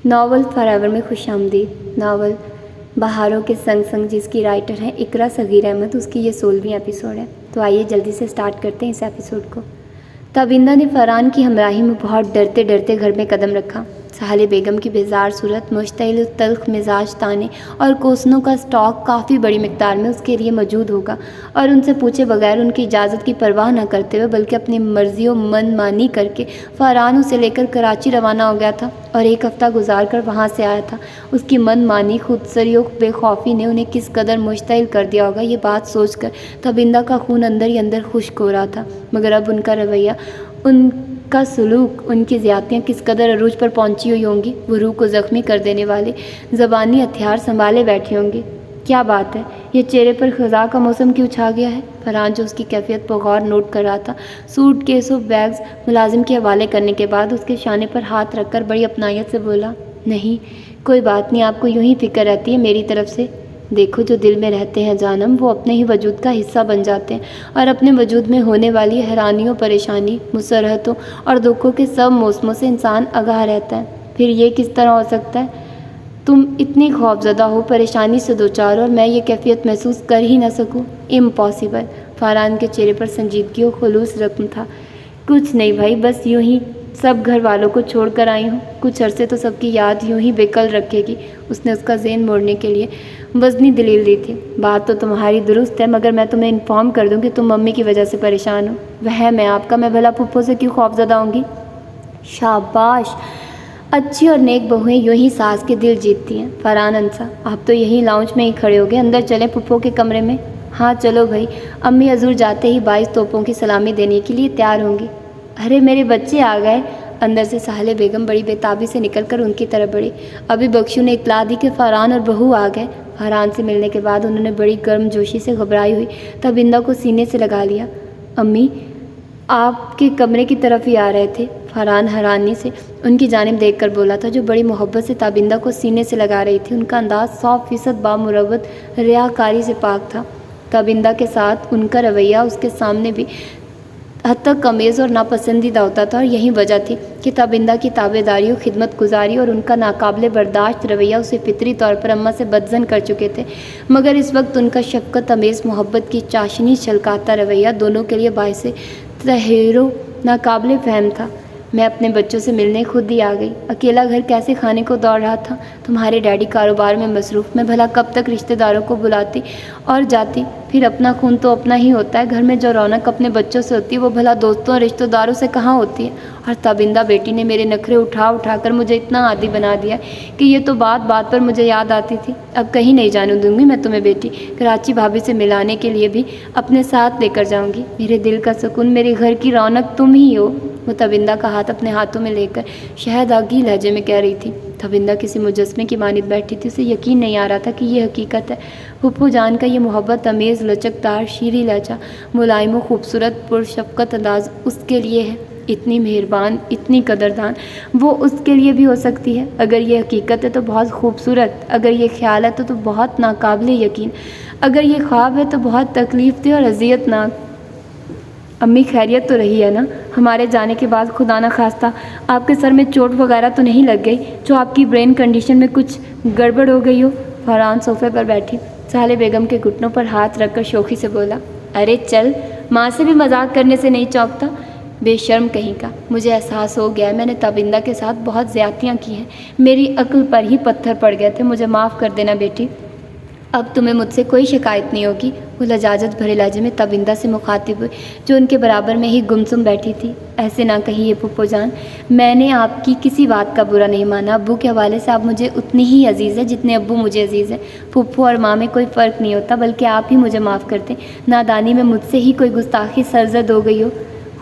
Novel for ever میں خوش آمدید۔ ناول بہاروں کے سنگ سنگ جس کی رائٹر ہیں اقرا صغیر احمد، اس کی یہ 16ویں ایپیسوڈ ہے۔ تو آئیے جلدی سے سٹارٹ کرتے ہیں اس ایپیسوڈ کو۔ تابندہ نے فرحان کی ہمراہی میں بہت ڈرتے ڈرتے گھر میں قدم رکھا۔ سہیل بیگم کی بیزار صورت، مشتعل تلخ مزاج طعنے اور کوسنوں کا اسٹاک کافی بڑی مقدار میں اس کے لیے موجود ہوگا، اور ان سے پوچھے بغیر ان کی اجازت کی پرواہ نہ کرتے ہوئے بلکہ اپنی مرضی و من مانی کر کے فرحان اسے لے کر کراچی روانہ ہو گیا تھا اور 1 ہفتہ گزار کر وہاں سے آیا تھا۔ اس کی من مانی، خود سری و بے خوفی نے انہیں کس قدر مشتعل کر دیا ہوگا، یہ بات سوچ کر تابندہ کا خون اندر ہی اندر خشک ہو رہا تھا۔ مگر اب ان کا رویہ، ان کا سلوک، ان کی زیادتیاں کس قدر عروج پر پہنچی ہوئی ہوں گی، وہ روح کو زخمی کر دینے والے زبانی ہتھیار سنبھالے بیٹھے ہوں گے۔ کیا بات ہے، یہ چہرے پر خزاں کا موسم کیوں چھا گیا ہے؟ فرحان جو اس کی کیفیت پر غور نوٹ کر رہا تھا، سوٹ کیس و بیگز ملازم کے حوالے کرنے کے بعد اس کے شانے پر ہاتھ رکھ کر بڑی اپنائیت سے بولا، نہیں کوئی بات نہیں، آپ کو یوں ہی فکر رہتی ہے میری طرف سے۔ دیکھو، جو دل میں رہتے ہیں جانم، وہ اپنے ہی وجود کا حصہ بن جاتے ہیں اور اپنے وجود میں ہونے والی حیرانیوں، پریشانی، مسرتوں اور دکھوں کے سب موسموں سے انسان آگاہ رہتا ہے۔ پھر یہ کس طرح ہو سکتا ہے تم اتنی خوفزدہ ہو، پریشانی سے دوچار ہو اور میں یہ کیفیت محسوس کر ہی نہ سکوں؟ امپاسبل۔ فرحان کے چہرے پر سنجیدگی و خلوص رقم تھا۔ کچھ نہیں بھائی، بس یوں ہی سب گھر والوں کو چھوڑ کر آئی ہوں، کچھ عرصے تو سب کی یاد یوں ہی بے کل رکھے گی۔ اس نے اس کا ذہن موڑنے کے لیے وزنی دلیل دی تھی۔ بات تو تمہاری درست ہے، مگر میں تمہیں انفارم کر دوں کہ تم ممی کی وجہ سے پریشان ہو۔ وہم ہے آپ کا، میں بھلا پھپھو سے کیوں خوفزدہ ہوں گی؟ شاباش، اچھی اور نیک بہویں یوں ہی ساس کے دل جیتتی ہیں۔ فرحان ہنسا۔ آپ تو یہی لاؤنج میں ہی کھڑے ہو گئے، اندر چلیں پھپھو کے کمرے میں؟ ہاں چلو بھائی، امی حضور جاتے ہی 22 توپوں کی سلامی دینے کے لیے تیار ہوں گی۔ ارے میرے بچے آ گئے! اندر سے سہیل بیگم بڑی بےتابی سے نکل کر ان کی طرف بڑھی۔ ابھی بخشو نے اطلاع دی کہ فرحان اور بہو آ گئے۔ فرحان سے ملنے کے بعد انہوں نے بڑی گرم جوشی سے گھبرائی ہوئی تابندہ کو سینے سے لگا لیا۔ امی آپ کے کمرے کی طرف ہی آ رہے تھے؟ فرحان حیرانی سے ان کی جانب دیکھ کر بولا تھا، جو بڑی محبت سے تابندہ کو سینے سے لگا رہی تھی۔ ان کا انداز 100% بامروت ریاکاری سے پاک تھا۔ تابندہ کے ساتھ ان کا رویہ اس کے سامنے بھی حد تک کمیز اور ناپسندیدہ ہوتا تھا، اور یہی وجہ تھی کہ تابندہ کی تابع داری و خدمت گزاری اور ان کا ناقابل برداشت رویہ اسے فطری طور پر اماں سے بدظن کر چکے تھے۔ مگر اس وقت ان کا شفقت امیز محبت کی چاشنی چھلکاتا رویہ دونوں کے لیے باعث تحیر و ناقابل فہم تھا۔ میں اپنے بچوں سے ملنے خود ہی آ گئی۔ اکیلا گھر کیسے کھانے کو دوڑ رہا تھا؟ تمہارے ڈیڈی کاروبار میں مصروف، میں بھلا کب تک رشتہ داروں کو بلاتی اور جاتی؟ پھر اپنا خون تو اپنا ہی ہوتا ہے، گھر میں جو رونق اپنے بچوں سے ہوتی ہے وہ بھلا دوستوں اور رشتہ داروں سے کہاں ہوتی ہے؟ اور تابندہ بیٹی نے میرے نخرے اٹھا اٹھا کر مجھے اتنا عادی بنا دیا کہ یہ تو بات بات پر مجھے یاد آتی تھی۔ اب کہیں نہیں جانے دوں گی میں تمہیں بیٹی، کراچی بھابھی سے ملانے کے لیے بھی اپنے ساتھ لے کر جاؤں گی۔ میرے دل کا سکون، میرے گھر کی رونق تم ہی ہو۔ وہ تابندہ کا ہاتھ اپنے ہاتھوں میں لے کر شہداگی لہجے میں کہہ رہی تھی۔ تابندہ کسی مجسمے کی مانند بیٹھی تھی، اسے یقین نہیں آ رہا تھا کہ یہ حقیقت ہے۔ پھپھو جان کا یہ محبت امیز، لچکدار، شیریں لہجہ، ملائم و خوبصورت پرشفقت انداز اس کے لیے ہے، اتنی مہربان، اتنی قدردان، وہ اس کے لیے بھی ہو سکتی ہے۔ اگر یہ حقیقت ہے تو بہت خوبصورت، اگر یہ خیال ہے تو بہت ناقابل یقین، اگر یہ خواب ہے تو بہت تکلیف دہ اور اذیت ناک۔ امی خیریت تو رہی ہے نا؟ ہمارے جانے کے بعد خدا نہ خواستہ آپ کے سر میں چوٹ وغیرہ تو نہیں لگ گئی، جو آپ کی برین کنڈیشن میں کچھ گڑبڑ ہو گئی ہو؟ فرحان صوفے پر بیٹھی سہیل بیگم کے گھٹنوں پر ہاتھ رکھ کر شوخی سے بولا، ارے چل، ماں سے بھی مذاق کرنے سے نہیں چونکتا؟ بے شرم کہیں کا! مجھے احساس ہو گیا ہے میں نے تابندہ کے ساتھ بہت زیادتیاں کی ہیں، میری عقل پر ہی پتھر پڑ گئے تھے، مجھے معاف کر دینا بیٹی۔ اب تمہیں مجھ سے کوئی شکایت نہیں ہوگی؟ وہ لجاجت بھرے لہجے میں تابندہ سے مخاطب ہوئی، جو ان کے برابر میں ہی گمسم بیٹھی تھی۔ ایسے نہ کہیے پھپھو جان، میں نے آپ کی کسی بات کا برا نہیں مانا۔ ابو کے حوالے سے آپ مجھے اتنی ہی عزیز ہے جتنے ابو مجھے عزیز ہیں۔ پھپھو اور ماں میں کوئی فرق نہیں ہوتا، بلکہ آپ ہی مجھے معاف کرتے۔ نادانی میں مجھ سے ہی کوئی گستاخی سرزد ہو گئی ہو۔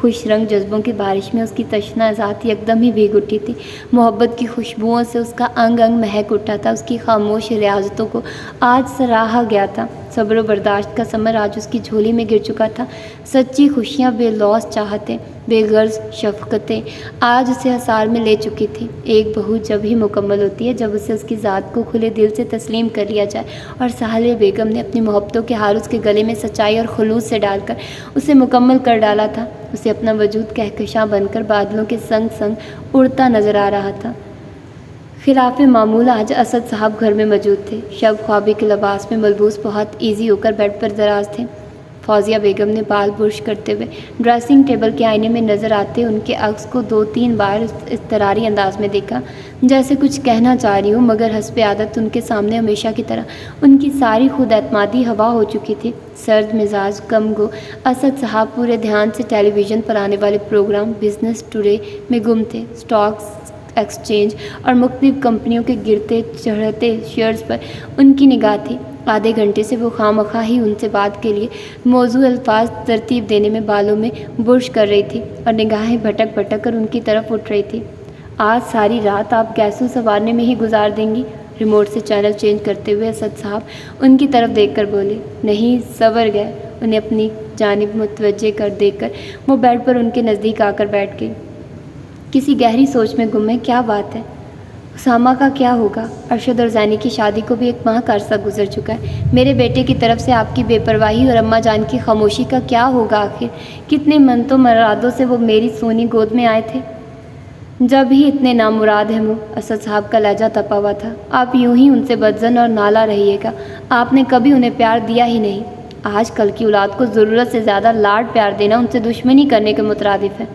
خوش رنگ جذبوں کی بارش میں اس کی تشنہ ذات یکدم ہی بھیگ اٹھی تھی۔ محبت کی خوشبوؤں سے اس کا انگ انگ مہک اٹھا تھا۔ اس کی خاموش ریاضتوں کو آج سراہا گیا تھا۔ صبر و برداشت کا ثمر آج اس کی جھولی میں گر چکا تھا۔ سچی خوشیاں، بے لوث چاہتیں، بے غرض شفقتیں آج اسے حصار میں لے چکی تھی۔ ایک بہو جب ہی مکمل ہوتی ہے جب اسے اس کی ذات کو کھلے دل سے تسلیم کر لیا جائے، اور سہیل بیگم نے اپنی محبتوں کے ہار اس کے گلے میں سچائی اور خلوص سے ڈال کر اسے مکمل کر ڈالا تھا۔ اسے اپنا وجود کہکشاں بن کر بادلوں کے سنگ سنگ اڑتا نظر آ رہا تھا۔ خلاف معمول آج اسد صاحب گھر میں موجود تھے۔ شب خوابی کے لباس میں ملبوس بہت ایزی ہو کر بیڈ پر دراز تھے۔ فوزیہ بیگم نے بال برش کرتے ہوئے ڈریسنگ ٹیبل کے آئینے میں نظر آتے ان کے عکس کو 2-3 بار اضطراری انداز میں دیکھا، جیسے کچھ کہنا چاہ رہی ہوں، مگر حسب عادت ان کے سامنے ہمیشہ کی طرح ان کی ساری خود اعتمادی ہوا ہو چکی تھی۔ سرد مزاج کم گو اسد صاحب پورے دھیان سے ٹیلی ویژن پر آنے والے پروگرام بزنس ٹوڈے میں گم تھے۔ اسٹاکس ایکسچینج اور مختلف کمپنیوں کے گرتے چڑھتے شیئرز پر ان کی نگاہ تھی۔ آدھے گھنٹے سے وہ خواہ ہی ان سے بات کے لیے موضوع الفاظ ترتیب دینے میں بالوں میں برش کر رہی تھی اور نگاہیں بھٹک بھٹک کر ان کی طرف اٹھ رہی تھی۔ آج ساری رات آپ گیسوں سنوارنے میں ہی گزار دیں گی؟ ریموٹ سے چینل چینج کرتے ہوئے اسد صاحب ان کی طرف دیکھ کر بولے۔ نہیں، سنور گئے۔ انہیں اپنی جانب متوجہ کر دیکھ کر وہ بیڈ پر ان کے نزدیک آ کر بیٹھ گئی۔ کسی گہری سوچ میں گم ہے۔ کیا بات ہے؟ اسامہ کا کیا ہوگا؟ ارشد اور زینی کی شادی کو بھی 1 ماہ کا عرصہ گزر چکا ہے۔ میرے بیٹے کی طرف سے آپ کی بے پرواہی اور اماں جان کی خاموشی کا کیا ہوگا آخر؟ کتنے منتوں مرادوں سے وہ میری سونی گود میں آئے تھے۔ جب ہی اتنے نامراد ہیں وہ، اسد صاحب کا لہجہ تپا ہوا تھا۔ آپ یوں ہی ان سے بدظن اور نالا رہیے گا۔ آپ نے کبھی انہیں پیار دیا ہی نہیں۔ آج کل کی اولاد کو ضرورت سے زیادہ لاڈ پیار دینا ان سے دشمنی کرنے کے مترادف ہے۔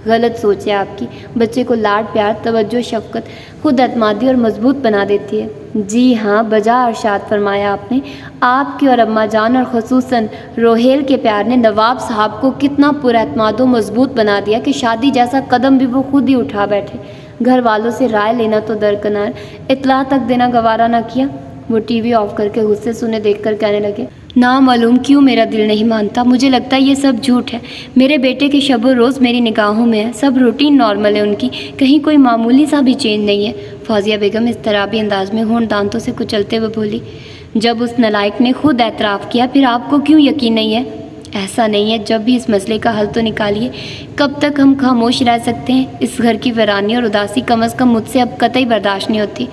غلط سوچ ہے آپ کی۔ بچے کو لاڈ پیار، توجہ، شفقت، خود اعتمادی اور مضبوط بنا دیتی ہے۔ جی ہاں، بجا ارشاد فرمایا آپ نے۔ آپ کی اور اماں جان اور خصوصاً روہیل کے پیار نے نواب صاحب کو کتنا پر اعتماد و مضبوط بنا دیا کہ شادی جیسا قدم بھی وہ خود ہی اٹھا بیٹھے۔ گھر والوں سے رائے لینا تو درکنار، اطلاع تک دینا گوارا نہ کیا۔ وہ ٹی وی آف کر کے غصے سے انہیں دیکھ کر کہنے لگے، نامعلوم کیوں میرا دل نہیں مانتا۔ مجھے لگتا ہے یہ سب جھوٹ ہے۔ میرے بیٹے کے شب و روز میری نگاہوں میں ہے، سب روٹین نارمل ہے ان کی، کہیں کوئی معمولی سا بھی چینج نہیں ہے۔ فوزیہ بیگم اضطرابی انداز میں ہونٹ دانتوں سے کچلتے ہوئے بولی، جب اس نالائق نے خود اعتراف کیا، پھر آپ کو کیوں یقین نہیں ہے؟ ایسا نہیں ہے، جب بھی اس مسئلے کا حل تو نکالیے۔ کب تک ہم خاموش رہ سکتے ہیں؟ اس گھر کی ویرانی اور اداسی کم از کم مجھ سے اب قطعی برداشت نہیں ہوتی۔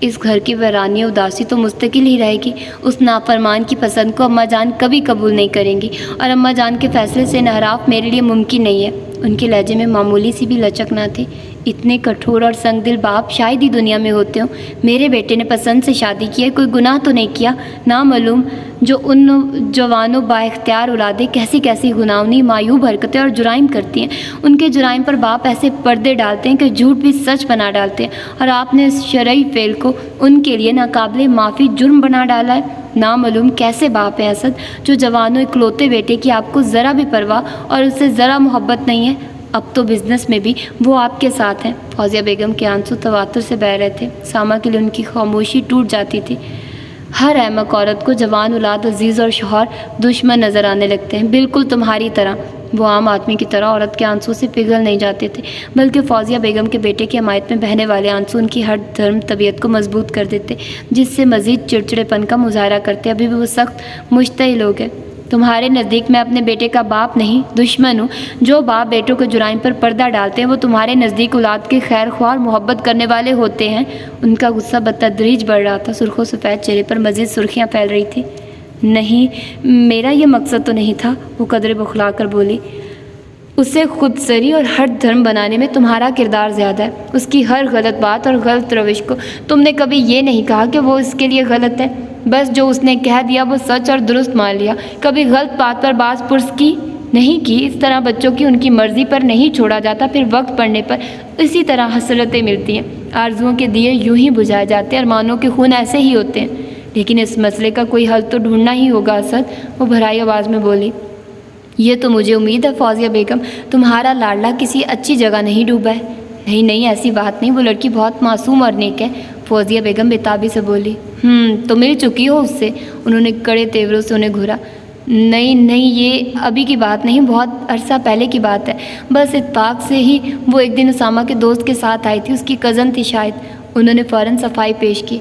اس گھر کی ویرانی اداسی تو مستقل ہی رہے گی۔ اس نافرمان کی پسند کو اماں جان کبھی قبول نہیں کریں گی، اور اماں جان کے فیصلے سے انحراف میرے لیے ممکن نہیں ہے۔ ان کے لہجے میں معمولی سی بھی لچک نہ تھی۔ اتنے کٹھور اور سنگ دل باپ شاید ہی دنیا میں ہوتے ہوں۔ میرے بیٹے نے پسند سے شادی کی ہے، کوئی گناہ تو نہیں کیا۔ نامعلوم جو ان جوانوں با اختیار اولادیں کیسی کیسی گناہونی معیوب حرکتیں اور جرائم کرتی ہیں۔ ان کے جرائم پر باپ ایسے پردے ڈالتے ہیں کہ جھوٹ بھی سچ بنا ڈالتے ہیں، اور آپ نے اس شرعی فعل کو ان کے لیے ناقابل معافی جرم بنا ڈالا ہے۔ نامعلوم کیسے باپ ہیں اسد، جو جوانوں اکلوتے بیٹے کی آپ کو ذرا بھی پرواہ اور اس سے ذرا محبت نہیں ہے۔ اب تو بزنس میں بھی وہ آپ کے ساتھ ہیں۔ فوزیہ بیگم کے آنسو تواتر سے بہہ رہے تھے۔ سامہ کے لیے ان کی خاموشی ٹوٹ جاتی تھی۔ ہر احمق عورت کو جوان اولاد عزیز اور شوہر دشمن نظر آنے لگتے ہیں، بالکل تمہاری طرح۔ وہ عام آدمی کی طرح عورت کے آنسو سے پگھل نہیں جاتے تھے، بلکہ فوزیہ بیگم کے بیٹے کی حمایت میں بہنے والے آنسو ان کی ہر دھرم طبیعت کو مضبوط کر دیتے، جس سے مزید چڑچڑے پن کا مظاہرہ کرتے۔ ابھی بھی وہ سخت مشتعل ہو گئے۔ تمہارے نزدیک میں اپنے بیٹے کا باپ نہیں، دشمن ہوں۔ جو باپ بیٹوں کے جرائم پر پردہ ڈالتے ہیں، وہ تمہارے نزدیک اولاد کے خیر خواہ اور محبت کرنے والے ہوتے ہیں۔ ان کا غصہ بتدریج بڑھ رہا تھا، سرخ و سفید چہرے پر مزید سرخیاں پھیل رہی تھیں۔ نہیں، میرا یہ مقصد تو نہیں تھا، وہ قدرے بخلا کر بولی۔ اسے خود سری اور ہٹ دھرم بنانے میں تمہارا کردار زیادہ ہے۔ اس کی ہر غلط بات اور غلط روش کو تم نے کبھی یہ نہیں کہا کہ وہ اس کے لیے غلط ہے، بس جو اس نے کہہ دیا وہ سچ اور درست مان لیا۔ کبھی غلط بات پر باز پرس کی نہیں کی۔ اس طرح بچوں کی ان کی مرضی پر نہیں چھوڑا جاتا، پھر وقت پڑنے پر اسی طرح حسرتیں ملتی ہیں۔ آرزوؤں کے دیے یوں ہی بجھائے جاتے ہیں، ارمانوں کے خون ایسے ہی ہوتے ہیں۔ لیکن اس مسئلے کا کوئی حل تو ڈھونڈنا ہی ہوگا اسد، وہ بھرائی آواز میں بولی۔ یہ تو مجھے امید ہے فوزیہ بیگم، تمہارا لاڈلا کسی اچھی جگہ نہیں ڈوبا ہے۔ نہیں، ایسی بات نہیں، وہ لڑکی بہت معصوم اور نیک ہے، فوزیہ بیگم بےتابی سے بولی۔ تو مل چکی ہو اس سے؟ انہوں نے کڑے تیوروں سے انہیں گھورا۔ نہیں، یہ ابھی کی بات نہیں، بہت عرصہ پہلے کی بات ہے۔ بس اتفاق سے ہی وہ ایک دن اسامہ کے دوست کے ساتھ آئی تھی، اس کی کزن تھی شاید۔ انہوں نے فوراً صفائی پیش کی۔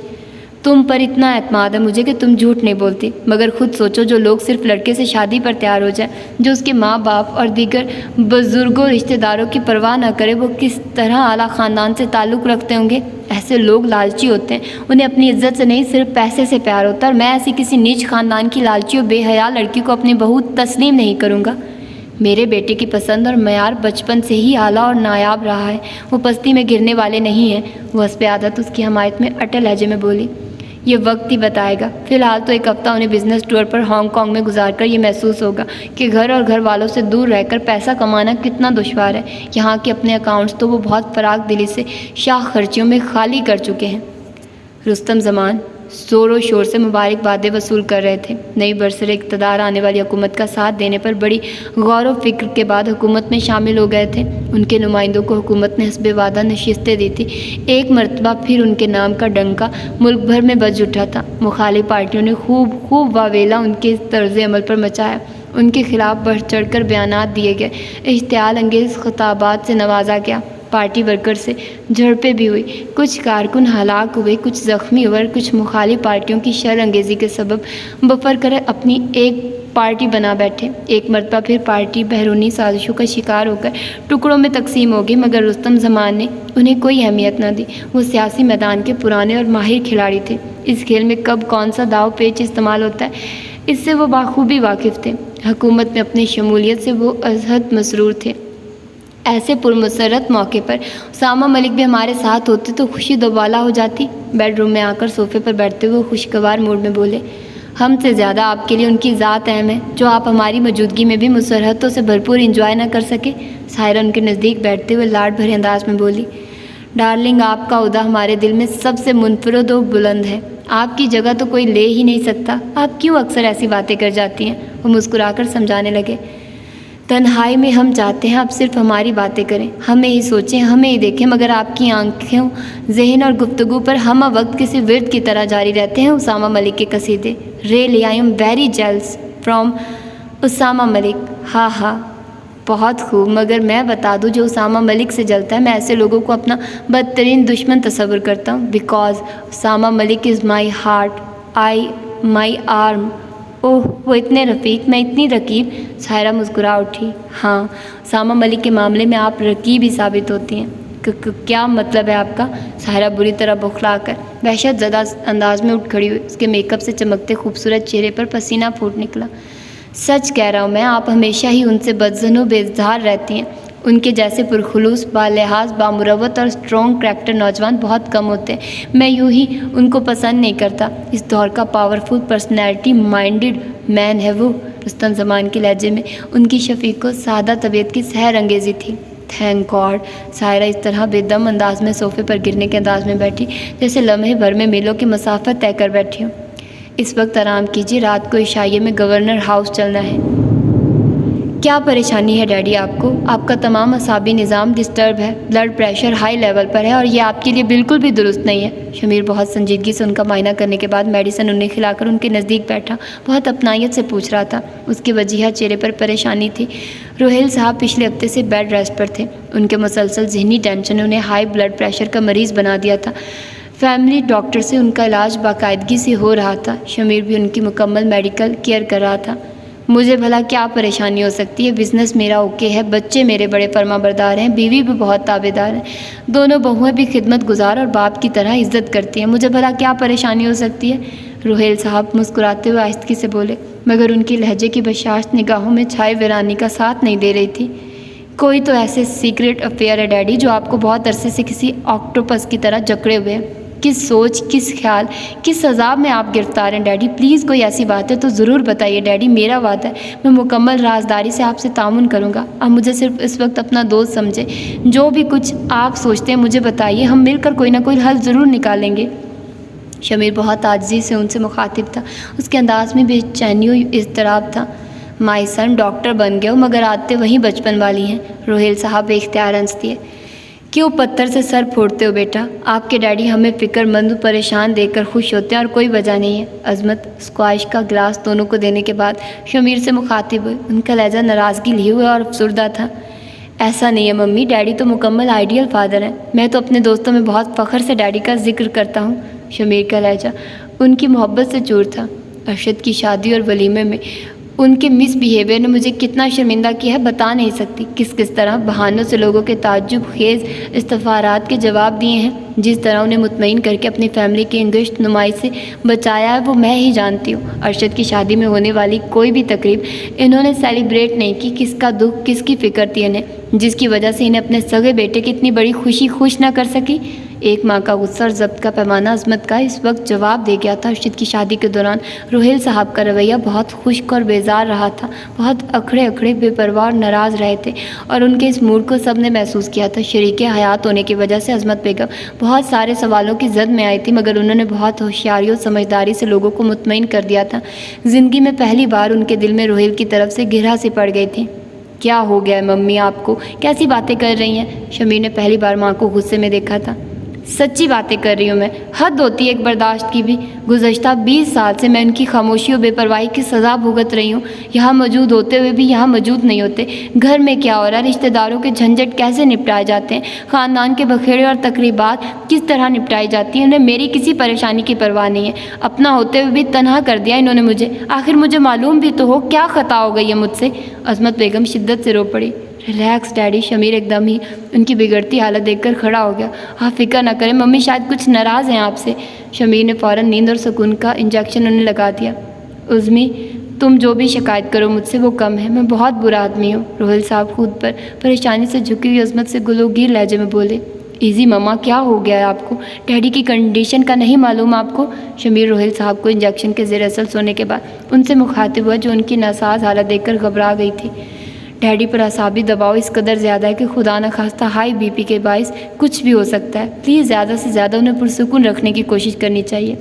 تم پر اتنا اعتماد ہے مجھے کہ تم جھوٹ نہیں بولتی، مگر خود سوچو، جو لوگ صرف لڑکے سے شادی پر تیار ہو جائیں، جو اس کے ماں باپ اور دیگر بزرگوں رشتہ داروں کی پرواہ نہ کرے، وہ کس طرح اعلیٰ خاندان سے تعلق رکھتے ہوں گے۔ ایسے لوگ لالچی ہوتے ہیں، انہیں اپنی عزت سے نہیں صرف پیسے سے پیار ہوتا ہے، اور میں ایسی کسی نیچ خاندان کی لالچی اور بے حیا لڑکی کو اپنی بہو تسلیم نہیں کروں گا۔ میرے بیٹے کی پسند اور معیار بچپن سے ہی اعلیٰ اور نایاب رہا ہے، وہ پستی میں گرنے والے نہیں ہیں۔ وہ حسب عادت اس کی حمایت میں اٹل لہجے میں بولی۔ یہ وقت ہی بتائے گا، فی الحال تو ایک ہفتہ انہیں بزنس ٹور پر ہانگ کانگ میں گزار کر یہ محسوس ہوگا کہ گھر اور گھر والوں سے دور رہ کر پیسہ کمانا کتنا دشوار ہے۔ یہاں کے اپنے اکاؤنٹس تو وہ بہت فراغ دلی سے شاخ خرچیوں میں خالی کر چکے ہیں۔ رستم زمان زور و شور سے مبارکبادیں وصول کر رہے تھے۔ نئی برسر اقتدار آنے والی حکومت کا ساتھ دینے پر بڑی غور و فکر کے بعد حکومت میں شامل ہو گئے تھے۔ ان کے نمائندوں کو حکومت نے حسب وعدہ نشستیں دی تھی۔ ایک مرتبہ پھر ان کے نام کا ڈنکا ملک بھر میں بج اٹھا تھا۔ مخالف پارٹیوں نے خوب واویلا ان کے طرز عمل پر مچایا۔ ان کے خلاف بڑھ چڑھ کر بیانات دیے گئے، اشتعال انگیز خطابات سے نوازا گیا۔ پارٹی ورکر سے جھڑپیں بھی ہوئی، کچھ کارکن ہلاک ہوئے، کچھ زخمی ہوئے اور کچھ مخالف پارٹیوں کی شر انگیزی کے سبب بفر کر اپنی ایک پارٹی بنا بیٹھے۔ ایک مرتبہ پھر پارٹی بیرونی سازشوں کا شکار ہو کر ٹکڑوں میں تقسیم ہو گئی، مگر رستم زمان نے انہیں کوئی اہمیت نہ دی۔ وہ سیاسی میدان کے پرانے اور ماہر کھلاڑی تھے۔ اس کھیل میں کب کون سا داؤ پیچ استعمال ہوتا ہے، اس سے وہ بخوبی واقف تھے۔ حکومت میں اپنی شمولیت سے وہ ازحد مسرور تھے۔ ایسے پرمسرت موقع پر اسامہ ملک بھی ہمارے ساتھ ہوتے تو خوشی دوبالا ہو جاتی۔ بیڈ روم میں آ کر صوفے پر بیٹھتے ہوئے خوشگوار موڈ میں بولے، ہم سے زیادہ آپ کے لیے ان کی ذات اہم ہے، جو آپ ہماری موجودگی میں بھی مسرتوں سے بھرپور انجوائے نہ کر سکے۔ سائرہ ان کے نزدیک بیٹھتے ہوئے لاڈ بھرے انداز میں بولی، ڈارلنگ، آپ کا عہدہ ہمارے دل میں سب سے منفرد و بلند ہے، آپ کی جگہ تو کوئی لے ہی نہیں سکتا۔ آپ کیوں اکثر ایسی باتیں کر جاتی ہیں؟ وہ مسکرا کر سمجھانے لگے، تنہائی میں ہم چاہتے ہیں آپ صرف ہماری باتیں کریں، ہمیں ہی سوچیں، ہمیں ہی دیکھیں، مگر آپ کی آنکھوں، ذہن اور گفتگو پر ہم وقت کسی ورد کی طرح جاری رہتے ہیں۔ اسامہ ملک کے قصیدے، really I am very jealous from Osama Malik. ہاں ہاں، بہت خوب، مگر میں بتا دوں، جو اسامہ ملک سے جلتا ہے، میں ایسے لوگوں کو اپنا بدترین دشمن تصور کرتا ہوں، because Osama Malik is my heart, my arm. اوہ، وہ اتنے رفیق، میں اتنی رقیب۔ سائرہ مسکرا اٹھی۔ ہاں، اسامہ ملک کے معاملے میں آپ رقیب ہی ثابت ہوتی ہیں۔ کیا مطلب ہے آپ کا؟ سائرہ بری طرح بوکھلا کر وحشت زدہ انداز میں اٹھ کھڑی ہوئی۔ اس کے میک اپ سے چمکتے خوبصورت چہرے پر پسینہ پھوٹ نکلا۔ سچ کہہ رہا ہوں میں، آپ ہمیشہ ہی ان سے بدظن و بیزار رہتی ہیں۔ ان کے جیسے پرخلوص، بالحاظ، بامروت اور اسٹرانگ کریکٹر نوجوان بہت کم ہوتے ہیں۔ میں یوں ہی ان کو پسند نہیں کرتا۔ اس دور کا پاورفل پرسنالٹی مائنڈڈ مین ہے وہ۔ رستم زمان کے لہجے میں ان کی شفیق و سادہ طبیعت کی سحر انگیزی تھی۔ Thank God. سائرہ اس طرح بے دم انداز میں صوفے پر گرنے کے انداز میں بیٹھی جیسے لمحے بھر میں میلوں کی مسافت طے کر بیٹھی ہوں۔ اس وقت آرام کیجیے، رات کو عشائیے میں گورنر ہاؤس چلنا ہے۔ کیا پریشانی ہے ڈیڈی آپ کو؟ آپ کا تمام اعصابی نظام ڈسٹرب ہے، بلڈ پریشر ہائی لیول پر ہے، اور یہ آپ کے لیے بالکل بھی درست نہیں ہے۔ شمیر بہت سنجیدگی سے ان کا معائنہ کرنے کے بعد میڈیسن انہیں کھلا کر ان کے نزدیک بیٹھا، بہت اپنائیت سے پوچھ رہا تھا۔ اس کے وجیہہ چہرے پر پریشانی تھی۔ روہیل صاحب پچھلے ہفتے سے بیڈ ریسٹ پر تھے۔ ان کے مسلسل ذہنی ٹینشن نے انہیں ہائی بلڈ پریشر کا مریض بنا دیا تھا۔ فیملی ڈاکٹر سے ان کا علاج باقاعدگی سے ہو رہا تھا۔ شمیر بھی ان کی مکمل میڈیکل کیئر کر رہا تھا۔ مجھے بھلا کیا پریشانی ہو سکتی ہے؟ بزنس میرا اوکے ہے، بچے میرے بڑے فرما بردار ہیں، بیوی بھی بہت تابع دار ہیں، دونوں بہویں بھی خدمت گزار اور باپ کی طرح عزت کرتی ہیں۔ مجھے بھلا کیا پریشانی ہو سکتی ہے؟ روہیل صاحب مسکراتے ہوئے آہستگی سے بولے، مگر ان کی لہجے کی بشاشت نگاہوں میں چھائے ویرانی کا ساتھ نہیں دے رہی تھی۔ کوئی تو ایسے سیکرٹ افیئر ہے ڈیڈی جو آپ کو بہت عرصے سے کسی آکٹوپس کی طرح جکڑے ہوئے ہیں۔ کس سوچ، کس خیال، کس عذاب میں آپ گرفتار ہیں ڈیڈی؟ پلیز کوئی ایسی بات ہے تو ضرور بتائیے ڈیڈی، میرا وعدہ ہے میں مکمل رازداری سے آپ سے تعاون کروں گا۔ آپ مجھے صرف اس وقت اپنا دوست سمجھیں، جو بھی کچھ آپ سوچتے ہیں مجھے بتائیے، ہم مل کر کوئی نہ کوئی حل ضرور نکالیں گے۔ شمیر بہت عاجزی سے ان سے مخاطب تھا، اس کے انداز میں بے چینی و اضطراب تھا۔ مائی سن ڈاکٹر بن گئے ہو مگر عادتیں وہیں بچپن والی ہیں۔ روہیل صاحب بے اختیار ہنس دیے۔ کیوں پتھر سے سر پھوڑتے ہو بیٹا؟ آپ کے ڈیڈی ہمیں فکر مند و پریشان دیکھ کر خوش ہوتے ہیں اور کوئی وجہ نہیں ہے۔ عظمت اسکواش کا گلاس دونوں کو دینے کے بعد شمیر سے مخاطب ہوئے، ان کا لہجہ ناراضگی لیے ہوئے اور افسردہ تھا۔ ایسا نہیں ہے ممی، ڈیڈی تو مکمل آئیڈیل فادر ہیں، میں تو اپنے دوستوں میں بہت فخر سے ڈیڈی کا ذکر کرتا ہوں۔ شمیر کا لہجہ ان کی محبت سے چور تھا۔ ارشد کی شادی اور ولیمے میں ان کے مس بیہیویئر نے مجھے کتنا شرمندہ کیا ہے بتا نہیں سکتی۔ کس طرح بہانوں سے لوگوں کے تعجب خیز استفسارات کے جواب دیے ہیں، جس طرح انہیں مطمئن کر کے اپنی فیملی کی انگشت نمائی سے بچایا ہے وہ میں ہی جانتی ہوں۔ ارشد کی شادی میں ہونے والی کوئی بھی تقریب انہوں نے سیلیبریٹ نہیں کی۔ کس کا دکھ، کس کی فکر تھی انہیں، جس کی وجہ سے انہیں اپنے سگے بیٹے کی اتنی بڑی خوشی خوش نہ کر سکی۔ ایک ماں کا غصہ اور ضبط کا پیمانہ عظمت کا اس وقت جواب دے گیا تھا۔ ارشد کی شادی کے دوران روہیل صاحب کا رویہ بہت خشک اور بیزار رہا تھا، بہت اکھڑے بے پرواہ اور ناراض رہے تھے، اور ان کے اس موڈ کو سب نے محسوس کیا تھا۔ شریک حیات ہونے کی وجہ سے عظمت بیگم بہت سارے سوالوں کی زد میں آئی تھی، مگر انہوں نے بہت ہوشیاری اور سمجھداری سے لوگوں کو مطمئن کر دیا تھا۔ زندگی میں پہلی بار ان کے دل میں روہیل کی طرف سے گرہ سی پڑ گئی تھی۔ کیا ہو گیا ہے ممی آپ کو، کیسی باتیں کر رہی ہیں؟ شمیر نے پہلی بار ماں کو غصے میں دیکھا تھا۔ سچی باتیں کر رہی ہوں میں، حد ہوتی ہے ایک برداشت کی بھی۔ گزشتہ 20 سال سے میں ان کی خاموشی اور بے پرواہی کی سزا بھگت رہی ہوں، یہاں موجود ہوتے ہوئے بھی یہاں موجود نہیں ہوتے۔ گھر میں کیا ہو رہا ہے، رشتہ داروں کے جھنجٹ کیسے نپٹائے جاتے ہیں، خاندان کے بکھیڑے اور تقریبات کس طرح نپٹائی جاتی ہیں، انہیں میری کسی پریشانی کی پرواہ نہیں ہے۔ اپنا ہوتے ہوئے بھی تنہا کر دیا انہوں نے مجھے۔ آخر مجھے معلوم بھی تو ہو کیا خطا ہو گئی ہے مجھ سے۔ عظمت بیگم شدت سے رو پڑی۔ Relax daddy. شمیر ایک دم ہی ان کی بگڑتی حالت دیکھ کر کھڑا ہو گیا۔ آپ فکر نہ کریں، ممی شاید کچھ ناراض ہیں آپ سے۔ شمیر نے فوراً نیند اور سکون کا انجیکشن انہیں لگا دیا۔ عظمی تم جو بھی شکایت کرو مجھ سے وہ کم ہے، میں بہت برا آدمی ہوں۔ روہیل صاحب خود پر پریشانی سے جھکی ہوئی عظمت سے گلوگیر لہجے میں بولے۔ ایزی ماما، کیا ہو گیا ہے آپ کو؟ ڈیڈی کی کنڈیشن کا نہیں معلوم آپ کو؟ شمیر روہیل صاحب کو انجیکشن کے زیر اثر سونے کے بعد ان سے مخاطب ہوا، جو ان کی ناساز حالت دیکھ کر گھبرا گئی تھی۔ ڈیڈی پر اعصابی دباؤ اس قدر زیادہ ہے کہ خدا نہ خواستہ ہائی بی پی کے باعث کچھ بھی ہو سکتا ہے۔ پلیز زیادہ سے زیادہ انہیں پرسکون رکھنے کی کوشش کرنی چاہیے۔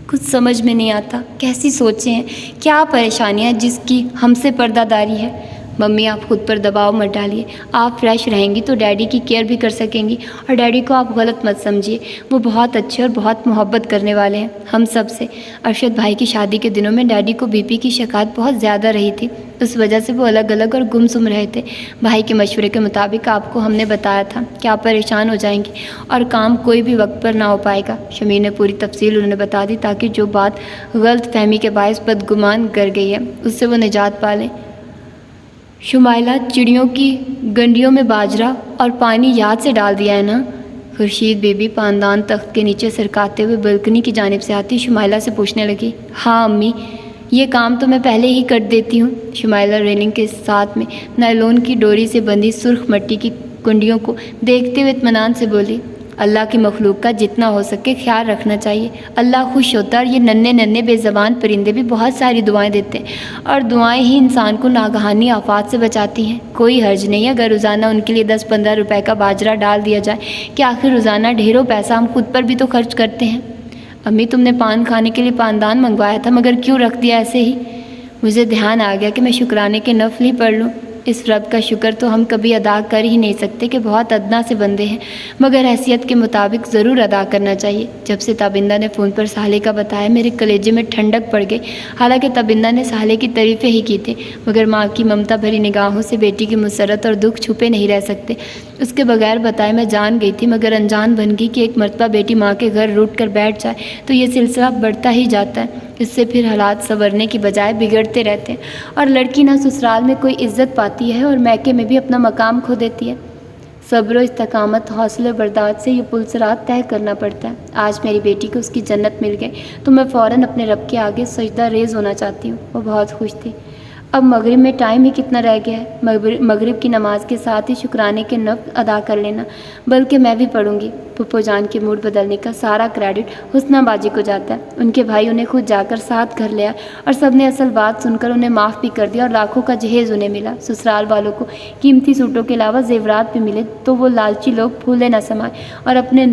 کچھ سمجھ میں نہیں آتا، کیسی سوچیں ہیں، کیا پریشانیاں جس کی ہم سے پردہ داری ہے۔ ممی آپ خود پر دباؤ مت ڈالیے، آپ فریش رہیں گی تو ڈیڈی کی کیئر بھی کر سکیں گی، اور ڈیڈی کو آپ غلط مت سمجھیے، وہ بہت اچھے اور بہت محبت کرنے والے ہیں ہم سب سے۔ ارشد بھائی کی شادی کے دنوں میں ڈیڈی کو بی پی کی شکایت بہت زیادہ رہی تھی، اس وجہ سے وہ الگ الگ اور گمسم رہے تھے۔ بھائی کے مشورے کے مطابق آپ کو ہم نے بتایا تھا کہ آپ پریشان ہو جائیں گی اور کام کوئی بھی وقت پر نہ ہو پائے گا۔ شمیر نے پوری تفصیل انہوں نے بتا دی تاکہ جو بات غلط فہمی کے باعث بدگمان کر گئی ہے اس سے وہ نجات پا لیں۔ شمائلہ، چڑیوں کی گنڈیوں میں باجرا اور پانی یاد سے ڈال دیا ہے نا؟ خورشید بی بی پاندان تخت کے نیچے سرکاتے ہوئے بلکنی کی جانب سے آتی شمائلہ سے پوچھنے لگی۔ ہاں امی، یہ کام تو میں پہلے ہی کر دیتی ہوں۔ شمائلہ ریلنگ کے ساتھ میں نائلون کی ڈوری سے بندھی سرخ مٹی کی کنڈیوں کو دیکھتے ہوئے اطمینان سے بولی۔ اللہ کی مخلوق کا جتنا ہو سکے خیال رکھنا چاہیے، اللہ خوش ہوتا ہے، اور یہ ننھے بے زبان پرندے بھی بہت ساری دعائیں دیتے ہیں، اور دعائیں ہی انسان کو ناگہانی آفات سے بچاتی ہیں۔ کوئی حرج نہیں اگر روزانہ ان کے لیے 10-15 روپے کا باجرہ ڈال دیا جائے، کہ آخر روزانہ ڈھیروں پیسہ ہم خود پر بھی تو خرچ کرتے ہیں۔ امی تم نے پان کھانے کے لیے پاندان منگوایا تھا، مگر کیوں رکھ دیا ایسے ہی؟ مجھے دھیان آ گیا کہ میں شکرانے کے نفل ہی پڑھ لوں۔ اس رب کا شکر تو ہم کبھی ادا کر ہی نہیں سکتے کہ بہت ادنا سے بندے ہیں، مگر حیثیت کے مطابق ضرور ادا کرنا چاہیے۔ جب سے تابندہ نے فون پر سالے کا بتایا میرے کلیجے میں ٹھنڈک پڑ گئی۔ حالانکہ تابندہ نے سالے کی تعریفیں ہی کی تھیں، مگر ماں کی ممتا بھری نگاہوں سے بیٹی کی مسرت اور دکھ چھپے نہیں رہ سکتے۔ اس کے بغیر بتائے میں جان گئی تھی، مگر انجان بن گئی کہ ایک مرتبہ بیٹی ماں کے گھر روٹ کر بیٹھ جائے تو یہ سلسلہ بڑھتا ہی جاتا ہے، اس سے پھر حالات سنورنے کی بجائے بگڑتے رہتے ہیں، اور لڑکی نہ سسرال میں کوئی عزت پاتی ہے اور میکے میں بھی اپنا مقام کھو دیتی ہے۔ صبر و استقامت، حوصلے و برداشت سے یہ پلسرات طے کرنا پڑتا ہے۔ آج میری بیٹی کو اس کی جنت مل گئی تو میں فوراً اپنے رب کے آگے سجدہ ریز ہونا چاہتی ہوں۔ وہ بہت خوش تھی۔ اب مغرب میں ٹائم ہی کتنا رہ گیا ہے، مغرب کی نماز کے ساتھ ہی شکرانے کے نفل ادا کر لینا، بلکہ میں بھی پڑھوں گی۔ پھپھو جان کے موڈ بدلنے کا سارا کریڈٹ حسنہ باجی کو جاتا ہے۔ ان کے بھائی انہیں خود جا کر ساتھ گھر لیا اور سب نے اصل بات سن کر انہیں معاف بھی کر دیا، اور لاکھوں کا جہیز انہیں ملا۔ سسرال والوں کو قیمتی سوٹوں کے علاوہ زیورات بھی ملے تو وہ لالچی لوگ پھولے نہ سمائے اور اپنے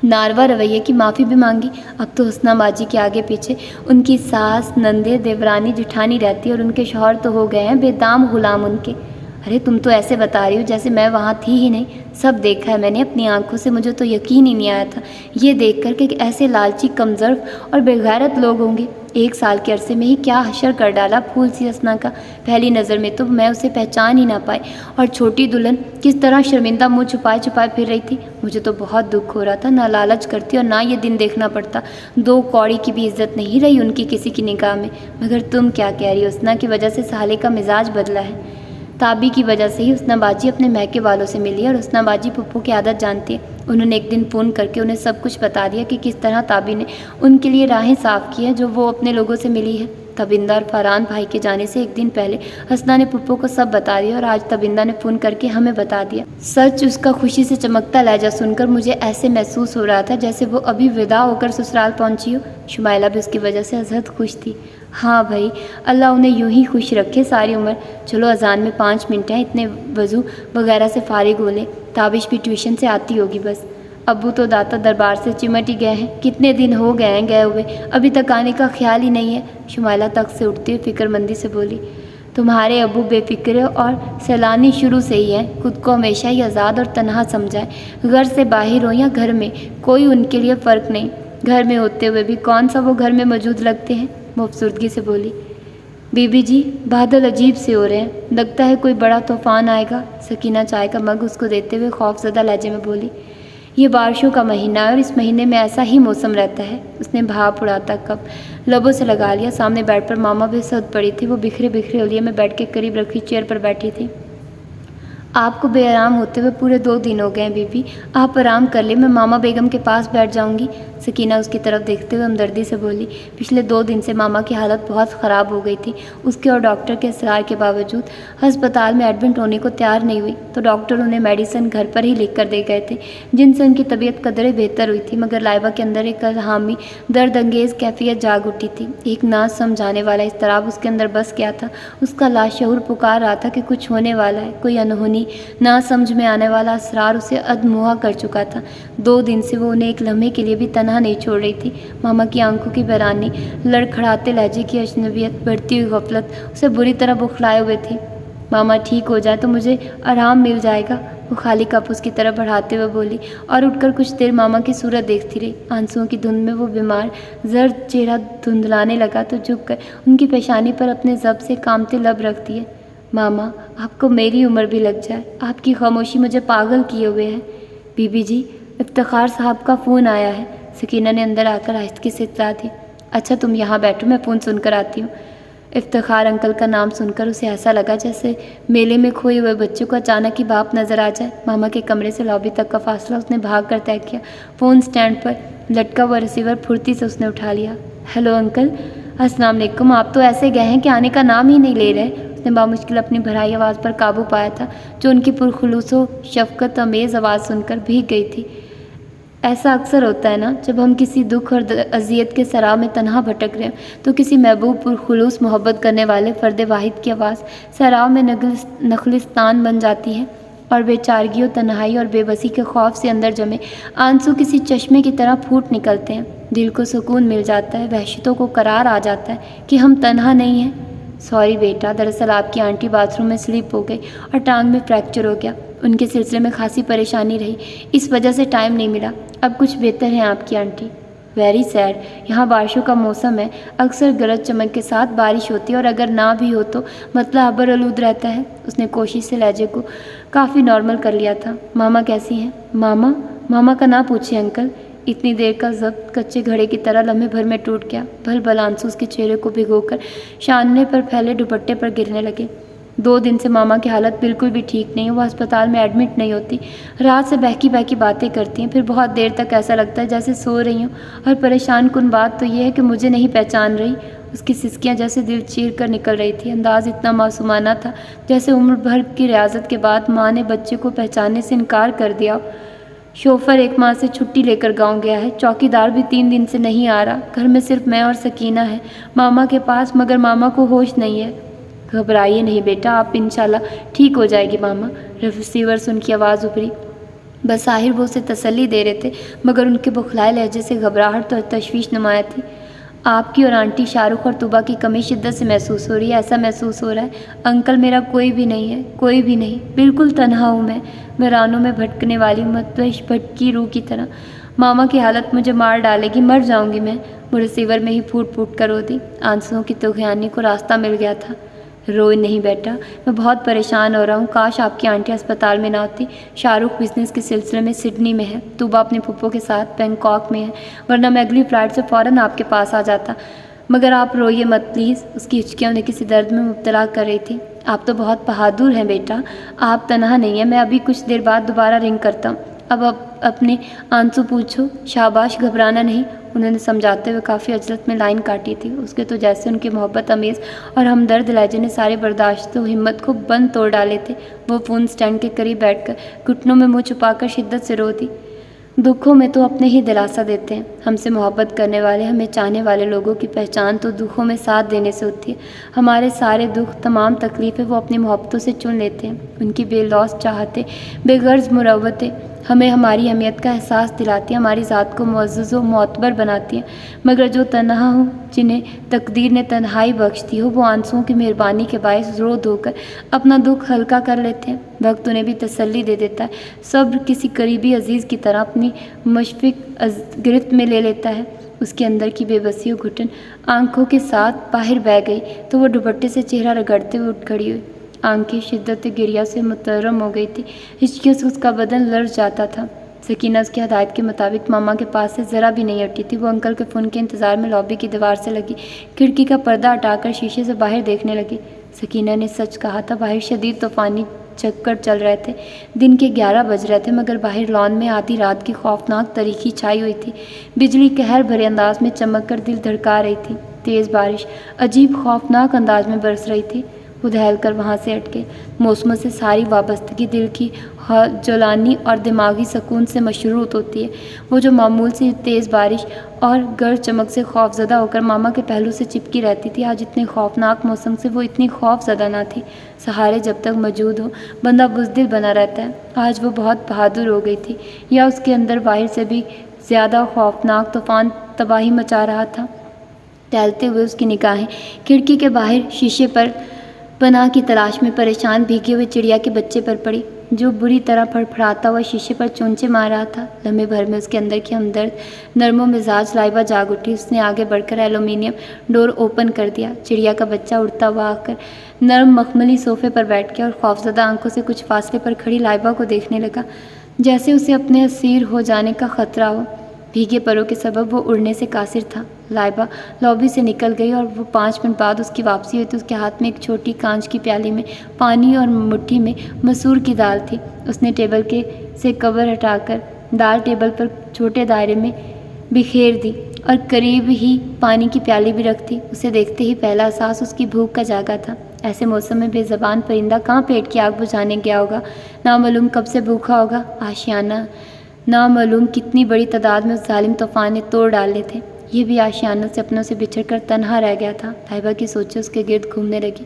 ناروا رویے کی معافی بھی مانگی۔ اب تو حسنہ باجی کے آگے پیچھے ان کی ساس، نندے، دیورانی، جٹھانی رہتی ہے، اور ان کے شوہر تو ہو گئے ہیں بے دام غلام ان کے۔ ارے تم تو ایسے بتا رہی ہو جیسے میں وہاں تھی ہی نہیں، سب دیکھا ہے میں نے اپنی آنکھوں سے، مجھے تو یقین ہی نہیں آیا تھا یہ دیکھ کر کہ ایسے لالچی، کمظرف اور بے غیرت لوگ ہوں گے۔ 1 سال کے عرصے میں ہی کیا حشر کر ڈالا پھول سی حسنا کا۔ پہلی نظر میں تو میں اسے پہچان ہی نہ پائی، اور چھوٹی دلہن کس طرح شرمندہ منہ چھپائے چھپائے پھر رہی تھی۔ مجھے تو بہت دکھ ہو رہا تھا، نہ لالچ کرتی اور نہ یہ دن دیکھنا پڑتا۔ 2 کوڑی کی بھی عزت نہیں رہی ان کی کسی کی نگاہ میں۔ مگر تم کیا کہہ رہی ہو؟ حسنا کی وجہ سے سالے کا مزاج بدلا ہے۔ تابی کی وجہ سے ہی حسنا باجی اپنے میکے والوں سے ملی، اور حسنا باجی پھپھو کی عادت جانتی ہے۔ انہوں نے ایک دن فون کر کے انہیں سب کچھ بتا دیا کہ کس طرح تابی نے ان کے لیے راہیں صاف کی ہیں جو وہ اپنے لوگوں سے ملی ہے۔ تبندہ اور فرحان بھائی کے جانے سے 1 دن پہلے حسنا نے پھپھو کو سب بتا دیا، اور آج تبندہ نے فون کر کے ہمیں بتا دیا۔ سچ، اس کا خوشی سے چمکتا لہجہ سن کر مجھے ایسے محسوس ہو رہا تھا جیسے وہ ابھی ودا ہو کر سسرال پہنچی ہو۔ شمائلہ بھی اس کی وجہ سے ازحد خوش تھی۔ ہاں بھائی، اللہ انہیں یوں ہی خوش رکھے ساری عمر۔ چلو اذان میں 5 منٹ ہیں، اتنے وضو وغیرہ سے فارغ ہو لیں۔ تابش بھی ٹیوشن سے آتی ہوگی بس۔ ابو تو داتا دربار سے چمٹ ہی گئے ہیں، کتنے دن ہو گئے ہیں گئے ہوئے، ابھی تک آنے کا خیال ہی نہیں ہے۔ شمائلہ تخت سے اٹھتی ہوئی فکر مندی سے بولی۔ تمہارے ابو بے فکر اور سیلانی شروع سے ہی ہیں، خود کو ہمیشہ ہی آزاد اور تنہا سمجھائے، گھر سے باہر ہو یا گھر میں، کوئی ان کے لیے فرق نہیں۔ گھر میں ہوتے ہوئے بھی کون سا وہ گھر میں موجود لگتے ہیں؟ وہ افسردگی سے بولی۔ بی بی جی، بادل عجیب سے ہو رہے ہیں، لگتا ہے کوئی بڑا طوفان آئے گا۔ سکینہ چائے کا مگ اس کو دیتے ہوئے خوف زدہ لہجے میں بولی۔ یہ بارشوں کا مہینہ ہے اور اس مہینے میں ایسا ہی موسم رہتا ہے۔ اس نے بھاپ اڑاتا کپ لبوں سے لگا لیا۔ سامنے بیڈ پر ماما بے سد پڑی تھی، وہ بکھرے بکھرے اولیے میں بیڈ کے قریب رکھی چیئر پر بیٹھی تھی۔ آپ کو بے آرام ہوتے ہوئے پورے 2 دن ہو گئے ہیں بی بی، آپ آرام کر لیں، میں ماما بیگم کے پاس بیٹھ جاؤں گی۔ سکینہ اس کی طرف دیکھتے ہوئے ہمدردی سے بولی۔ پچھلے 2 دن سے ماما کی حالت بہت خراب ہو گئی تھی۔ اس کے اور ڈاکٹر کے اصرار کے باوجود ہسپتال میں ایڈمٹ ہونے کو تیار نہیں ہوئی، تو ڈاکٹر انہیں میڈیسن گھر پر ہی لکھ کر دے گئے تھے، جن سے ان کی طبیعت قدرے بہتر ہوئی تھی۔ مگر لائبہ کے اندر ایک الہامی درد انگیز کیفیت جاگ اٹھی تھی، ایک نہ سمجھانے والا اضطراب اس کے اندر بس گیا تھا۔ اس کا لاشعور پکار رہا تھا کہ کچھ ہونے والا ہے، کوئی انہونی نہ سمجھ میں آنے والا اسرار اسے ادموہا کر چکا تھا۔ 2 دن سے وہ انہیں ایک لمحے کے لیے بھی تنہا نہیں چھوڑ رہی تھی۔ ماما کی آنکھوں کی بحرانی، لڑکھڑاتے لہجے کی اجنبیت، بڑھتی ہوئی غفلت اسے بری طرح بخلائے ہوئے تھی۔ ماما ٹھیک ہو جائے تو مجھے آرام مل جائے گا، وہ خالی کپ اس کی طرف بڑھاتے ہوئے بولی، اور اٹھ کر کچھ دیر ماما کی صورت دیکھتی رہی۔ آنسوؤں کی دھند میں وہ بیمار زرد چہرہ دھندلانے لگا تو جھک کر ان کی پیشانی پر اپنے زب سے کامتے لب رکھ دیے۔ ماما، آپ کو میری عمر بھی لگ جائے، آپ کی خاموشی مجھے پاگل کیے ہوئے ہے۔ بی بی جی، افتخار صاحب کا فون آیا ہے، سکینہ نے اندر آ کر آہستگی سے اطلاع دی۔ اچھا تم یہاں بیٹھو، میں فون سن کر آتی ہوں۔ افتخار انکل کا نام سن کر اسے ایسا لگا جیسے میلے میں کھوئے ہوئے بچے کو اچانک ہی باپ نظر آ جائے۔ ماما کے کمرے سے لابی تک کا فاصلہ اس نے بھاگ کر طے کیا۔ فون سٹینڈ پر لٹکا ہوا ریسیور پھرتی سے اس نے اٹھا لیا۔ ہیلو انکل، السلام علیکم، آپ تو ایسے گئے ہیں کہ آنے کا نام ہی نہیں لے رہے۔ اس نے بامشکل اپنی بھرائی آواز پر قابو پایا تھا، جو ان کی پرخلوص و شفقت امیز آواز سن کر بھیگ گئی تھی۔ ایسا اکثر ہوتا ہے نا، جب ہم کسی دکھ اور اذیت کے سرا میں تنہا بھٹک رہے ہیں تو کسی محبوب پرخلوص محبت کرنے والے فرد واحد کی آواز سراؤ میں نخلستان بن جاتی ہے، اور بے چارگی و تنہائی اور بے بسی کے خوف سے اندر جمے آنسو کسی چشمے کی طرح پھوٹ نکلتے ہیں۔ دل کو سکون مل جاتا ہے، وحشتوں کو قرار آ جاتا ہے کہ ہم تنہا نہیں ہیں۔ سوری بیٹا، دراصل آپ کی آنٹی باتھ روم میں سلپ ہو گئی اور ٹانگ میں فریکچر ہو گیا، ان کے سلسلے میں خاصی پریشانی رہی، اس وجہ سے ٹائم نہیں ملا۔ اب کچھ بہتر ہیں آپ کی آنٹی؟ ویری سیڈ، یہاں بارشوں کا موسم ہے، اکثر گرج چمک کے ساتھ بارش ہوتی ہے، اور اگر نہ بھی ہو تو مطلع ابر آلود رہتا ہے۔ اس نے کوشش سے لہجے کو کافی نارمل کر لیا تھا۔ ماما کیسی ہیں؟ ماما کا نہ پوچھیں انکل۔ اتنی دیر کا ضبط کچے گھڑے کی طرح لمحے بھر میں ٹوٹ گیا۔ بھل بھل آنسو اس کے چہرے کو بھگو کر شاننے پر پھیلے دوپٹے پر گرنے لگے۔ 2 دن سے ماما کی حالت بالکل بھی ٹھیک نہیں ہے، وہ ہسپتال میں ایڈمٹ نہیں ہوتی، رات سے بہکی بہکی باتیں کرتی ہیں، پھر بہت دیر تک ایسا لگتا ہے جیسے سو رہی ہوں، اور پریشان کن بات تو یہ ہے کہ مجھے نہیں پہچان رہی۔ اس کی سسکیاں جیسے دل چیر کر نکل رہی تھی، انداز اتنا معصومانہ تھا جیسے عمر بھر کی ریاضت کے بعد ماں نے بچے کو پہچاننے سے انکار کر دیا۔ شوفر 1 ماہ سے چھٹی لے کر گاؤں گیا ہے، چوکی دار بھی 3 دن سے نہیں آ رہا، گھر میں صرف میں اور سکینہ ہے ماما کے پاس، مگر ماما کو ہوش نہیں ہے۔ گھبرائیے نہیں بیٹا، آپ انشاءاللہ ٹھیک ہو جائے گی ماما، ریسیور سے ان کی آواز ابھری۔ بظاہر وہ اسے تسلی دے رہے تھے، مگر ان کے بخلائے لہجے سے گھبراہٹ اور تشویش نمایاں تھی۔ آپ کی اور آنٹی شاہ رخ اور طوبہ کی کمی شدت سے محسوس ہو رہی ہے، ایسا محسوس ہو رہا ہے انکل میرا کوئی بھی نہیں ہے، کوئی بھی نہیں، بالکل تنہا ہوں میں ویرانوں میں بھٹکنے والی متوش بھٹکی روح کی طرح۔ ماما کی حالت مجھے مار ڈالے گی، مر جاؤں گی میں۔ وہ ریسیور میں ہی پھوٹ پھوٹ کر رو دی۔ آنسوؤں کی طغیانی کو راستہ مل گیا تھا۔ روئے نہیں بیٹا، میں بہت پریشان ہو رہا ہوں، کاش آپ کی آنٹی اسپتال میں نہ ہوتی۔ شاہ رخ بزنس کے سلسلے میں سڈنی میں ہے، طوبہ اپنے پھپھو کے ساتھ بینکاک میں ہے، ورنہ میں اگلی فلائٹ سے فوراً آپ کے پاس آ جاتا۔ مگر آپ روئیے مت پلیز۔ اس کی ہچکیاں انہیں کسی درد میں مبتلا کر رہی تھی۔ آپ تو بہت بہادر ہیں بیٹا، آپ تنہا نہیں ہیں، میں ابھی کچھ دیر بعد دوبارہ رنگ کرتا ہوں۔ اب اپنے آنسو پوچھو۔ شاباش، گھبرانا نہیں۔ انہوں نے سمجھاتے ہوئے کافی عجلت میں لائن کاٹی تھی۔ اس کے تو جیسے ان کے محبت امیز اور ہمدرد لہجے نے سارے برداشت و ہمت کو بند توڑ ڈالے تھے۔ وہ فون سٹینڈ کے قریب بیٹھ کر گھٹنوں میں منہ چھپا کر شدت سے رو دی۔ دکھوں میں تو اپنے ہی دلاسا دیتے ہیں۔ ہم سے محبت کرنے والے، ہمیں چاہنے والے لوگوں کی پہچان تو دکھوں میں ساتھ دینے سے ہوتی ہے۔ ہمارے سارے دکھ، تمام تکلیفیں وہ اپنی محبتوں سے چن لیتے ہیں۔ ان کی بے لوث چاہتیں، بے غرض مروتیں ہمیں ہماری اہمیت کا احساس دلاتی ہیں، ہماری ذات کو معزز و معتبر بناتی ہیں۔ مگر جو تنہا ہوں، جنہیں تقدیر نے تنہائی بخش دی ہو، وہ آنسوؤں کی مہربانی کے باعث رو دھو کر اپنا دکھ ہلکا کر لیتے ہیں۔ وقت انہیں بھی تسلی دے دیتا ہے۔ صبر کسی قریبی عزیز کی طرح اپنی مشفق گرفت میں لے لیتا ہے۔ اس کے اندر کی بے بسی و گھٹن آنکھوں کے ساتھ باہر بہہ گئی تو وہ دوپٹے سے چہرہ رگڑتے ہوئے اٹھ کھڑی ہوئی۔ آنکھیں شدت گریہ سے متحرم ہو گئی تھی، ہچکیوں سے اس کا بدن لرز جاتا تھا۔ سکینہ اس کی ہدایت کے مطابق ماما کے پاس سے ذرا بھی نہیں ہٹی تھی۔ وہ انکل کے فون کے انتظار میں لابی کی دیوار سے لگی کھڑکی کا پردہ ہٹا کر شیشے سے باہر دیکھنے لگی۔ سکینہ نے سچ کہا تھا، باہر شدید طوفانی چکر چل رہے تھے۔ دن کے 11 بج رہے تھے، مگر باہر لان میں آدھی رات کی خوفناک تاریکی چھائی ہوئی تھی۔ بجلی قہر بھرے انداز میں چمک کر دل دھڑکا رہی تھی۔ تیز بارش عجیب خوفناک انداز میں برس رہی تھی۔ وہ دہل کر وہاں سے ہٹ گئے۔ موسموں سے ساری وابستگی دل کی جولانی اور دماغی سکون سے مشروط ہوتی ہے۔ وہ جو معمول سے تیز بارش اور گرج چمک سے خوف زدہ ہو کر ماما کے پہلو سے چپکی رہتی تھی، آج اتنے خوفناک موسم سے وہ اتنی خوف زدہ نہ تھی۔ سہارے جب تک موجود ہو بندہ بزدل بنا رہتا ہے۔ آج وہ بہت بہادر ہو گئی تھی، یا اس کے اندر باہر سے بھی زیادہ خوفناک طوفان تباہی مچا رہا تھا۔ ٹہلتے ہوئے اس کی نگاہیں کھڑکی کے باہر شیشے پر پناہ کی تلاش میں پریشان بھیگے ہوئے چڑیا کے بچے پر پڑی، جو بری طرح پھڑپھڑاتا ہوا شیشے پر چونچے مار رہا تھا۔ لمحے بھر میں اس کے اندر کی ہمدرد نرم و مزاج لائبہ جاگ اٹھی۔ اس نے آگے بڑھ کر ایلومینیم ڈور اوپن کر دیا۔ چڑیا کا بچہ اڑتا ہوا آ کر نرم مخملی صوفے پر بیٹھ گیا اور خوفزدہ آنکھوں سے کچھ فاصلے پر کھڑی لائبہ کو دیکھنے لگا، جیسے اسے اپنے اسیر ہو جانے کا خطرہ ہو۔ بھیگے پروں کے سبب وہ اڑنے سے قاصر تھا۔ لائبہ لابی سے نکل گئی اور وہ 5 منٹ بعد اس کی واپسی ہوئی تو اس کے ہاتھ میں ایک چھوٹی کانچ کی پیالی میں پانی اور مٹھی میں مسور کی دال تھی۔ اس نے ٹیبل سے کور ہٹا کر دال ٹیبل پر چھوٹے دائرے میں بکھیر دی اور قریب ہی پانی کی پیالی بھی رکھ دی۔ اسے دیکھتے ہی پہلا احساس اس کی بھوک کا جاگا تھا۔ ایسے موسم میں بے زبان پرندہ کہاں پیٹ کی آگ بجھانے گیا ہوگا؟ نامعلوم کب سے بھوکا ہوگا۔ آشیانہ نامعلوم کتنی بڑی تعداد میں اس ظالم طوفان نے توڑ ڈالے تھے۔ یہ بھی آشیانہ سے اپنوں سے بچھڑ کر تنہا رہ گیا تھا۔ لائبہ کی سوچیں اس کے گرد گھومنے لگی۔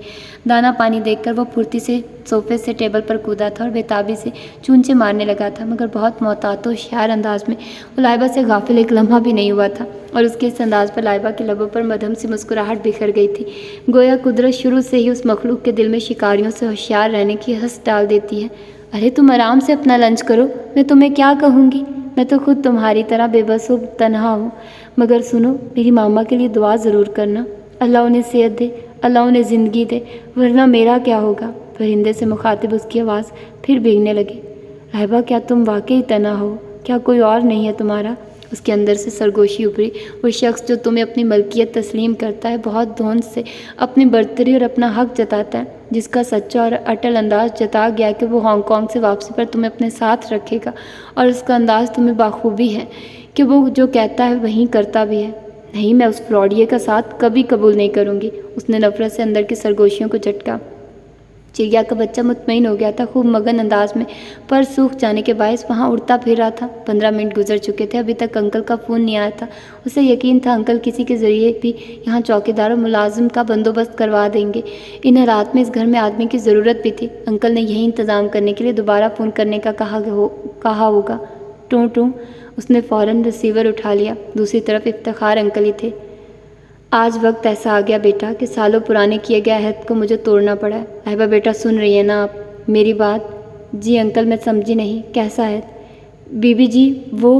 دانا پانی دیکھ کر وہ پھرتی سے صوفے سے ٹیبل پر کودا تھا اور بےتابی سے چونچے مارنے لگا تھا، مگر بہت محتاط و ہوشیار انداز میں۔ وہ لائبہ سے غافل ایک لمحہ بھی نہیں ہوا تھا، اور اس کے اس انداز پر لائبہ کے لبوں پر مدھم سی مسکراہٹ بکھر گئی تھی، گویا قدرت شروع سے ہی اس مخلوق کے دل میں شکاریوں سے ہوشیار رہنے کی حس ڈال دیتی ہے۔ ارے تم آرام سے اپنا لنچ کرو، میں تمہیں کیا کہوں گی؟ میں تو خود تمہاری طرح بے بس و تنہا ہوں، مگر سنو، میری ماما کے لیے دعا ضرور کرنا، اللہ انہیں صحت دے، اللہ انہیں زندگی دے، ورنہ میرا کیا ہوگا؟ پرندے سے مخاطب اس کی آواز پھر بھیگنے لگی۔ لائبہ، کیا تم واقعی تنہا ہو؟ کیا کوئی اور نہیں ہے تمہارا؟ اس کے اندر سے سرگوشی ابھری۔ وہ شخص جو تمہیں اپنی ملکیت تسلیم کرتا ہے، بہت دھون سے اپنی برتری اور اپنا حق جتاتا ہے، جس کا سچا اور اٹل انداز جتا گیا کہ وہ ہانگ کانگ سے واپسی پر تمہیں اپنے ساتھ رکھے گا، اور اس کا انداز تمہیں بخوبی ہے کہ وہ جو کہتا ہے وہیں کرتا بھی ہے۔ نہیں، میں اس فراڈیے کا ساتھ کبھی قبول نہیں کروں گی۔ اس نے نفرت سے اندر کی سرگوشیوں کو جھٹکا۔ چڑیا کا بچہ مطمئن ہو گیا تھا، خوب مگن انداز میں، پر سوکھ جانے کے باعث وہاں اڑتا پھر رہا تھا۔ 15 منٹ گزر چکے تھے، ابھی تک انکل کا فون نہیں آیا تھا۔ اسے یقین تھا انکل کسی کے ذریعے بھی یہاں چوکیدار اور ملازم کا بندوبست کروا دیں گے۔ ان حالات میں اس گھر میں آدمی کی ضرورت بھی تھی۔ انکل نے یہی انتظام کرنے کے لیے دوبارہ فون کرنے کا کہا ہوگا۔ ٹوں ٹوں، اس نے فوراً ریسیور اٹھا لیا۔ دوسری طرف افتخار انکل ہی تھے۔ آج وقت ایسا آ گیا بیٹا کہ سالوں پرانے کیے گئے عہد کو مجھے توڑنا پڑا ہے۔ لائبہ بیٹا، سن رہی ہیں نا آپ میری بات؟ جی انکل، میں سمجھی نہیں، کیسا عہد؟ بی بی جی، وہ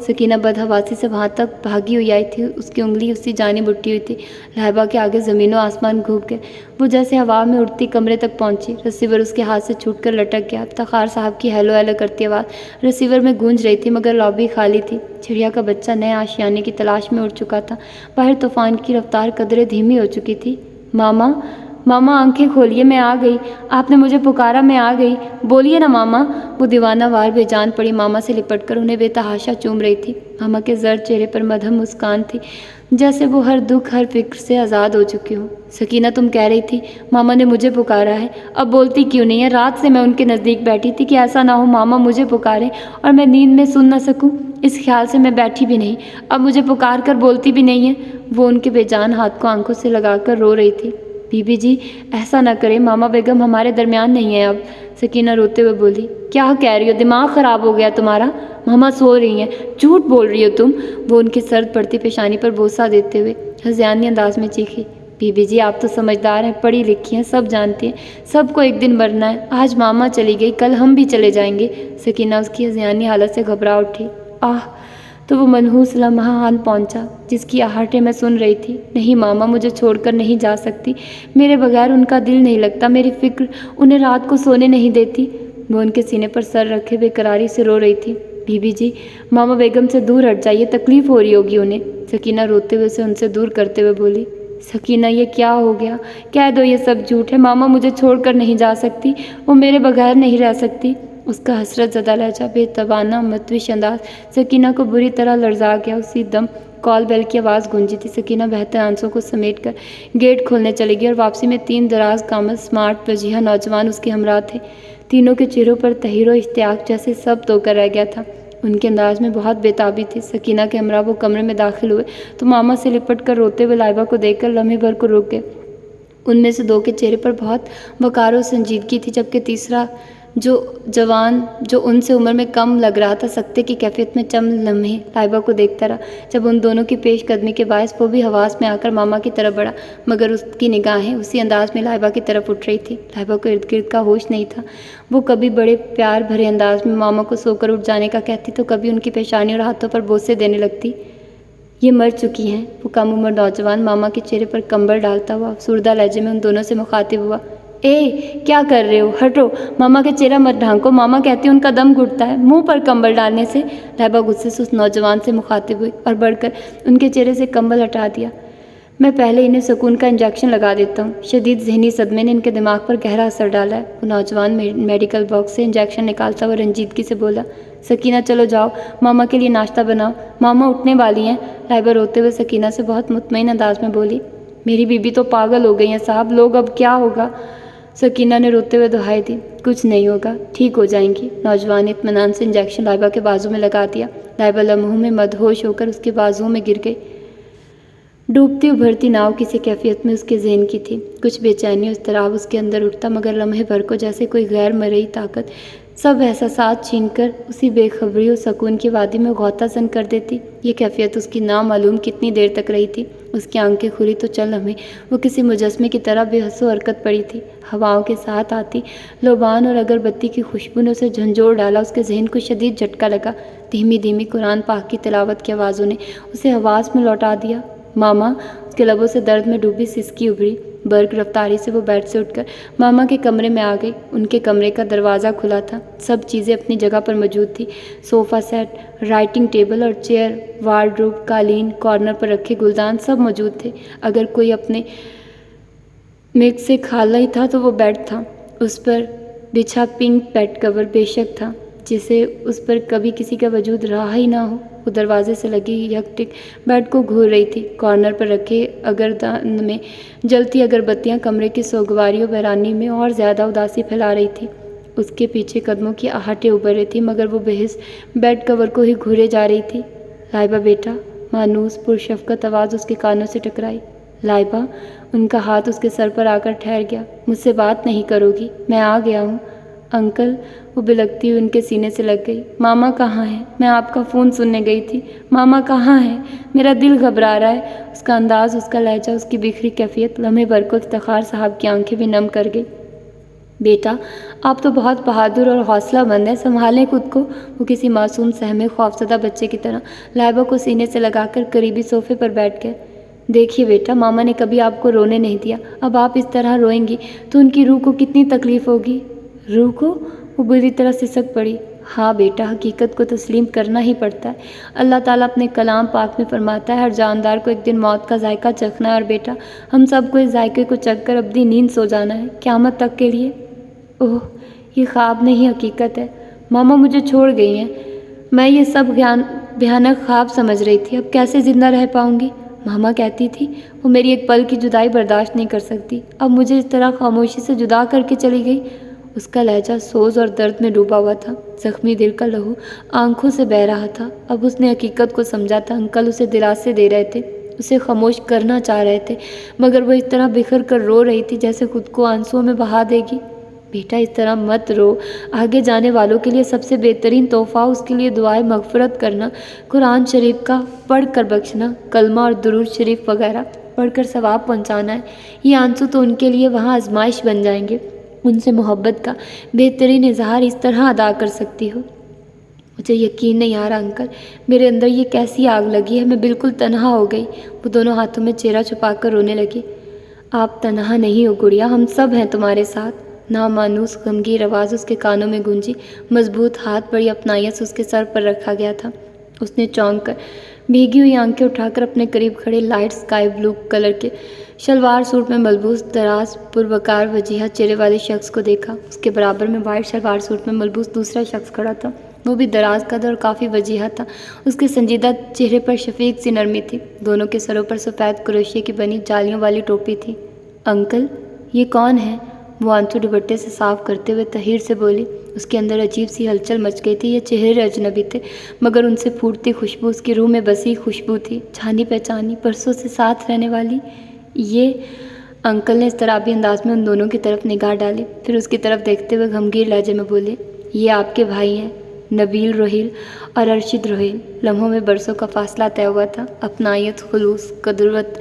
سکینہ بدحواسی سے وہاں تک بھاگی ہوئی آئی تھی، اس کی انگلی اسی جانب اٹھی ہوئی تھی۔ لائبہ کے آگے زمین و آسمان گھوم گئے، وہ جیسے ہوا میں اڑتی کمرے تک پہنچی۔ ریسیور اس کے ہاتھ سے چھوٹ کر لٹک گیا۔ تخار صاحب کی ہیلو ہیلو کرتی آواز ریسیور میں گونج رہی تھی، مگر لابی خالی تھی۔ چڑیا کا بچہ نئے آشیانے کی تلاش میں اڑ چکا تھا۔ باہر طوفان کی رفتار قدرے دھیمی ہو چکی تھی۔ ماما، ماما آنکھیں کھولیے، میں آ گئی، آپ نے مجھے پکارا، میں آ گئی، بولیے نا ماما۔ وہ دیوانہ وار بے جان پڑی ماما سے لپٹ کر انہیں بے تحاشا چوم رہی تھی۔ ماما کے زرد چہرے پر مدھم مسکان تھی، جیسے وہ ہر دکھ ہر فکر سے آزاد ہو چکی ہوں۔ سکینہ تم کہہ رہی تھی ماما نے مجھے پکارا ہے، اب بولتی کیوں نہیں ہے؟ رات سے میں ان کے نزدیک بیٹھی تھی کہ ایسا نہ ہو ماما مجھے پکارے اور میں نیند میں سن نہ سکوں، اس خیال سے میں بیٹھی بھی نہیں، اب مجھے پکار کر بولتی بھی نہیں ہے۔ وہ ان کے بے جان ہاتھ کو آنکھوں سے لگا کر رو رہی تھی۔ بی بی جی ایسا نہ کرے، ماما بیگم ہمارے درمیان نہیں ہے اب، سکینہ روتے ہوئے بولی۔ کیا کہہ رہی ہو؟ دماغ خراب ہو گیا تمہارا؟ ماما سو رہی ہیں، جھوٹ بول رہی ہو تم، وہ ان کی سرد پڑتی پیشانی پر بوسہ دیتے ہوئے ہذیانی انداز میں چیخی۔ بی بی جی آپ تو سمجھدار ہیں، پڑھی لکھی ہیں، سب جانتی ہیں، سب کو ایک دن مرنا ہے، آج ماما چلی گئی کل ہم بھی چلے جائیں گے۔ سکینہ اس کی ہذیانی حالت سے گھبرا اٹھی۔ آہ! تو وہ منحوس لمحہ آن پہنچا جس کی آہٹیں میں سن رہی تھی۔ نہیں ماما مجھے چھوڑ کر نہیں جا سکتی، میرے بغیر ان کا دل نہیں لگتا، میری فکر انہیں رات کو سونے نہیں دیتی۔ وہ ان کے سینے پر سر رکھے بے قراری سے رو رہی تھی۔ بی بی جی ماما بیگم سے دور ہٹ جائیے، تکلیف ہو رہی ہوگی انہیں، سکینہ روتے ہوئے سے ان سے دور کرتے ہوئے بولی۔ سکینہ یہ کیا ہو گیا؟ کہہ دو یہ سب جھوٹ ہے، ماما مجھے چھوڑ کر نہیں جا سکتی، وہ میرے بغیر نہیں رہ سکتی۔ اس کا حسرت زدہ لہجہ، بے توانا متوش انداز سکینہ کو بری طرح لرزا گیا۔ اسی دم کال بیل کی آواز گونجی تھی۔ سکینہ بہتر آنسوں کو سمیٹ کر گیٹ کھولنے چلی گئی اور واپسی میں 3 دراز قامت سمارٹ وجیہہ نوجوان اس کے ہمراہ تھے۔ تینوں کے چہروں پر تحیر و اشتیاق جیسے سب تو کر رہ گیا تھا، ان کے انداز میں بہت بے تابی تھی۔ سکینہ کے ہمراہ وہ کمرے میں داخل ہوئے تو ماما سے لپٹ کر روتے ہوئے لائبہ کو دیکھ کر لمحے بھر کو رک گئے۔ ان میں سے 2 کے چہرے پر بہت وقار و سنجیدگی تھی، جبکہ تیسرا جو جوان جو ان سے عمر میں کم لگ رہا تھا، سکتے کی کیفیت میں چند لمحے لائبہ کو دیکھتا رہا۔ جب ان دونوں کی پیش قدمی کے باعث وہ بھی حواس میں آ کر ماما کی طرف بڑھا، مگر اس کی نگاہیں اسی انداز میں لائبہ کی طرف اٹھ رہی تھی۔ لائبہ کو ارد گرد کا ہوش نہیں تھا۔ وہ کبھی بڑے پیار بھرے انداز میں ماما کو سو کر اٹھ جانے کا کہتی تو کبھی ان کی پیشانی اور ہاتھوں پر بوسے دینے لگتی۔ یہ مر چکی ہیں، وہ کم عمر نوجوان ماما کے چہرے پر کمبل ڈالتا ہوا افسردہ لہجے میں ان دونوں سے مخاطب ہوا۔ اے کیا کر رہے ہو؟ ہٹو، ماما کے چہرہ مت ڈھانکو، ماما کہتی ہیں ان کا دم گھٹتا ہے منہ پر کمبل ڈالنے سے۔ لائبہ غصے سے اس نوجوان سے مخاطب ہوئی اور بڑھ کر ان کے چہرے سے کمبل ہٹا دیا۔ میں پہلے انہیں سکون کا انجیکشن لگا دیتا ہوں، شدید ذہنی صدمے نے ان کے دماغ پر گہرا اثر ڈالا ہے۔ وہ نوجوان میڈیکل باکس سے انجیکشن نکالتا ہوا رنجیدگی سے بولا۔ سکینہ چلو جاؤ، ماما کے لیے ناشتہ بناؤ، ماما اٹھنے والی ہیں۔ لائبہ روتے ہوئے سکینہ سے بہت مطمئن انداز میں بولی۔ میری بیوی تو پاگل ہو گئی ہیں صاحب، لوگ اب کیا ہوگا؟ سکینہ نے روتے ہوئے دہائی دی۔ کچھ نہیں ہوگا، ٹھیک ہو جائیں گی۔ نوجوان نے اطمینان سے انجیکشن لائبہ کے بازو میں لگا دیا۔ لائبہ لمحوں میں مدہوش ہو کر اس کے بازوؤں میں گر گئی۔ ڈوبتی ابھرتی ناؤ کسی کیفیت میں اس کے ذہن کی تھی، کچھ بے چینی اور اضطراب اس کے اندر اٹھتا، مگر لمحے بھر کو جیسے کوئی غیر مرئی طاقت سب احساسات چھین کر اسی بے خبری اور سکون کی وادی میں غوطہ زن کر دیتی۔ یہ کیفیت اس کی نامعلوم کتنی دیر تک رہی تھی۔ اس کی آنکھیں کھلی تو چند لمحے وہ کسی مجسمے کی طرح بے حس و حرکت پڑی تھی۔ ہواؤں کے ساتھ آتی لوبان اور اگربتی کی خوشبو نے اسے جھنجھوڑ ڈالا۔ اس کے ذہن کو شدید جھٹکا لگا۔ دھیمی دھیمی قرآن پاک کی تلاوت کی آوازوں نے اسے حواس میں لوٹا دیا۔ ماما، اس کے لبوں سے درد میں ڈوبی سسکی ابھری۔ برق رفتاری سے وہ بیڈ سے اٹھ کر ماما کے کمرے میں آ گئی۔ ان کے کمرے کا دروازہ کھلا تھا، سب چیزیں اپنی جگہ پر موجود تھیں، صوفہ سیٹ، رائٹنگ ٹیبل اور چیئر، وارڈروب، قالین، کارنر پر رکھے گلدان سب موجود تھے۔ اگر کوئی اپنے میک سے کھالا ہی تھا تو وہ بیڈ تھا، اس پر بچھا پنک بیڈ کور بے شک تھا، جسے اس پر کبھی کسی کا وجود رہا ہی نہ ہو۔ وہ دروازے سے لگی یکٹک بیڈ کو گھور رہی تھی۔ کارنر پر رکھے اگردان میں جلتی اگربتیاں کمرے کی سوگواری و ویرانی میں اور زیادہ اداسی پھیلا رہی تھی۔ اس کے پیچھے قدموں کی آہٹیں ابھر رہی تھی، مگر وہ بحث بیڈ کور کو ہی گھورے جا رہی تھی۔ لائبہ بیٹا، مانوس پرشفقت آواز اس کے کانوں سے ٹکرائی۔ لائبہ، ان کا ہاتھ اس کے سر پر آ کر ٹھہر گیا۔ مجھ سے بات نہیں کرو گی؟ میں آ گیا ہوں انکل، وہ بلکتی ہوئی ان کے سینے سے لگ گئی۔ ماما کہاں ہے؟ میں آپ کا فون سننے گئی تھی، ماما کہاں ہے؟ میرا دل گھبرا رہا ہے۔ اس کا انداز، اس کا لہجہ، اس کی بکھری کیفیت لمحے بھر کو افتخار صاحب کی آنکھیں بھی نم کر گئی۔ بیٹا آپ تو بہت بہادر اور حوصلہ مند ہیں، سنبھالیں خود کو۔ وہ کسی معصوم سہمے خوفزدہ بچے کی طرح لائبہ کو سینے سے لگا کر قریبی صوفے پر بیٹھ گئے۔ دیکھیے بیٹا، ماما نے کبھی آپ کو رونے نہیں دیا، اب آپ اس طرح روئیں گی تو ان کی روح کو کتنی تکلیف ہوگی۔ روح کو؟ وہ بری طرح سسک پڑی۔ ہاں بیٹا، حقیقت کو تسلیم کرنا ہی پڑتا ہے۔ اللہ تعالیٰ اپنے کلام پاک میں فرماتا ہے ہر جاندار کو ایک دن موت کا ذائقہ چکھنا ہے، اور بیٹا ہم سب کو اس ذائقے کو چکھ کر اپنی نیند سو جانا ہے، قیامت تک کے لیے۔ اوہ، یہ خواب نہیں حقیقت ہے۔ ماما مجھے چھوڑ گئی ہیں، میں یہ سب بھیانک خواب سمجھ رہی تھی، اب کیسے زندہ رہ پاؤں گی؟ ماما کہتی تھی وہ میری ایک پل کی جدائی برداشت نہیں کر سکتی، اب مجھے اس طرح خاموشی سے جدا کر کے چلی گئی۔ اس کا لہجہ سوز اور درد میں ڈوبا ہوا تھا، زخمی دل کا لہو آنکھوں سے بہہ رہا تھا۔ اب اس نے حقیقت کو سمجھا تھا، انکل اسے دلاسے دے رہے تھے، اسے خاموش کرنا چاہ رہے تھے، مگر وہ اس طرح بکھر کر رو رہی تھی جیسے خود کو آنسوؤں میں بہا دے گی۔ بیٹا اس طرح مت رو، آگے جانے والوں کے لیے سب سے بہترین تحفہ اس کے لیے دعائے مغفرت کرنا، قرآن شریف کا پڑھ کر بخشنا، کلمہ اور درود شریف وغیرہ پڑھ کر ثواب پہنچانا ہے۔ یہ آنسو تو ان کے لیے وہاں آزمائش بن جائیں گے۔ ان سے محبت کا بہترین اظہار اس طرح ادا کر سکتی ہو۔ مجھے یقین نہیں آ رہا انکل، میرے اندر یہ کیسی آگ لگی ہے، میں بالکل تنہا ہو گئی۔ وہ دونوں ہاتھوں میں چہرہ چھپا کر رونے لگی۔ آپ تنہا نہیں ہو گڑیا، ہم سب ہیں تمہارے ساتھ۔ نامانوس غمگین آواز اس کے کانوں میں گونجی، مضبوط ہاتھ بڑی اپنائیت سے اس کے سر پر رکھا گیا تھا۔ اس نے چونک کر بھیگی ہوئی آنکھیں اٹھا کر اپنے قریب کھڑے لائٹ اسکائی بلو کلر کے شلوار سوٹ میں ملبوس دراز پروقار وجیہہ چہرے والے شخص کو دیکھا۔ اس کے برابر میں وائٹ شلوار سوٹ میں ملبوس دوسرا شخص کھڑا تھا، وہ بھی دراز قد اور کافی وجیہہ تھا۔ اس کے سنجیدہ چہرے پر شفیق سی نرمی تھی، دونوں کے سروں پر سفید کروشیے کی بنی جالیوں والی ٹوپی تھی۔ انکل یہ کون ہے؟ وہ آنسو دوپٹے سے صاف کرتے ہوئے تحیر سے بولی۔ اس کے اندر عجیب سی ہلچل مچ گئی تھی، یہ چہرے اجنبی تھے مگر ان سے پھوٹتی خوشبو اس کی روح میں بسی خوشبو تھی، جانی پہچانی، برسوں سے ساتھ رہنے والی۔ یہ انکل نے اضطرابی انداز میں ان دونوں کی طرف نگاہ ڈالی، پھر اس کی طرف دیکھتے ہوئے غمگین لہجے میں بولے، یہ آپ کے بھائی ہیں نبیل روہیل اور ارشد روہیل۔ لمحوں میں برسوں کا فاصلہ طے ہوا تھا، اپنائیت، خلوص، قدرت،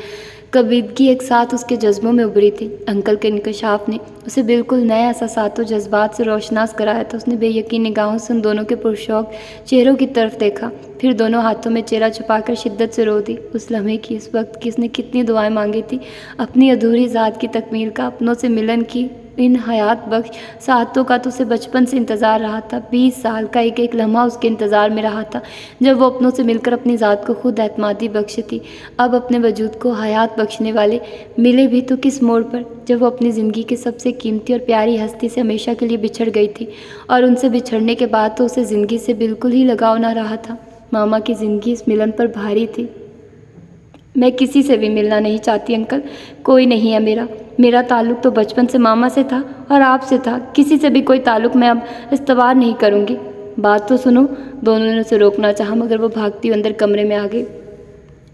کبیدگی ایک ساتھ اس کے جذبوں میں ابھری تھی۔ انکل کے انکشاف نے اسے بالکل نئے احساسات و جذبات سے روشناس کرایا تھا۔ اس نے بے یقین نگاہوں سے ان دونوں کے پرشوق چہروں کی طرف دیکھا، پھر دونوں ہاتھوں میں چہرہ چھپا کر شدت سے رو دی۔ اس لمحے کی، اس وقت کی اس نے کتنی دعائیں مانگی تھی، اپنی ادھوری ذات کی تکمیل کا، اپنوں سے ملن کی، ان حیات بخش ساعتوں کا تو اسے بچپن سے انتظار رہا تھا۔ 20 سال کا ایک ایک لمحہ اس کے انتظار میں رہا تھا، جب وہ اپنوں سے مل کر اپنی ذات کو خود اعتمادی بخشی تھی۔ اب اپنے وجود کو حیات بخشنے والے ملے بھی تو کس موڑ پر، جب وہ اپنی زندگی کے سب سے قیمتی اور پیاری ہستی سے ہمیشہ کے لیے بچھڑ گئی تھی، اور ان سے بچھڑنے کے بعد تو اسے زندگی سے بالکل ہی لگاؤ نہ رہا تھا۔ ماما کی زندگی اس ملن پر بھاری تھی۔ میں کسی سے بھی ملنا نہیں چاہتی انکل، کوئی نہیں ہے میرا تعلق تو بچپن سے ماما سے تھا اور آپ سے تھا، کسی سے بھی کوئی تعلق میں اب استوار نہیں کروں گی۔ بات تو سنو۔ دونوں نے اسے روکنا چاہا مگر وہ بھاگتی ہوئی اندر کمرے میں آ گئی۔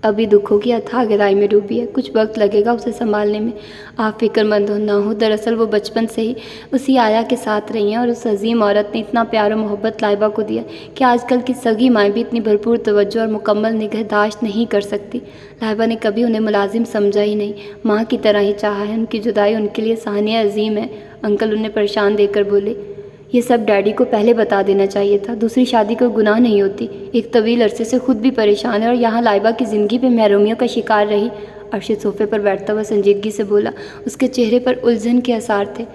ابھی دکھوں کی اتھاہ گہرائی میں ڈوبی ہے، کچھ وقت لگے گا اسے سنبھالنے میں، آپ فکر مند نہ ہو۔ دراصل وہ بچپن سے ہی اسی آیا کے ساتھ رہی ہیں، اور اس عظیم عورت نے اتنا پیار و محبت لائبہ کو دیا کہ آج کل کی سگی مائیں بھی اتنی بھرپور توجہ اور مکمل نگہداشت نہیں کر سکتی۔ لائبہ نے کبھی انہیں ملازم سمجھا ہی نہیں، ماں کی طرح ہی چاہا ہے، ان کی جدائی ان کے لیے سانحہ عظیم ہے۔ انکل انہیں پریشان دیکھ کر بولے، یہ سب ڈیڈی کو پہلے بتا دینا چاہیے تھا، دوسری شادی کوئی گناہ نہیں ہوتی، ایک طویل عرصے سے خود بھی پریشان ہے اور یہاں لائبہ کی زندگی پہ محرومیوں کا شکار رہی۔ ارشد صوفے پر بیٹھتا ہوا سنجیدگی سے بولا، اس کے چہرے پر الجھن کے آثار تھے۔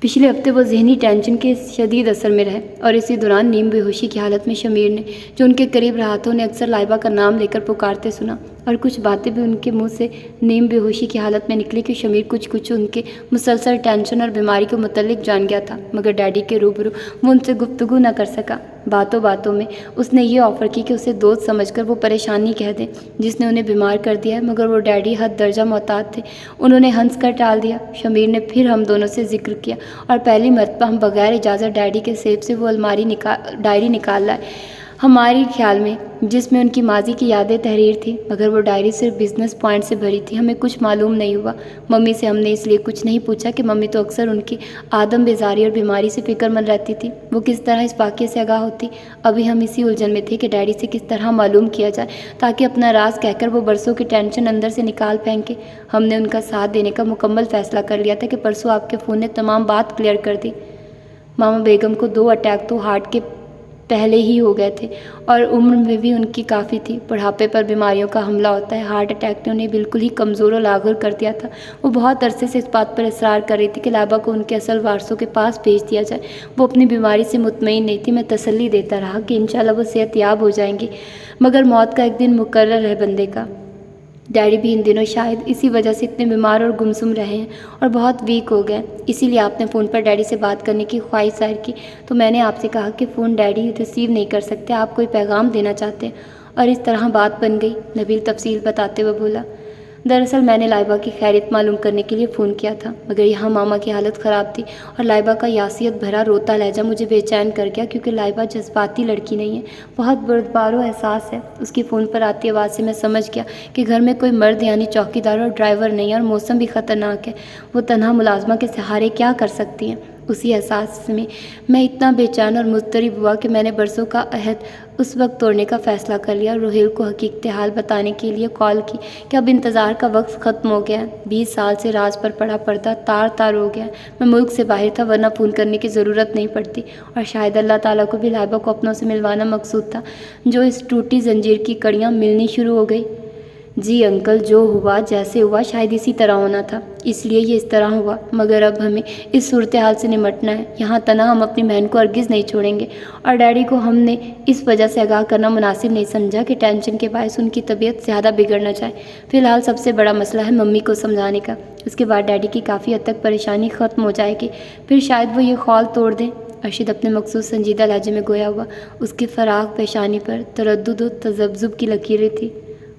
پچھلے ہفتے وہ ذہنی ٹینشن کے شدید اثر میں رہے، اور اسی دوران نیم بے ہوشی کی حالت میں شمیر نے، جو ان کے قریب رہا تھا، انہیں اکثر لائبہ کا نام لے کر پکارتے سنا، اور کچھ باتیں بھی ان کے منہ سے نیم بے ہوشی کی حالت میں نکلی کہ شمیر کچھ ان کے مسلسل ٹینشن اور بیماری کے متعلق جان گیا تھا، مگر ڈیڈی کے روبرو وہ ان سے گفتگو نہ کر سکا۔ باتوں میں اس نے یہ آفر کی کہ اسے دوست سمجھ کر وہ پریشانی کہہ دیں جس نے انہیں بیمار کر دیا ہے، مگر وہ ڈیڈی حد درجہ محتاط تھے، انہوں نے ہنس کر ٹال دیا۔ شمیر نے پھر ہم دونوں سے ذکر کیا، اور پہلی مرتبہ ہم بغیر اجازت ڈیڈی کے سیب سے وہ ڈائری نکال لائے۔ ہماری خیال میں جس میں ان کی ماضی کی یادیں تحریر تھی، مگر وہ ڈائری صرف بزنس پوائنٹ سے بھری تھی۔ ہمیں کچھ معلوم نہیں ہوا۔ ممی سے ہم نے اس لیے کچھ نہیں پوچھا کہ ممی تو اکثر ان کی آدم بیزاری اور بیماری سے فکر مند رہتی تھی۔ وہ کس طرح اس واقعے سے آگاہ ہوتی؟ ابھی ہم اسی الجھن میں تھے کہ ڈیڈی سے کس طرح معلوم کیا جائے تاکہ اپنا راز کہہ کر وہ برسوں کی ٹینشن اندر سے نکال پھینکے۔ ہم نے ان کا ساتھ دینے کا مکمل فیصلہ کر لیا تھا کہ پرسوں آپ کے فون نے تمام بات کلیئر کر دی۔ ماما بیگم کو 2 اٹیک تو ہارٹ کے پہلے ہی ہو گئے تھے اور عمر میں بھی ان کی کافی تھی۔ بڑھاپے پر بیماریوں کا حملہ ہوتا ہے۔ ہارٹ اٹیک نے انہیں بالکل ہی کمزور و لاغر کر دیا تھا۔ وہ بہت عرصے سے اس بات پر اصرار کر رہی تھی کہ لائبہ کو ان کے اصل وارثوں کے پاس بھیج دیا جائے۔ وہ اپنی بیماری سے مطمئن نہیں تھی۔ میں تسلی دیتا رہا کہ انشاءاللہ وہ صحت یاب ہو جائیں گی، مگر موت کا ایک دن مقرر ہے بندے کا۔ ڈیڈی بھی ان دنوں شاید اسی وجہ سے اتنے بیمار اور گمسم رہے ہیں اور بہت ویک ہو گئے، اسی لیے آپ نے فون پر ڈیڈی سے بات کرنے کی خواہش ظاہر کی تو میں نے آپ سے کہا کہ فون ڈیڈی ریسیو نہیں کر سکتے، آپ کوئی پیغام دینا چاہتے ہیں، اور اس طرح بات بن گئی۔ نبیل تفصیل بتاتے ہوئے بولا، دراصل میں نے لائبہ کی خیریت معلوم کرنے کے لیے فون کیا تھا، مگر یہاں ماما کی حالت خراب تھی اور لائبہ کا یاسیت بھرا روتا لہجہ مجھے بے چین کر گیا، کیونکہ لائبہ جذباتی لڑکی نہیں ہے، بہت بردبار و احساس ہے۔ اس کی فون پر آتی آواز سے میں سمجھ گیا کہ گھر میں کوئی مرد یعنی چوکیدار اور ڈرائیور نہیں ہے، اور موسم بھی خطرناک ہے۔ وہ تنہا ملازمہ کے سہارے کیا کر سکتی ہیں؟ اسی احساس میں اتنا بے چین اور مضطرب ہوا کہ میں نے برسوں کا عہد اس وقت توڑنے کا فیصلہ کر لیا اور روہیل کو حقیقت حال بتانے کے لیے کال کی کہ اب انتظار کا وقت ختم ہو گیا ہے۔ 20 سال سے راز پر پڑا پردہ تار تار ہو گیا ہے۔ میں ملک سے باہر تھا، ورنہ فون کرنے کی ضرورت نہیں پڑتی، اور شاید اللہ تعالیٰ کو بھی لائبہ کو اپنوں سے ملوانا مقصود تھا، جو اس ٹوٹی زنجیر کی کڑیاں ملنی شروع ہو گئی۔ جی انکل، جو ہوا جیسے ہوا شاید اسی طرح ہونا تھا، اس لیے یہ اس طرح ہوا، مگر اب ہمیں اس صورتحال سے نمٹنا ہے۔ یہاں تنہا ہم اپنی بہن کو ہرگز نہیں چھوڑیں گے، اور ڈیڈی کو ہم نے اس وجہ سے آگاہ کرنا مناسب نہیں سمجھا کہ ٹینشن کے باعث ان کی طبیعت زیادہ بگڑ نہ جائے۔ فی الحال سب سے بڑا مسئلہ ہے ممی کو سمجھانے کا، اس کے بعد ڈیڈی کی کافی حد تک پریشانی ختم ہو جائے گی، پھر شاید وہ یہ خول توڑ دیں۔ ارشد اپنے مخصوص سنجیدہ لہجے میں گویا ہوا، اس کی فراخ پیشانی پر تردد و تذبذب کی لکیریں تھیں۔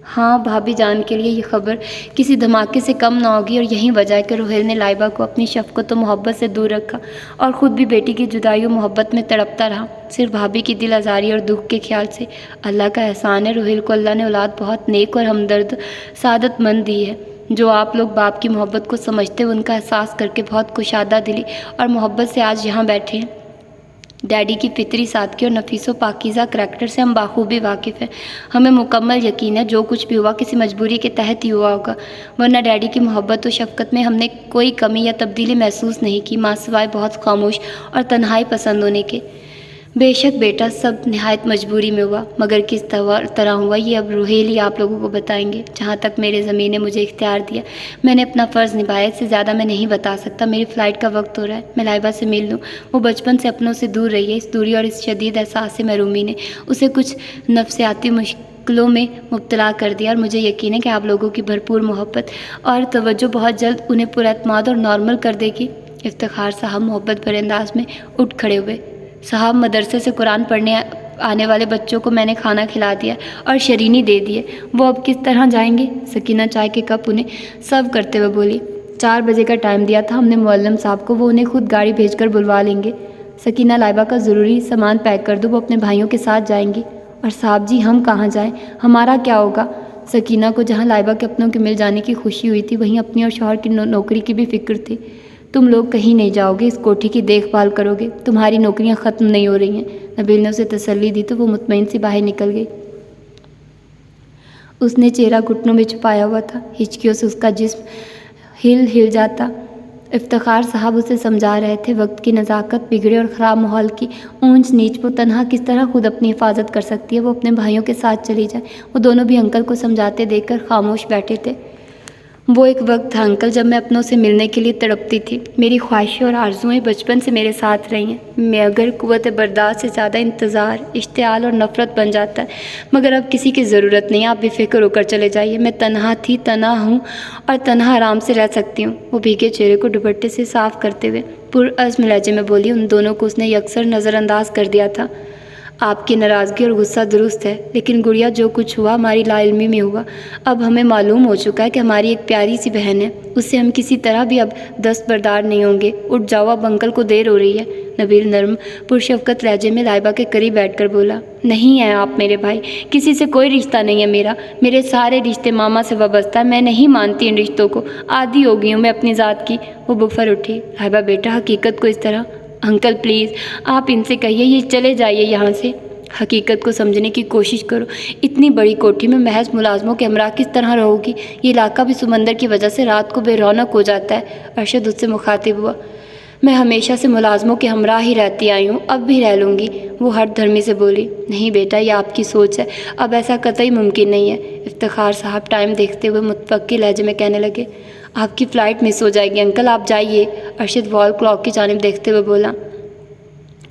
ہاں، بھابھی جان کے لیے یہ خبر کسی دھماکے سے کم نہ ہوگی، اور یہی وجہ ہے کہ روہیل نے لائبہ کو اپنی شفقت و محبت سے دور رکھا اور خود بھی بیٹی کی جدائی و محبت میں تڑپتا رہا، صرف بھابھی کی دل آزاری اور دکھ کے خیال سے۔ اللہ کا احسان ہے، روہیل کو اللہ نے اولاد بہت نیک اور ہمدرد سعادت مند دی ہے، جو آپ لوگ باپ کی محبت کو سمجھتے ہوئے ان کا احساس کر کے بہت کشادہ دلی اور محبت سے آج یہاں بیٹھے ہیں۔ ڈیڈی کی فطری سادگی اور نفیس و پاکیزہ کریکٹر سے ہم بخوبی واقف ہیں۔ ہمیں مکمل یقین ہے جو کچھ بھی ہوا کسی مجبوری کے تحت ہی ہوا ہوگا، ورنہ ڈیڈی کی محبت و شفقت میں ہم نے کوئی کمی یا تبدیلی محسوس نہیں کی، ماں سوائے بہت خاموش اور تنہائی پسند ہونے کے۔ بے شک بیٹا، سب نہایت مجبوری میں ہوا، مگر کس طرح ہوا یہ اب روہیل ہی آپ لوگوں کو بتائیں گے۔ جہاں تک میرے ضمیر نے مجھے اختیار دیا میں نے اپنا فرض نبھایا، اس سے زیادہ میں نہیں بتا سکتا۔ میری فلائٹ کا وقت ہو رہا ہے، میں لائبہ سے مل لوں۔ وہ بچپن سے اپنوں سے دور رہی ہے، اس دوری اور اس شدید احساس سے محرومی نے اسے کچھ نفسیاتی مشکلوں میں مبتلا کر دیا، اور مجھے یقین ہے کہ آپ لوگوں کی بھرپور محبت اور توجہ بہت جلد انہیں پراعتماد اور نارمل کر دے گی۔ افتخار صاحب محبت بھرے انداز میں اٹھ کھڑے ہوئے۔ صاحب، مدرسے سے قرآن پڑھنے آنے والے بچوں کو میں نے کھانا کھلا دیا اور شرینی دے دی ہے، وہ اب کس طرح جائیں گے؟ سکینہ چائے کے کپ انہیں سرو کرتے ہوئے بولی۔ 4 بجے کا ٹائم دیا تھا ہم نے معلم صاحب کو، وہ انہیں خود گاڑی بھیج کر بلوا لیں گے۔ سکینہ، لائبہ کا ضروری سامان پیک کر دو، وہ اپنے بھائیوں کے ساتھ جائیں گی۔ اور صاحب جی، ہم کہاں جائیں؟ ہمارا کیا ہوگا؟ سکینہ کو جہاں لائبہ کے اپنوں کے مل جانے کی خوشی ہوئی تھی، وہیں اپنی اور شوہر کی نوکری کی بھی فکر تھی۔ تم لوگ کہیں نہیں جاؤ گے، اس کوٹھی کی دیکھ بھال کرو گے، تمہاری نوکریاں ختم نہیں ہو رہی ہیں۔ نبیل نے اسے تسلی دی تو وہ مطمئن سی باہر نکل گئی۔ اس نے چہرہ گھٹنوں میں چھپایا ہوا تھا، ہچکیوں سے اس کا جسم ہل جاتا۔ افتخار صاحب اسے سمجھا رہے تھے، وقت کی نزاکت بگڑے اور خراب ماحول کی اونچ نیچ وہ تنہا کس طرح خود اپنی حفاظت کر سکتی ہے، وہ اپنے بھائیوں کے ساتھ چلی جائے۔ وہ دونوں بھی انکل کو سمجھاتے دیکھ کر خاموش بیٹھے تھے۔ وہ ایک وقت تھا انکل جب میں اپنوں سے ملنے کے لیے تڑپتی تھی، میری خواہشیں اور آرزوئیں بچپن سے میرے ساتھ رہی ہیں، مگر قوت برداشت سے زیادہ انتظار، اشتعال اور نفرت بن جاتا ہے۔ مگر اب کسی کی ضرورت نہیں، آپ بے فکر ہو کر چلے جائیے، میں تنہا تھی، تنہا ہوں، اور تنہا آرام سے رہ سکتی ہوں۔ وہ بھیگے چہرے کو دوپٹے سے صاف کرتے ہوئے پرعزم لہجے میں بولی، ان دونوں کو اس نے یکسر نظر انداز کر دیا تھا۔ آپ کی ناراضگی اور غصہ درست ہے، لیکن گڑیا جو کچھ ہوا ہماری لا علمی میں ہوا۔ اب ہمیں معلوم ہو چکا ہے کہ ہماری ایک پیاری سی بہن ہے، اس سے ہم کسی طرح بھی اب دستبردار نہیں ہوں گے۔ اٹھ جاؤ، اب انکل کو دیر ہو رہی ہے۔ نبیل نرم پرشفقت لہجے میں لائبہ کے قریب بیٹھ کر بولا، نہیں ہیں آپ میرے بھائی، کسی سے کوئی رشتہ نہیں ہے میرا، میرے سارے رشتے ماما سے وابستہ ہیں، میں نہیں مانتی ان رشتوں کو، عادی ہو گئی ہوں میں اپنی ذات کی۔ وہ بفر اٹھی۔ لائبہ بیٹا، حقیقت کو اس طرح انکل پلیز آپ ان سے کہیے یہ چلے جائیے یہاں سے۔ حقیقت کو سمجھنے کی کوشش کرو، اتنی بڑی کوٹھی میں محض ملازموں کے ہمراہ کس طرح رہو گی؟ یہ علاقہ بھی سمندر کی وجہ سے رات کو بے رونق ہو جاتا ہے۔ ارشد اس سے مخاطب ہوا، میں ہمیشہ سے ملازموں کے ہمراہ ہی رہتی آئی ہوں، اب بھی رہ لوں گی۔ وہ ہٹ دھرمی سے بولی، نہیں بیٹا، یہ آپ کی سوچ ہے، اب ایسا قطعی ممکن نہیں ہے۔ افتخار صاحب ٹائم دیکھتے ہوئے متفقع لہجے میں کہنے لگے، آپ کی فلائٹ مس ہو جائے گی انکل، آپ جائیے۔ ارشد وال کلاک کی جانب دیکھتے ہوئے بولا،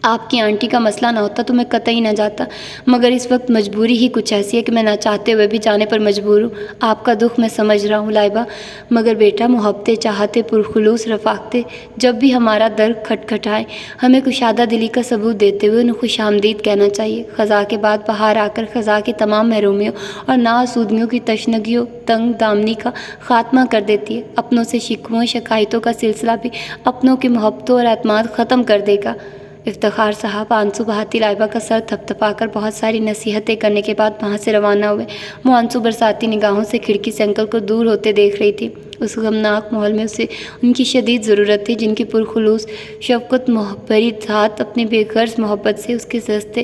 آپ کی آنٹی کا مسئلہ نہ ہوتا تو میں قطعی نہ جاتا، مگر اس وقت مجبوری ہی کچھ ایسی ہے کہ میں نہ چاہتے ہوئے بھی جانے پر مجبور ہوں۔ آپ کا دکھ میں سمجھ رہا ہوں لائبہ، مگر بیٹا محبتیں، چاہتے، پرخلوص رفاقتیں جب بھی ہمارا در کھٹکھٹائے، ہمیں کشادہ دلی کا ثبوت دیتے ہوئے انہیں خوش آمدید کہنا چاہیے۔ خزاں کے بعد بہار آ کر خزاں کی تمام محرومیوں اور ناآسودگیوں کی تشنگیوں، تنگ دامنی کا خاتمہ کر دیتی ہے۔ اپنوں سے شکووں شکایتوں کا سلسلہ بھی اپنوں کی محبتوں اور اعتماد ختم کر دے گا۔ افتخار صاحب آنسو بہاتی لائبہ کا سر تھپتھپا کر بہت ساری نصیحتیں کرنے کے بعد وہاں سے روانہ ہوئے۔ وہ آنسو برساتی نگاہوں سے کھڑکی سے انکل کو دور ہوتے دیکھ رہی تھی۔ اس غمناک ماحول میں اسے ان کی شدید ضرورت تھی، جن کی پرخلوص شفقت بھری ذات اپنی بے غرض محبت سے اس کے سستے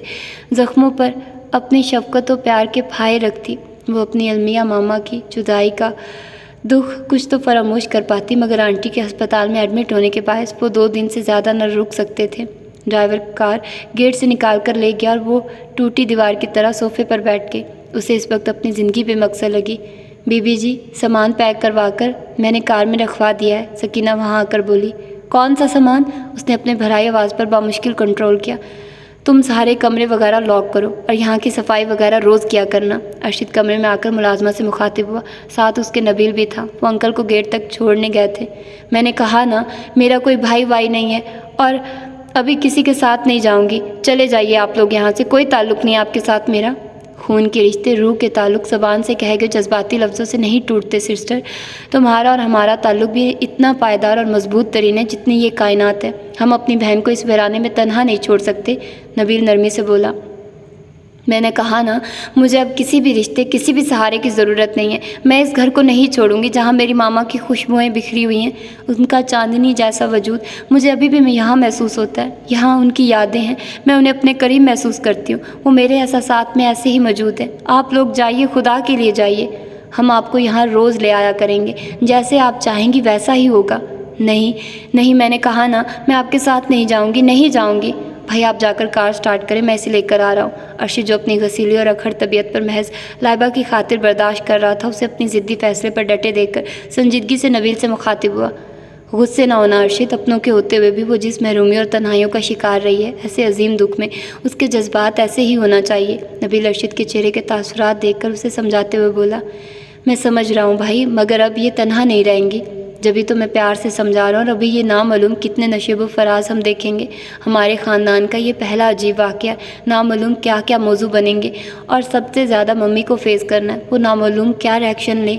زخموں پر اپنی شفقت و پیار کے پھائے رکھتی۔ وہ اپنی المیہ ماما کی جدائی کا دکھ کچھ تو فراموش کر پاتی، مگر آنٹی کے ہسپتال میں ایڈمٹ ہونے کے باعث وہ 2 دن سے زیادہ نہ رک سکتے تھے۔ ڈرائیور کار گیٹ سے نکال کر لے گیا اور وہ ٹوٹی دیوار کی طرح صوفے پر بیٹھ گئی۔ اسے اس وقت اپنی زندگی بے مقصد لگی۔ بی بی جی، سامان پیک کروا کر میں نے کار میں رکھوا دیا ہے، سکینہ وہاں آ کر بولی۔ کون سا سامان؟ اس نے اپنے بھرائی آواز پر بامشکل کنٹرول کیا۔ تم سارے کمرے وغیرہ لاک کرو اور یہاں کی صفائی وغیرہ روز کیا کرنا۔ ارشد کمرے میں آ کر ملازمہ سے مخاطب ہوا، ساتھ اس کے نبیل بھی تھا۔ وہ انکل کو گیٹ تک چھوڑنے گئے تھے۔ میں نے کہا نا، میرا کوئی بھائی وائی نہیں ہے اور ابھی کسی کے ساتھ نہیں جاؤں گی، چلے جائیے آپ لوگ یہاں سے، کوئی تعلق نہیں آپ کے ساتھ میرا۔ خون کے رشتے، روح کے تعلق زبان سے کہے گئے جذباتی لفظوں سے نہیں ٹوٹتے سسٹر۔ تمہارا اور ہمارا تعلق بھی اتنا پائیدار اور مضبوط ترین ہے جتنی یہ کائنات ہے۔ ہم اپنی بہن کو اس ویرانے میں تنہا نہیں چھوڑ سکتے۔ نبیل نرمی سے بولا، میں نے کہا نا، مجھے اب کسی بھی رشتے، کسی بھی سہارے کی ضرورت نہیں ہے۔ میں اس گھر کو نہیں چھوڑوں گی جہاں میری ماما کی خوشبوئیں بکھری ہوئی ہیں، ان کا چاندنی جیسا وجود مجھے ابھی بھی یہاں محسوس ہوتا ہے۔ یہاں ان کی یادیں ہیں، میں انہیں اپنے قریب محسوس کرتی ہوں، وہ میرے احساسات میں ایسے ہی موجود ہیں۔ آپ لوگ جائیے، خدا کے لیے جائیے، ہم آپ کو یہاں روز لے آیا کریں گے، جیسے آپ چاہیں گی ویسا ہی ہوگا۔ نہیں، میں نے کہا نا، میں آپ کے ساتھ نہیں جاؤں گی، نہیں جاؤں گی۔ بھائی آپ جا کر کار سٹارٹ کریں، میں اسے لے کر آ رہا ہوں۔ ارشد جو اپنی غسیلی اور اکھڑ طبیعت پر محض لائبہ کی خاطر برداشت کر رہا تھا، اسے اپنی ضدی فیصلے پر ڈٹے دیکھ کر سنجیدگی سے نبیل سے مخاطب ہوا، غصے نہ ہونا ارشد، اپنوں کے ہوتے ہوئے بھی وہ جس محرومی اور تنہائیوں کا شکار رہی ہے، ایسے عظیم دکھ میں اس کے جذبات ایسے ہی ہونا چاہیے۔ نبیل ارشد کے چہرے کے تاثرات دیکھ کر اسے سمجھاتے ہوئے بولا، میں سمجھ رہا ہوں بھائی، مگر اب یہ تنہا نہیں رہیں گی، جبھی تو میں پیار سے سمجھا رہا ہوں، اور ابھی یہ نامعلوم کتنے نشیب و فراز ہم دیکھیں گے۔ ہمارے خاندان کا یہ پہلا عجیب واقعہ، نامعلوم کیا کیا موضوع بنیں گے، اور سب سے زیادہ ممی کو فیس کرنا ہے، وہ نامعلوم کیا ریئیکشن لیں۔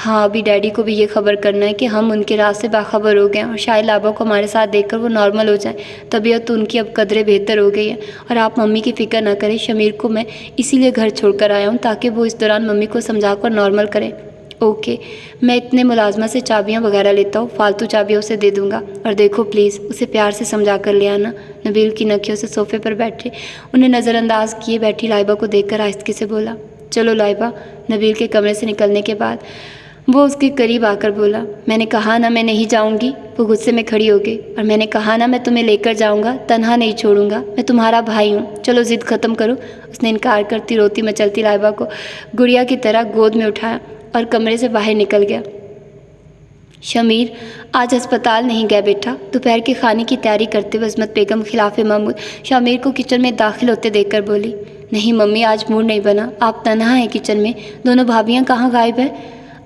ہاں، ابھی ڈیڈی کو بھی یہ خبر کرنا ہے کہ ہم ان کے راز سے باخبر ہو گئے ہیں، اور شاید لابا کو ہمارے ساتھ دیکھ کر وہ نارمل ہو جائیں، طبیعت تو ان کی اب قدرے بہتر ہو گئی ہے۔ اور آپ ممی کی فکر نہ کریں، شمیر کو میں اسی لیے گھر چھوڑ کر آیا ہوں تاکہ وہ اس دوران ممی کو سمجھا کر نارمل کریں۔ اوکے، میں اتنے ملازمہ سے چابیاں وغیرہ لیتا ہوں، فالتو چابیاں اسے دے دوں گا، اور دیکھو پلیز اسے پیار سے سمجھا کر لے آنا۔ نبیل کی نکیوں سے صوفے پر بیٹھے انہیں نظر انداز کیے بیٹھی لائبہ کو دیکھ کر آہستگی سے بولا، چلو لائبہ۔ نبیل کے کمرے سے نکلنے کے بعد وہ اس کے قریب آ کر بولا، میں نے کہا نا میں نہیں جاؤں گی۔ وہ غصے میں کھڑی ہو گئی، اور میں نے کہا نا میں تمہیں لے کر جاؤں گا، تنہا نہیں چھوڑوں گا، میں تمہارا بھائی ہوں، چلو ضد ختم کرو۔ اس نے انکار کرتی روتی مچلتی لائبہ کو گڑیا کی طرح گود میں اٹھایا اور کمرے سے باہر نکل گیا۔ شمیر آج ہسپتال نہیں گیا بیٹا؟ دوپہر کے کھانے کی تیاری کرتے ہوئے عظمت بیگم خلاف معمول شمیر کو کچن میں داخل ہوتے دیکھ کر بولی، نہیں ممی، آج موڈ نہیں بنا، آپ تنہا ہیں کچن میں، دونوں بھابیاں کہاں غائب ہیں؟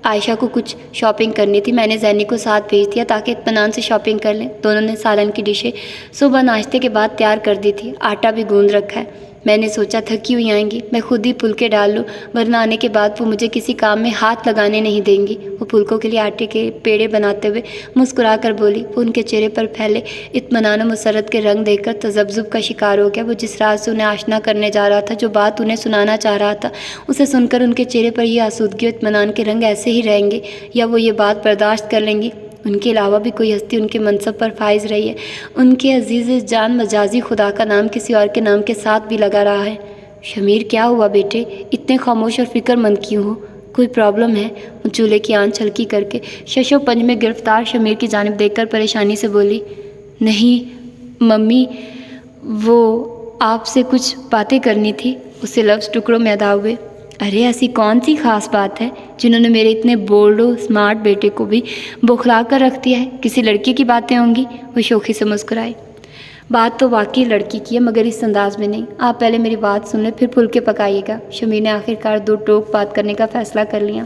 عائشہ کو کچھ شاپنگ کرنی تھی، میں نے زینی کو ساتھ بھیج دیا تاکہ اطمینان سے شاپنگ کر لیں۔ دونوں نے سالن کی ڈشیں صبح ناشتے کے بعد تیار کر دی تھی، آٹا بھی گوندھ رکھا ہے۔ میں نے سوچا تھکی ہوئی آئیں گی، میں خود ہی پھلکے ڈال لوں، ورنہ آنے کے بعد وہ مجھے کسی کام میں ہاتھ لگانے نہیں دیں گی۔ وہ پھلکوں کے لیے آٹے کے پیڑے بناتے ہوئے مسکرا کر بولی۔ وہ ان کے چہرے پر پھیلے اطمینان و مسرت کے رنگ دیکھ کر تذبذب کا شکار ہو گیا۔ وہ جس راز سے انہیں آشنا کرنے جا رہا تھا، جو بات انہیں سنانا چاہ رہا تھا، اسے سن کر ان کے چہرے پر یہ آسودگی و اطمینان کے رنگ ایسے ہی رہیں گے یا وہ یہ بات برداشت کر لیں گی ان کے علاوہ بھی کوئی ہستی ان کے منصب پر فائز رہی ہے، ان کے عزیز جان مجازی خدا کا نام کسی اور کے نام کے ساتھ بھی لگا رہا ہے۔ شمیر کیا ہوا بیٹے، اتنے خاموش اور فکر مند کیوں ہو؟ کوئی پرابلم ہے؟ وہ چولہے کی آنچ ہلکی کر کے شش و پنج میں گرفتار شمیر کی جانب دیکھ کر پریشانی سے بولی۔ نہیں ممی، وہ آپ سے کچھ باتیں کرنی تھی۔ اسے لفظ ٹکڑوں میں ادا ہوئے۔ ارے ایسی کون سی خاص بات ہے جنہوں نے میرے اتنے بولڈ و اسمارٹ بیٹے کو بھی بوکھلا کر رکھ دیا ہے؟ کسی لڑکی کی باتیں ہوں گی؟ وہ شوخی سے مسکرائی۔ بات تو واقعی لڑکی کی ہے، مگر اس انداز میں نہیں۔ آپ پہلے میری بات سن لیں، پھر پھلکے پکائیے گا۔ شمیر نے آخرکار دو ٹوک بات کرنے کا فیصلہ کر لیا۔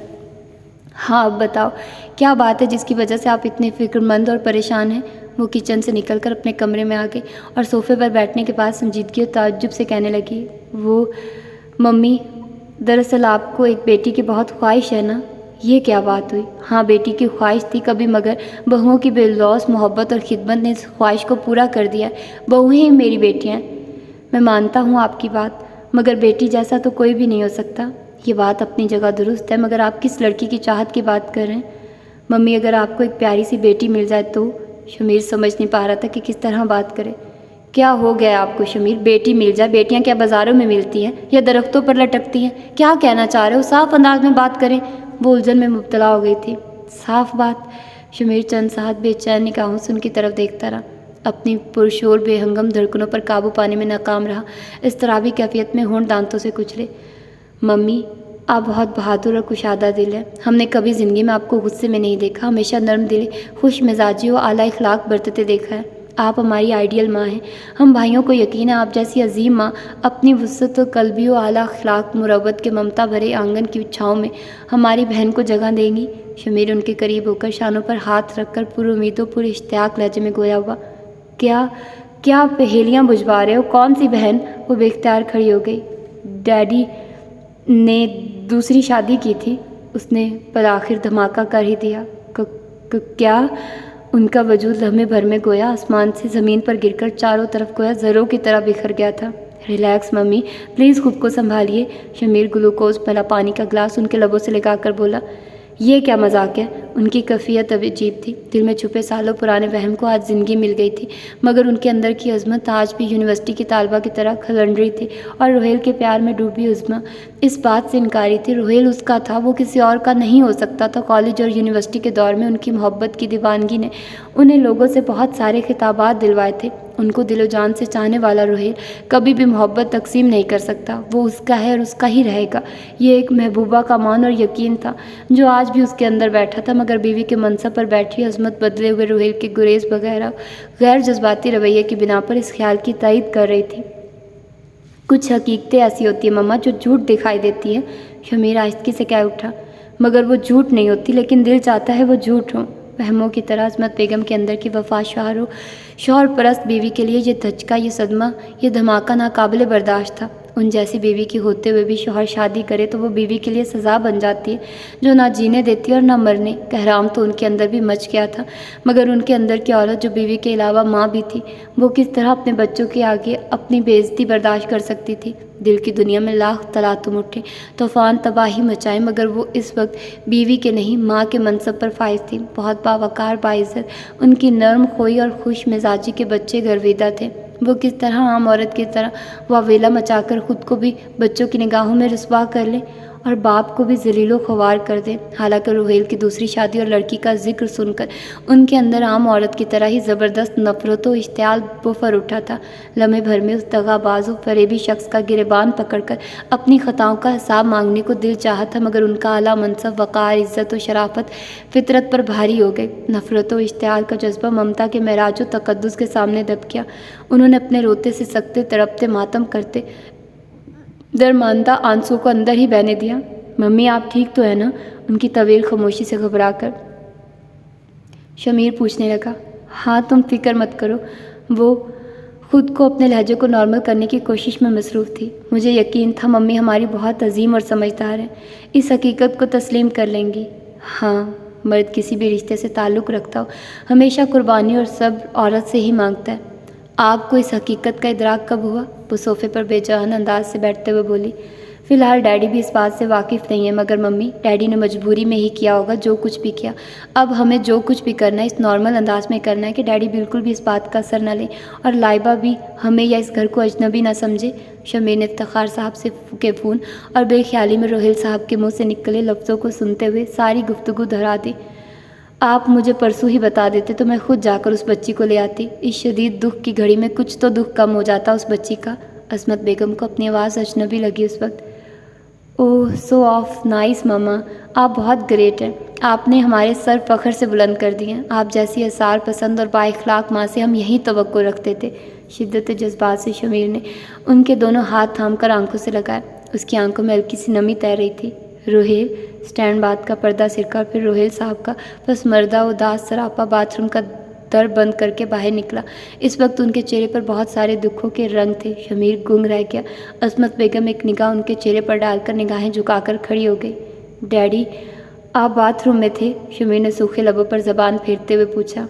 ہاں اب بتاؤ، کیا بات ہے جس کی وجہ سے آپ اتنے فکر مند اور پریشان ہیں؟ وہ کچن سے نکل کر اپنے کمرے میں آ گئی اور صوفے پر بیٹھنے کے بعد سنجیدگی اور تعجب سے کہنے لگی۔ وہ ممی، دراصل آپ کو ایک بیٹی کی بہت خواہش ہے نا؟ یہ کیا بات ہوئی؟ ہاں بیٹی کی خواہش تھی کبھی، مگر بہوؤں کی بے لوث محبت اور خدمت نے اس خواہش کو پورا کر دیا ہے۔ بہویں ہی میری بیٹیاں ہیں۔ میں مانتا ہوں آپ کی بات، مگر بیٹی جیسا تو کوئی بھی نہیں ہو سکتا۔ یہ بات اپنی جگہ درست ہے، مگر آپ کس لڑکی کی چاہت کی بات کر رہے ہیں؟ ممی اگر آپ کو ایک پیاری سی بیٹی مل جائے تو؟ شمیر سمجھ نہیں پا رہا تھا کہ کس طرح بات کرے۔ کیا ہو گیا آپ کو شمیر؟ بیٹی مل جائے؟ بیٹیاں کیا بازاروں میں ملتی ہیں یا درختوں پر لٹکتی ہیں؟ کیا کہنا چاہ رہے ہو؟ صاف انداز میں بات کریں۔ وہ الجھن میں مبتلا ہو گئی تھی۔ صاف بات؟ شمیر چند ساتھ بے چین نگاہوں سے ان کی طرف دیکھتا رہا، اپنی پرشور بے ہنگم دھڑکنوں پر قابو پانے میں ناکام رہا۔ اضطرابی کیفیت میں ہونٹ دانتوں سے کچلے۔ ممی آپ بہت بہادر اور کشادہ دل ہے۔ ہم نے کبھی زندگی میں آپ کو غصے میں نہیں دیکھا، ہمیشہ نرم دلی، خوش مزاجی و اعلیٰ اخلاق برتتے دیکھا ہے۔ آپ ہماری آئیڈیل ماں ہیں۔ ہم بھائیوں کو یقین ہے آپ جیسی عظیم ماں اپنی وسعت و قلبی و اعلیٰ اخلاق مروت کے ممتا بھرے آنگن کی چھاؤں میں ہماری بہن کو جگہ دیں گی۔ شمیر ان کے قریب ہو کر شانوں پر ہاتھ رکھ کر پر امید و پر اشتیاق لہجے میں گویا ہوا۔ کیا پہیلیاں بجھوا رہے ہو؟ کون سی بہن؟ وہ بے اختیار کھڑی ہو گئی۔ ڈیڈی نے دوسری شادی کی تھی، اس نے بالآخر دھماکہ کر ہی دیا۔ کیا؟ ان کا وجود لمحے بھر میں گویا آسمان سے زمین پر گر کر چاروں طرف گویا زروں کی طرح بکھر گیا تھا۔ ریلیکس ممی، پلیز خود کو سنبھالیے۔ شمیر گلوکوز بھلا پانی کا گلاس ان کے لبوں سے لگا کر بولا۔ یہ کیا مذاق ہے؟ ان کی کیفیت اب عجیب تھی۔ دل میں چھپے سالوں پرانے وہم کو آج زندگی مل گئی تھی، مگر ان کے اندر کی عظمت آج بھی یونیورسٹی کی طالبہ کی طرح کھلنڈری تھی، اور روہیل کے پیار میں ڈوبی عظمہ اس بات سے انکاری تھی۔ روہیل اس کا تھا، وہ کسی اور کا نہیں ہو سکتا تھا۔ کالج اور یونیورسٹی کے دور میں ان کی محبت کی دیوانگی نے انہیں لوگوں سے بہت سارے خطابات دلوائے تھے۔ ان کو دل و جان سے چاہنے والا روہیل کبھی بھی محبت تقسیم نہیں کر سکتا، وہ اس کا ہے اور اس کا ہی رہے گا۔ یہ ایک محبوبہ کا مان اور یقین تھا جو آج بھی اس کے اندر بیٹھا تھا، مگر بیوی کے منصب پر بیٹھی عظمت بدلے ہوئے روہیل کے گریز وغیرہ غیر جذباتی رویے کی بنا پر اس خیال کی تائید کر رہی تھی۔ کچھ حقیقتیں ایسی ہوتی ہیں مما جو جھوٹ دکھائی دیتی ہیں۔ شمیر آہستگی سے کہہ اٹھا۔ مگر وہ جھوٹ نہیں ہوتی، لیکن دل چاہتا ہے وہ جھوٹ ہوں۔ وہموں کی طرح عصمت بیگم کے اندر کی وفا شوہر پرست بیوی کے لیے یہ دھچکا، یہ صدمہ، یہ دھماکہ ناقابل برداشت تھا۔ ان جیسی بیوی کی ہوتے ہوئے بھی شوہر شادی کرے تو وہ بیوی کے لیے سزا بن جاتی ہے جو نہ جینے دیتی اور نہ مرنے۔ کہرام تو ان کے اندر بھی مچ گیا تھا، مگر ان کے اندر کی عورت جو بیوی کے علاوہ ماں بھی تھی، وہ کس طرح اپنے بچوں کے آگے اپنی بے عزتی برداشت کر سکتی تھی؟ دل کی دنیا میں لاکھ تلاطم اٹھے، طوفان تباہی مچائے، مگر وہ اس وقت بیوی کے نہیں ماں کے منصب پر فائز تھی۔ بہت باوقار، باعزت، ان کی نرم خوئی اور خوش مزاجی کے بچے گرویدہ تھے۔ وہ کس طرح عام عورت کی طرح واویلا مچا کر خود کو بھی بچوں کی نگاہوں میں رسوا کر لے اور باپ کو بھی ذلیل و خوار کر دے۔ حالانکہ روہیل کی دوسری شادی اور لڑکی کا ذکر سن کر ان کے اندر عام عورت کی طرح ہی زبردست نفرت و اشتعال بفر اٹھا تھا۔ لمحے بھر میں اس دغا باز و فریبی شخص کا گریبان پکڑ کر اپنی خطاؤں کا حساب مانگنے کو دل چاہا تھا، مگر ان کا اعلیٰ منصب، وقار، عزت و شرافت فطرت پر بھاری ہو گئے۔ نفرت و اشتعال کا جذبہ ممتا کے معراج و تقدس کے سامنے دب گیا۔ انہوں نے اپنے روتے سے سکتے، تڑپتے، ماتم کرتے درماندہ آنسوں کو اندر ہی بہنے دیا۔ ممی آپ ٹھیک تو ہے نا؟ ان کی طویل خاموشی سے گھبرا کر شمیر پوچھنے لگا۔ ہاں تم فکر مت کرو، وہ خود کو اپنے لہجے کو نارمل کرنے کی کوشش میں مصروف تھی۔ مجھے یقین تھا ممی ہماری بہت عظیم اور سمجھدار ہیں، اس حقیقت کو تسلیم کر لیں گی۔ ہاں، مرد کسی بھی رشتے سے تعلق رکھتا ہو ہمیشہ قربانی اور صبر عورت سے ہی مانگتا ہے۔ آپ کو اس حقیقت کا ادراک کب ہوا؟ وہ صوفے پر بے جان انداز سے بیٹھتے ہوئے بولی۔ فی الحال ڈیڈی بھی اس بات سے واقف نہیں ہے، مگر ممی، ڈیڈی نے مجبوری میں ہی کیا ہوگا جو کچھ بھی کیا۔ اب ہمیں جو کچھ بھی کرنا ہے اس نارمل انداز میں کرنا ہے کہ ڈیڈی بالکل بھی اس بات کا اثر نہ لیں اور لائبہ بھی ہمیں یا اس گھر کو اجنبی نہ سمجھے۔ شمیر نے افتخار صاحب سے کے فون اور بے خیالی میں روہیل صاحب کے منہ سے نکلے لفظوں کو سنتے ہوئے ساری گفتگو دہرا دی۔ آپ مجھے پرسوں ہی بتا دیتے تو میں خود جا کر اس بچی کو لے آتی۔ اس شدید دکھ کی گھڑی میں کچھ تو دکھ کم ہو جاتا اس بچی کا۔ عصمت بیگم کو اپنی آواز اجنبی لگی اس وقت۔ اوہ سو آف نائس ماما، آپ بہت گریٹ ہیں۔ آپ نے ہمارے سر فخر سے بلند کر دیے ہیں۔ آپ جیسی اثار پسند اور با اخلاق ماں سے ہم یہی توقع رکھتے تھے۔ شدت جذبات سے شمیر نے ان کے دونوں ہاتھ تھام کر آنکھوں سے لگائے۔ اس کی آنکھوں میں ہلکی سی نمی تیر رہی تھی۔ روہیل، سٹینڈ بات کا پردہ سرکا اور پھر روہیل صاحب کا پس مردہ اداس سراپا باتھ روم کا در بند کر کے باہر نکلا۔ اس وقت ان کے چہرے پر بہت سارے دکھوں کے رنگ تھے۔ شمیر گنگ رہ گیا۔ عصمت بیگم ایک نگاہ ان کے چہرے پر ڈال کر نگاہیں جھکا کر کھڑی ہو گئی۔ ڈیڈی، آپ باتھ روم میں تھے؟ شمیر نے سوکھے لبوں پر زبان پھیرتے ہوئے پوچھا۔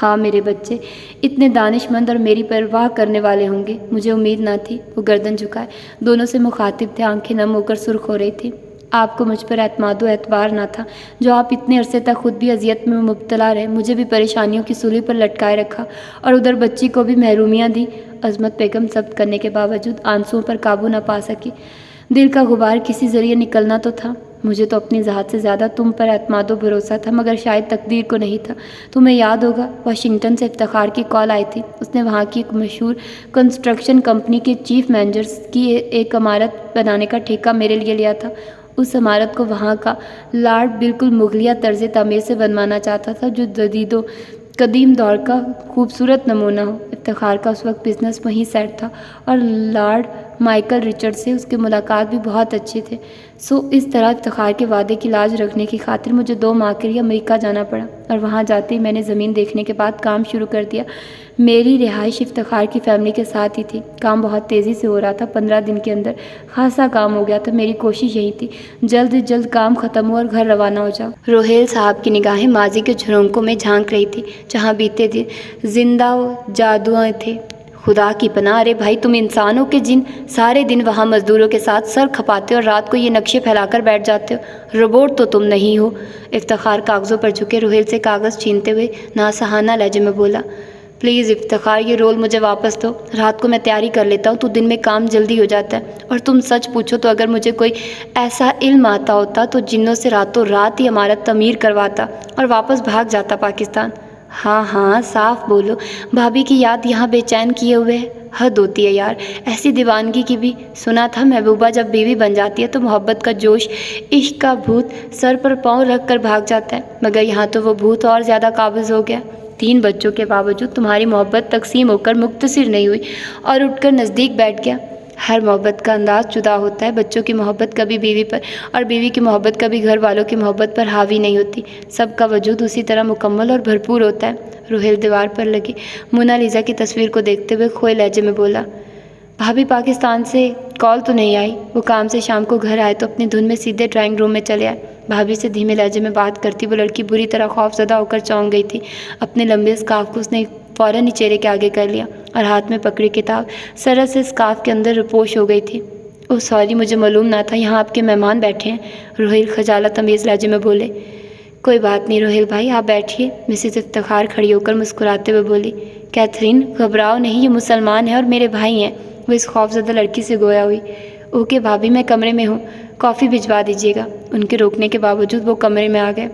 ہاں میرے بچے اتنے دانش مند اور میری پرواہ کرنے والے ہوں گے مجھے امید نہ تھی۔ وہ گردن جھکائے دونوں سے مخاطب تھے، آنکھیں نم ہو کر سرخ ہو رہی تھی۔ آپ کو مجھ پر اعتماد و اعتبار نہ تھا جو آپ اتنے عرصے تک خود بھی اذیت میں مبتلا رہے، مجھے بھی پریشانیوں کی سولی پر لٹکائے رکھا اور ادھر بچی کو بھی محرومیاں دی۔ عظمت بیگم ضبط کرنے کے باوجود آنسوؤں پر قابو نہ پا سکی۔ دل کا غبار کسی ذریعے نکلنا تو تھا۔ مجھے تو اپنی ذات سے زیادہ تم پر اعتماد و بھروسہ تھا، مگر شاید تقدیر کو نہیں تھا۔ تمہیں یاد ہوگا واشنگٹن سے افتخار کی کال آئی تھی۔ اس نے وہاں کی ایک مشہور کنسٹرکشن کمپنی کے چیف مینیجر کی ایک عمارت بنانے کا ٹھیکہ میرے لیے لیا تھا۔ اس عمارت کو وہاں کا لارڈ بالکل مغلیہ طرز تعمیر سے بنوانا چاہتا تھا جو جدید و قدیم دور کا خوبصورت نمونہ ہو۔ افتخار کا اس وقت بزنس وہیں سیٹ تھا اور لارڈ مائیکل رچرڈ سے اس کے ملاقات بھی بہت اچھے تھے۔ اس طرح افتخار کے وعدے کی لاج رکھنے کی خاطر مجھے 2 ماہ کے لیے امریکہ جانا پڑا اور وہاں جاتے ہی میں نے زمین دیکھنے کے بعد کام شروع کر دیا۔ میری رہائش افتخار کی فیملی کے ساتھ ہی تھی۔ کام بہت تیزی سے ہو رہا تھا، 15 دن کے اندر خاصا کام ہو گیا تھا۔ میری کوشش یہی تھی جلد از جلد کام ختم ہو اور گھر روانہ ہو جاؤ۔ روہیل صاحب کی نگاہیں ماضی کے جھرونکوں میں جھانک رہی تھی جہاں بیتے دن زندہ و جادوئیں تھے۔ خدا کی پناہ، ارے بھائی تم انسانوں کے جن سارے دن وہاں مزدوروں کے ساتھ سر کھپاتے اور رات کو یہ نقشے پھیلا کر بیٹھ جاتے ہو، روبوٹ تو تم نہیں ہو۔ افتخار کاغذوں پر جھکے روہیل سے کاغذ چھینتے ہوئے ناصحانہ لہجے میں بولا۔ پلیز افتخار، یہ رول مجھے واپس دو۔ رات کو میں تیاری کر لیتا ہوں تو دن میں کام جلدی ہو جاتا ہے۔ اور تم سچ پوچھو تو اگر مجھے کوئی ایسا علم آتا ہوتا تو جنوں سے راتوں رات ہی عمارت تعمیر کرواتا اور واپس بھاگ جاتا پاکستان۔ ہاں ہاں صاف بولو، بھابھی کی یاد یہاں بے چین کیے ہوئے ہے۔ حد ہوتی ہے یار ایسی دیوانگی کی بھی۔ سنا تھا محبوبہ جب بیوی بن جاتی ہے تو محبت کا جوش، عشق کا بھوت سر پر پاؤں رکھ کر بھاگ جاتا ہے، مگر یہاں تو وہ بھوت اور زیادہ قابض ہو گیا۔ 3 بچوں کے باوجود تمہاری محبت تقسیم ہو کر مختصر نہیں ہوئی اور اٹھ کر نزدیک بیٹھ گیا۔ ہر محبت کا انداز جدا ہوتا ہے۔ بچوں کی محبت کبھی بیوی پر اور بیوی کی محبت کبھی گھر والوں کی محبت پر حاوی نہیں ہوتی۔ سب کا وجود اسی طرح مکمل اور بھرپور ہوتا ہے۔ روہیل دیوار پر لگی مونالیزا کی تصویر کو دیکھتے ہوئے کھوئے لہجے میں بولا۔ بھابھی پاکستان سے کال تو نہیں آئی؟ وہ کام سے شام کو گھر آئے تو اپنی دھن میں سیدھے ڈرائنگ روم میں چلے آئے۔ بھابھی سے دھیمے لہجے میں بات کرتی وہ لڑکی بری طرح خوف زدہ ہو کر چونک گئی تھی۔ اپنے لمبے اسکارف کو اس نے فوراً ہی چہرے کے آگے کر لیا اور ہاتھ میں پکڑی کتاب سرت سے اسکارف کے اندر رپوش ہو گئی تھی۔ اوہ سوری، مجھے معلوم نہ تھا یہاں آپ کے مہمان بیٹھے ہیں۔ روہیل خجالت امیز لہجے میں بولے۔ کوئی بات نہیں روہیل بھائی، آپ بیٹھیے۔ مسز افتخار کھڑی ہو کر مسکراتے ہوئے بولی۔ کیتھرین گھبراؤ نہیں، یہ مسلمان ہیں اور میرے بھائی ہیں۔ وہ اس خوفزدہ لڑکی سے گویا ہوئی۔ اوکے بھابھی، میں کمرے میں ہوں، کافی بھجوا دیجیے گا۔ ان کے روکنے کے باوجود وہ کمرے میں آ گئے۔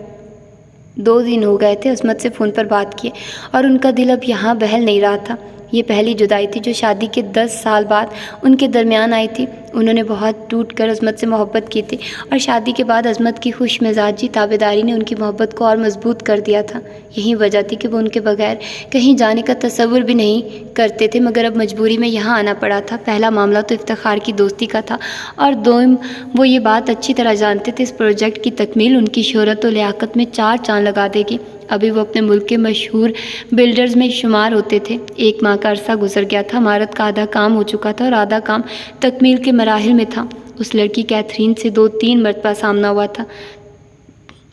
2 دن ہو گئے تھے عصمت سے فون پر بات کیے اور ان کا دل اب یہاں بہل نہیں رہا تھا۔ یہ پہلی جدائی تھی جو شادی کے 10 سال بعد ان کے درمیان آئی تھی انہوں نے بہت ٹوٹ کر عظمت سے محبت کی تھی، اور شادی کے بعد عظمت کی خوش مزاجی تابعداری نے ان کی محبت کو اور مضبوط کر دیا تھا۔ یہی وجہ تھی کہ وہ ان کے بغیر کہیں جانے کا تصور بھی نہیں کرتے تھے، مگر اب مجبوری میں یہاں آنا پڑا تھا۔ پہلا معاملہ تو افتخار کی دوستی کا تھا، اور دوم وہ یہ بات اچھی طرح جانتے تھے، اس پروجیکٹ کی تکمیل ان کی شہرت و لیاقت میں 4 چاند لگا دے گی۔ ابھی وہ اپنے ملک کے مشہور بلڈرز میں شمار ہوتے تھے۔ 1 ماہ کا عرصہ گزر گیا تھا، عمارت کا آدھا کام ہو چکا تھا اور آدھا کام تکمیل کے مراحل میں تھا۔ اس لڑکی کیتھرین سے 2-3 مرتبہ سامنا ہوا تھا۔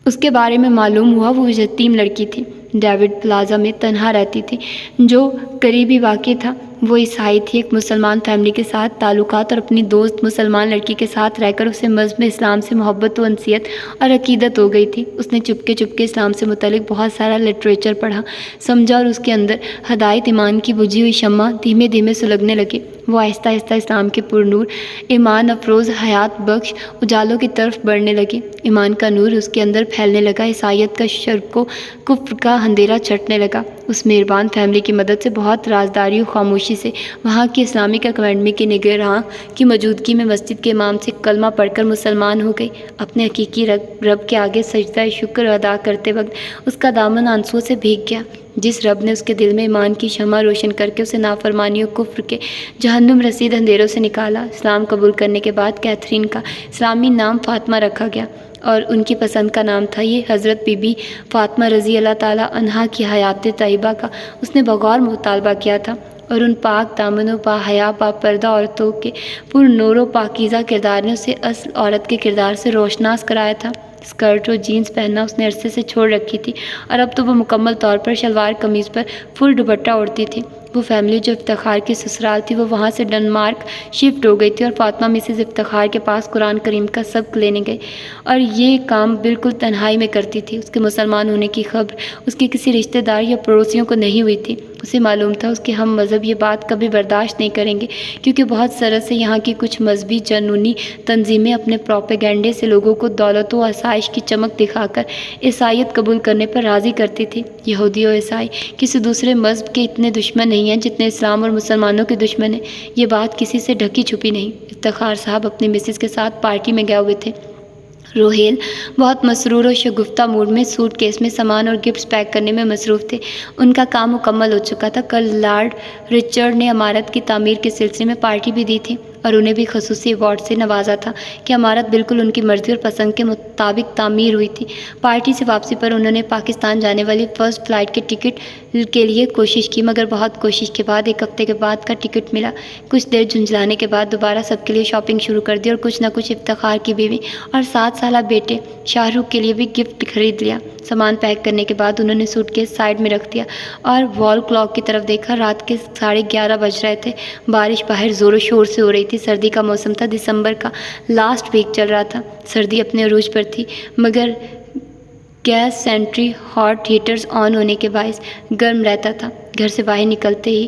اس کے بارے میں معلوم ہوا وہ یتیم لڑکی تھی، ڈیوڈ پلازا میں تنہا رہتی تھی۔ جو قریبی واقع تھا وہ عیسائی تھی، ایک مسلمان فیملی کے ساتھ تعلقات اور اپنی دوست مسلمان لڑکی کے ساتھ رہ کر اسے مذہب اسلام سے محبت و انسیت اور عقیدت ہو گئی تھی۔ اس نے چپکے چپکے اسلام سے متعلق بہت سارا لٹریچر پڑھا، سمجھا، اور اس کے اندر ہدایت ایمان کی بجھی ہوئی شمع دھیمے دھیمے سلگنے لگے۔ وہ آہستہ آہستہ اسلام کے پرنور، ایمان افروز، حیات بخش اجالوں کی طرف بڑھنے لگی۔ ایمان کا نور اس کے اندر پھیلنے لگا، عیسائیت کا شرک و کفر کا اندھیرا چھٹنے لگا۔ اس مہربان فیملی کی مدد سے بہت رازداری و خاموشی سے وہاں کی اسلامک اکیڈمی کے نگراں کی موجودگی میں مسجد کے امام سے کلمہ پڑھ کر مسلمان ہو گئی۔ اپنے حقیقی رب کے آگے سجدہ شکر ادا کرتے وقت اس کا دامن آنسوؤں سے بھیگ گیا۔ جس رب نے اس کے دل میں ایمان کی شمع روشن کر کے اسے نافرمانی و کفر کے جہنم رسید اندھیروں سے نکالا۔ اسلام قبول کرنے کے بعد کیتھرین کا اسلامی نام فاطمہ رکھا گیا، اور ان کی پسند کا نام تھا یہ۔ حضرت بی بی فاطمہ رضی اللہ تعالیٰ عنہا کی حیات طیبہ کا اس نے بغور مطالبہ کیا تھا، اور ان پاک دامن و باحیا باپردہ عورتوں کے پر نور و پاکیزہ کردار نے اسے اصل عورت کے کردار سے روشناس کرایا تھا۔ اسکرٹ اور جینز پہننا اس نے عرصے سے چھوڑ رکھی تھی، اور اب تو وہ مکمل طور پر شلوار قمیض پر فل دوپٹہ اوڑھتی تھی۔ وہ فیملی جو افتخار کی سسرال تھی وہ وہاں سے ڈنمارک شفٹ ہو گئی تھی، اور فاطمہ مسز افتخار کے پاس قرآن کریم کا سبق لینے گئی، اور یہ کام بالکل تنہائی میں کرتی تھی۔ اس کے مسلمان ہونے کی خبر اس کے کسی رشتہ دار یا پڑوسیوں کو نہیں ہوئی تھی۔ اسے معلوم تھا اس کے ہم مذہب یہ بات کبھی برداشت نہیں کریں گے، کیونکہ بہت سرت سے یہاں کی کچھ مذہبی جنونی تنظیمیں اپنے پروپیگنڈے سے لوگوں کو دولت و آسائش کی چمک دکھا کر عیسائیت قبول کرنے پر راضی کرتی تھی۔ یہودی و عیسائی کسی دوسرے مذہب کے اتنے دشمن نہیں ہیں جتنے اسلام اور مسلمانوں کے دشمن ہیں، یہ بات کسی سے ڈھکی چھپی نہیں۔ افتخار صاحب اپنی مسز کے ساتھ پارٹی میں گئے ہوئے تھے۔ روہیل بہت مسرور و شگفتہ موڈ میں سوٹ کیس میں سامان اور گفٹس پیک کرنے میں مصروف تھے۔ ان کا کام مکمل ہو چکا تھا۔ کل لارڈ رچرڈ نے عمارت کی تعمیر کے سلسلے میں پارٹی بھی دی تھی، اور انہیں بھی خصوصی ایوارڈ سے نوازا تھا کہ عمارت بالکل ان کی مرضی اور پسند کے مطابق تعمیر ہوئی تھی۔ پارٹی سے واپسی پر انہوں نے پاکستان جانے والی فرسٹ فلائٹ کے ٹکٹ کے لیے کوشش کی، مگر بہت کوشش کے بعد 1 ہفتے کے بعد کا ٹکٹ ملا۔ کچھ دیر جھنجھلانے کے بعد دوبارہ سب کے لیے شاپنگ شروع کر دی، اور کچھ نہ کچھ افتخار کی بیوی اور 7 سالہ بیٹے شاہ رخ کے لیے بھی گفٹ خرید لیا۔ سامان پیک کرنے کے بعد انہوں نے سوٹ کیس سائڈ میں رکھ دیا اور وال کلاک کی طرف دیکھا۔ رات کے 11:30 بج رہے تھے۔ بارش باہر زور و شور سے ہو رہی تھی۔ سردی کا موسم تھا، دسمبر کا لاسٹ ویک چل رہا تھا۔ سردی اپنے عروج پر تھی، مگر گیس سینٹری ہاٹ ہیٹرز آن ہونے کے باعث گرم رہتا تھا۔ گھر سے باہر نکلتے ہی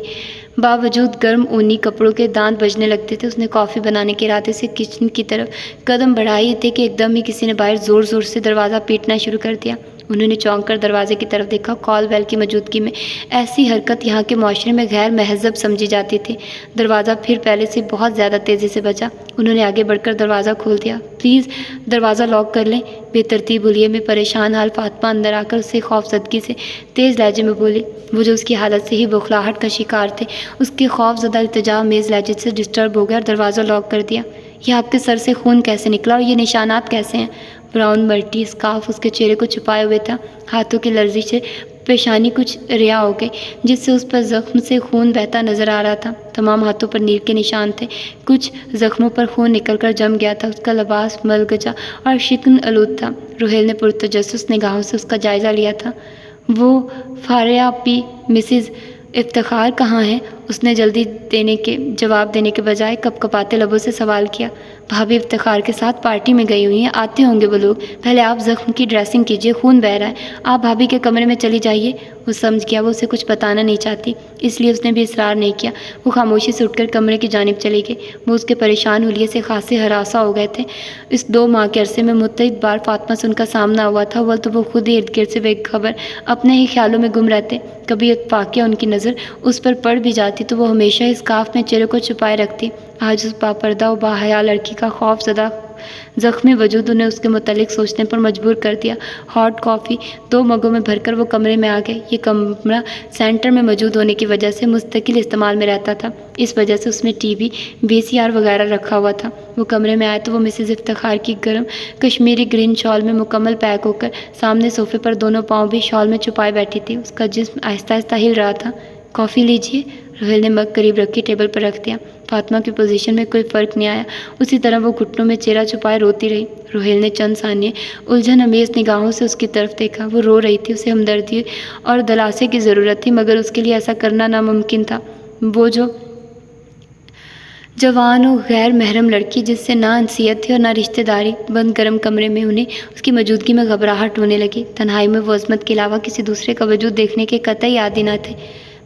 باوجود گرم اونی کپڑوں کے دانت بجنے لگتے تھے۔ اس نے کافی بنانے کے ارادے سے کچن کی طرف قدم بڑھائے تھے کہ ایک دم ہی کسی نے باہر زور زور سے دروازہ پیٹنا شروع کر دیا۔ انہوں نے چونک کر دروازے کی طرف دیکھا۔ کال بیل کی موجودگی میں ایسی حرکت یہاں کے معاشرے میں غیر مہذب سمجھی جاتی تھی۔ دروازہ پھر پہلے سے بہت زیادہ تیزی سے بجا۔ انہوں نے آگے بڑھ کر دروازہ کھول دیا۔ پلیز دروازہ لاک کر لیں، بے ترتیب حلیے میں پریشان حال فاطمہ اندر آ کر اسے خوفزدگی سے تیز لہجے میں بولی۔ وہ جو اس کی حالت سے ہی بوکھلاہٹ کا شکار تھے، اس کے خوف زدہ التجا میز لہجے سے ڈسٹرب ہو گیا اور دروازہ لاک کر دیا۔ یہ آپ کے سر سے خون کیسے نکلا اور یہ نشانات کیسے ہیں؟ براؤن ملٹی اسکارف اس کے چہرے کو چھپائے ہوئے تھا۔ ہاتھوں کی لرزش سے پیشانی کچھ ریا ہو گئی، جس سے اس پر زخم سے خون بہتا نظر آ رہا تھا۔ تمام ہاتھوں پر نیل کے نشان تھے، کچھ زخموں پر خون نکل کر جم گیا تھا۔ اس کا لباس ملگجا اور شکن آلود تھا۔ روہیل نے پرتجسس نگاہوں سے اس کا جائزہ لیا تھا۔ وہ فاریا پی مسز افتخار کہاں ہیں؟ اس نے جلدی جواب دینے کے بجائے کپ کپاتے لبوں سے سوال کیا۔ بھابھی افتخار کے ساتھ پارٹی میں گئی ہوئی ہیں، آتے ہوں گے وہ لوگ۔ پہلے آپ زخم کی ڈریسنگ کیجیے، خون بہہ رہا ہے۔ آپ بھابھی کے کمرے میں چلی جائیے۔ وہ سمجھ گیا وہ اسے کچھ بتانا نہیں چاہتی، اس لیے اس نے بھی اصرار نہیں کیا۔ وہ خاموشی سے اٹھ کر کمرے کی جانب چلی گئی۔ وہ اس کے پریشان حلیے سے خاصے ہراساں ہو گئے تھے۔ اس 2 ماہ کے عرصے میں متعدد بار فاطمہ سے ان کا سامنا ہوا تھا، تو وہ خود ہی ارد گرد سے بے خبر اپنے ہی خیالوں میں گم رہتے۔ کبھی ایک واقعہ ان کی نظر اس پر پڑ بھی جاتی جاتی تو وہ ہمیشہ اسکارف میں چہرے کو چھپائے رکھتی۔ آج اس باپردہ و باحیا لڑکی کا خوف زدہ زخمی وجود انہیں اس کے متعلق سوچنے پر مجبور کر دیا۔ ہاٹ کافی 2 مگوں میں بھر کر وہ کمرے میں آ گئے۔ یہ کمرہ سینٹر میں موجود ہونے کی وجہ سے مستقل استعمال میں رہتا تھا، اس وجہ سے اس میں ٹی وی، VCR وغیرہ رکھا ہوا تھا۔ وہ کمرے میں آئے تو وہ مسز افتخار کی گرم کشمیری گرین شال میں مکمل پیک ہو کر سامنے صوفے پر دونوں پاؤں بھی شال میں چھپائے بیٹھی تھی۔ اس کا جسم آہستہ آہستہ ہل رہا تھا۔ کافی لیجیے، روہیل نے مگ قریب رکھی ٹیبل پر رکھ دیا۔ فاطمہ کی پوزیشن میں کوئی فرق نہیں آیا، اسی طرح وہ گھٹنوں میں چہرہ چھپائے روتی رہی۔ روہیل نے چند ثانیے الجھن امیز نگاہوں سے اس کی طرف دیکھا۔ وہ رو رہی تھی، اسے ہمدردی اور دلاسے کی ضرورت تھی، مگر اس کے لیے ایسا کرنا ناممکن تھا۔ وہ جو جوان و غیر محرم لڑکی، جس سے نہ انسیت تھی اور نہ رشتہ داری، بند گرم کمرے میں انہیں اس کی موجودگی میں گھبراہٹ ہونے لگی۔ تنہائی میں وہ عظمت کے علاوہ کسی دوسرے کا وجود دیکھنے کے قطعی عادی نہ تھے۔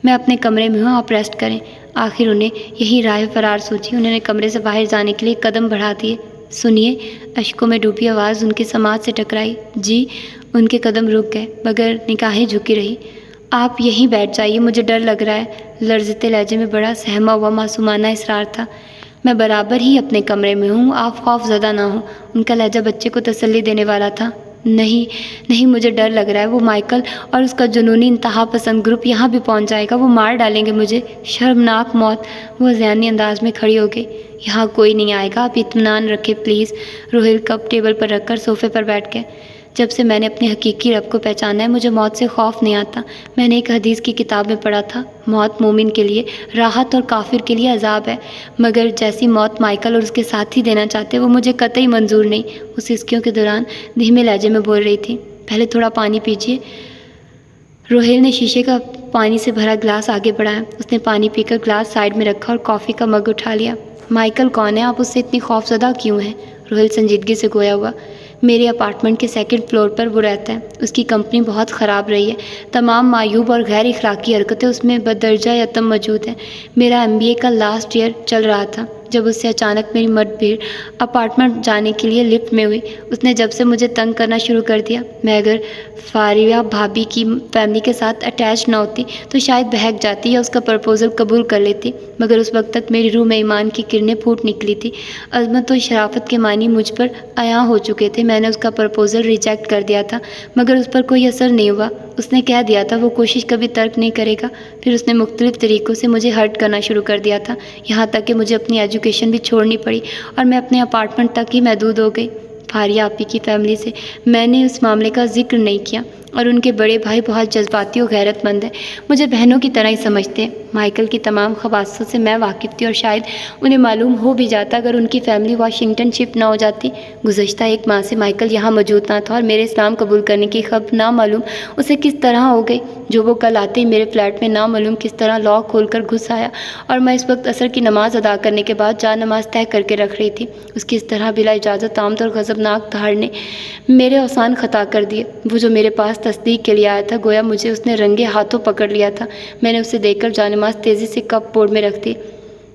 میں اپنے کمرے میں ہوں، آپ ریسٹ کریں۔ آخر انہیں یہی راہ فرار سوچی۔ انہوں نے کمرے سے باہر جانے کے لیے قدم بڑھا دیے۔ سنیے، اشکوں میں ڈوبی آواز ان کے سماعت سے ٹکرائی۔ جی۔ ان کے قدم رک گئے، مگر نگاہیں جھکی رہی۔ آپ یہیں بیٹھ جائیے، مجھے ڈر لگ رہا ہے۔ لرزتے لہجے میں بڑا سہما ہوا معصومانہ اصرار تھا۔ میں برابر ہی اپنے کمرے میں ہوں، آپ خوف زدہ نہ ہوں۔ ان کا لہجہ بچے کو تسلی دینے والا تھا۔ نہیں، مجھے ڈر لگ رہا ہے، وہ مائیکل اور اس کا جنونی انتہا پسند گروپ یہاں بھی پہنچ جائے گا، وہ مار ڈالیں گے مجھے، شرمناک موت۔ وہ ذہنی انداز میں کھڑی ہو گئی۔ یہاں کوئی نہیں آئے گا، آپ اطمینان رکھیں پلیز۔ روہیل کپ ٹیبل پر رکھ کر صوفے پر بیٹھ گئے۔ جب سے میں نے اپنے حقیقی رب کو پہچانا ہے، مجھے موت سے خوف نہیں آتا۔ میں نے ایک حدیث کی کتاب میں پڑھا تھا، موت مومن کے لیے راحت اور کافر کے لیے عذاب ہے، مگر جیسی موت مائیکل اور اس کے ساتھی دینا چاہتے وہ مجھے قطعی منظور نہیں۔ وہ سسکیوں کے دوران دھیمے لہجے میں بول رہی تھی۔ پہلے تھوڑا پانی پیجیے۔ روہیل نے شیشے کا پانی سے بھرا گلاس آگے بڑھایا۔ اس نے پانی پی کر گلاس سائڈ میں رکھا اور کافی کا مگ اٹھا لیا۔ مائیکل کون ہے؟ آپ اس سے اتنی خوف زدہ کیوں ہیں؟ روہیل سنجیدگی سے گویا ہوا۔ میرے اپارٹمنٹ کے 2nd فلور پر وہ رہتا ہے۔ اس کی کمپنی بہت خراب رہی ہے، تمام معیوب اور غیر اخلاقی حرکتیں اس میں بدرجہ یتم موجود ہیں۔ میرا MBA کا لاسٹ ایئر چل رہا تھا جب اس سے اچانک میری مٹ بھیڑ اپارٹمنٹ جانے کے لیے لفٹ میں ہوئی۔ اس نے جب سے مجھے تنگ کرنا شروع کر دیا۔ میں اگر فاریہ بھابی کی فیملی کے ساتھ اٹیچ نہ ہوتی تو شاید بہک جاتی یا اس کا پرپوزل قبول کر لیتی، مگر اس وقت تک میری روح میں ایمان کی کرنیں پھوٹ نکلی تھی۔ عظمت و شرافت کے معنی مجھ پر عیاں ہو چکے تھے۔ میں نے اس کا پرپوزل ریجیکٹ کر دیا تھا، مگر اس پر کوئی اثر نہیں ہوا۔ اس نے کہہ دیا تھا وہ کوشش کبھی ترک نہیں کرے گا۔ پھر اس نے مختلف طریقوں سے مجھے ہرٹ کرنا شروع کر دیا تھا، یہاں تک کہ مجھے اپنی ایجوکیشن بھی چھوڑنی پڑی اور میں اپنے اپارٹمنٹ تک ہی محدود ہو گئی۔ فاریہ آپی کی فیملی سے میں نے اس معاملے کا ذکر نہیں کیا، اور ان کے بڑے بھائی بہت جذباتی و غیرت مند ہیں، مجھے بہنوں کی طرح ہی سمجھتے ہیں۔ مائیکل کی تمام خواصوں سے میں واقف تھی، اور شاید انہیں معلوم ہو بھی جاتا اگر ان کی فیملی واشنگٹن شفٹ نہ ہو جاتی۔ گزشتہ 1 ماہ سے مائیکل یہاں موجود نہ تھا، اور میرے اسلام قبول کرنے کی خبر نامعلوم اسے کس طرح ہو گئی، جو وہ کل آتے ہی میرے فلیٹ میں نامعلوم کس طرح لاک کھول کر گھس آیا، اور میں اس وقت عصر کی نماز ادا کرنے کے بعد جا نماز طے کر کے رکھ رہی تھی۔ اس کی اس طرح بلا اجازت آمد اور غضبناک دھاڑ نے میرے اوسان خطا کر دیے۔ وہ جو میرے پاس تصدیق کے لیے آیا تھا، گویا مجھے اس نے رنگے ہاتھوں پکڑ لیا تھا۔ میں نے اسے دیکھ کر جانماز تیزی سے کپ بورڈ میں رکھ دی۔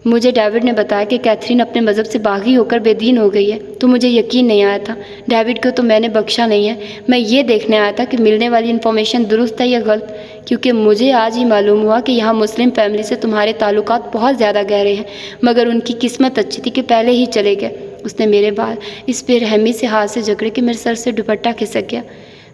مجھے ڈیوڈ نے بتایا کہ کیتھرین اپنے مذہب سے باغی ہو کر بے دین ہو گئی ہے، تو مجھے یقین نہیں آیا تھا۔ ڈیوڈ کو تو میں نے بخشا نہیں ہے، میں یہ دیکھنے آیا تھا کہ ملنے والی انفارمیشن درست ہے یا غلط، کیونکہ مجھے آج ہی معلوم ہوا کہ یہاں مسلم فیملی سے تمہارے تعلقات بہت زیادہ گہرے ہیں، مگر ان کی قسمت اچھی تھی کہ پہلے ہی چلے گئے۔ اس نے میرے بال اس بے رحمی سے ہاتھ سے جکڑے کہ میرے سر سے دوپٹہ کھسک گیا۔